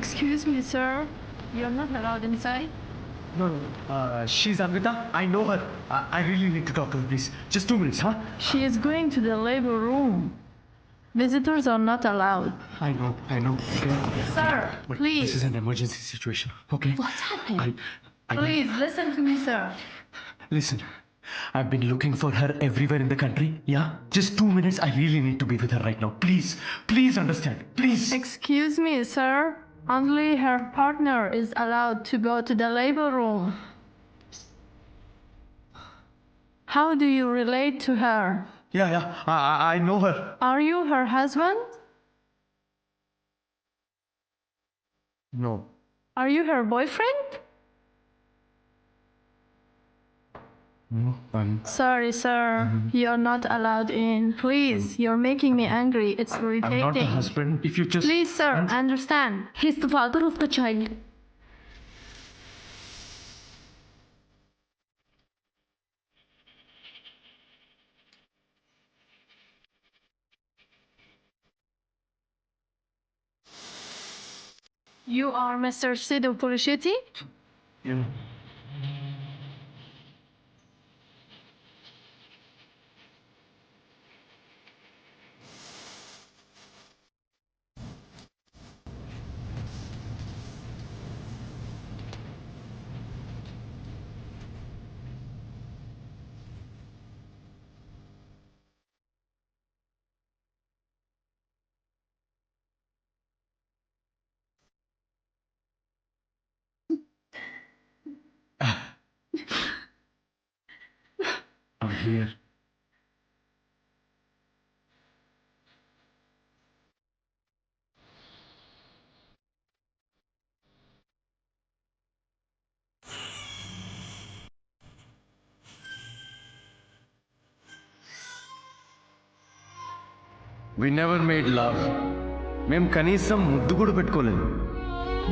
Excuse me, sir. You're not allowed inside. No. She's Amrita. I know her. I really need to talk to her, please. Just 2 minutes, huh? She is going to the labor room. Visitors are not allowed. I know. Okay. Sir, But please. This is an emergency situation, okay? What's happening? I Please listen to me, sir. Listen, I've been looking for her everywhere in the country, yeah? Just 2 minutes, I really need to be with her right now. Please understand, please. Excuse me, sir. Only her partner is allowed to go to the labor room. How do you relate to her? Yeah, I know her. Are you her husband? No. Are you her boyfriend? No, Sorry, sir. You're not allowed in. Please, you're making me angry. It's irritating. I'm not the husband. If you just... Please, sir, understand. He's the father of the child. You are Mr. Sidhu Pulisheti? Yeah. Dear. We never made love. మేము కనీసం ముద్దు కూడా పెట్టుకోలేదు.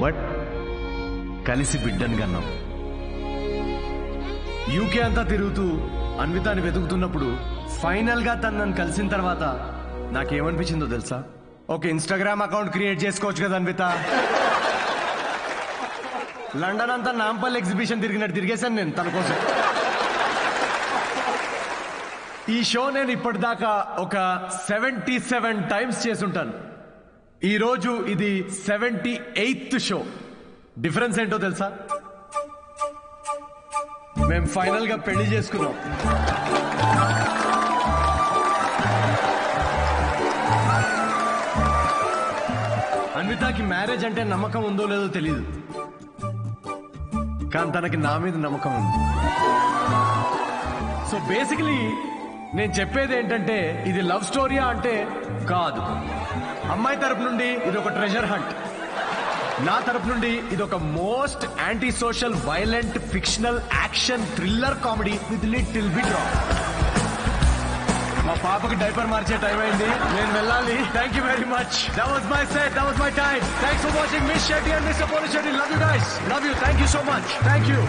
But కలిసి బిడ్డను కన్నాం. UK అంతా తిరుగుతూ అన్వితాని వెతుకుతున్నప్పుడు final గా తను నన్ను కలిసిన తర్వాత నాకేమనిపించిందో తెలుసా? ఒక ఇన్స్టాగ్రామ్ అకౌంట్ క్రియేట్ చేసుకోవచ్చు కదా అన్విత. లండన్ అంతా నాంపల్ ఎగ్జిబిషన్ తిరిగినట్టు తిరిగేశాను నేను తన కోసం. ఈ షో నేను ఇప్పటిదాకా ఒక 77 టైమ్స్ చేసుంటాను. ఈ రోజు ఇది 78th షో. డిఫరెన్స్ ఏంటో తెలుసా? మేము ఫైనల్ గా పెళ్లి చేసుకున్నాం. అన్వితకి మ్యారేజ్ అంటే నమ్మకం ఉందో లేదో తెలియదు, కానీ తనకి నా మీద నమ్మకం ఉంది. సో బేసికలీ నేను చెప్పేది ఏంటంటే, ఇది లవ్ స్టోరీయా అంటే కాదు. అమ్మాయి తరపు నుండి ఇది ఒక ట్రెజర్ హంట్, నా తరపు నుండి ఇది ఒక most anti social violent fictional action thriller comedy with little bit raw. మా పాపకి డైపర్ మార్చే టైం అయింది, నేను వెళ్ళాలి. Thank you very much. That was my set, that was my time. Thanks for watching miss Shetty and mister Polishetty. Love you guys, love you. Thank you so much. Thank you.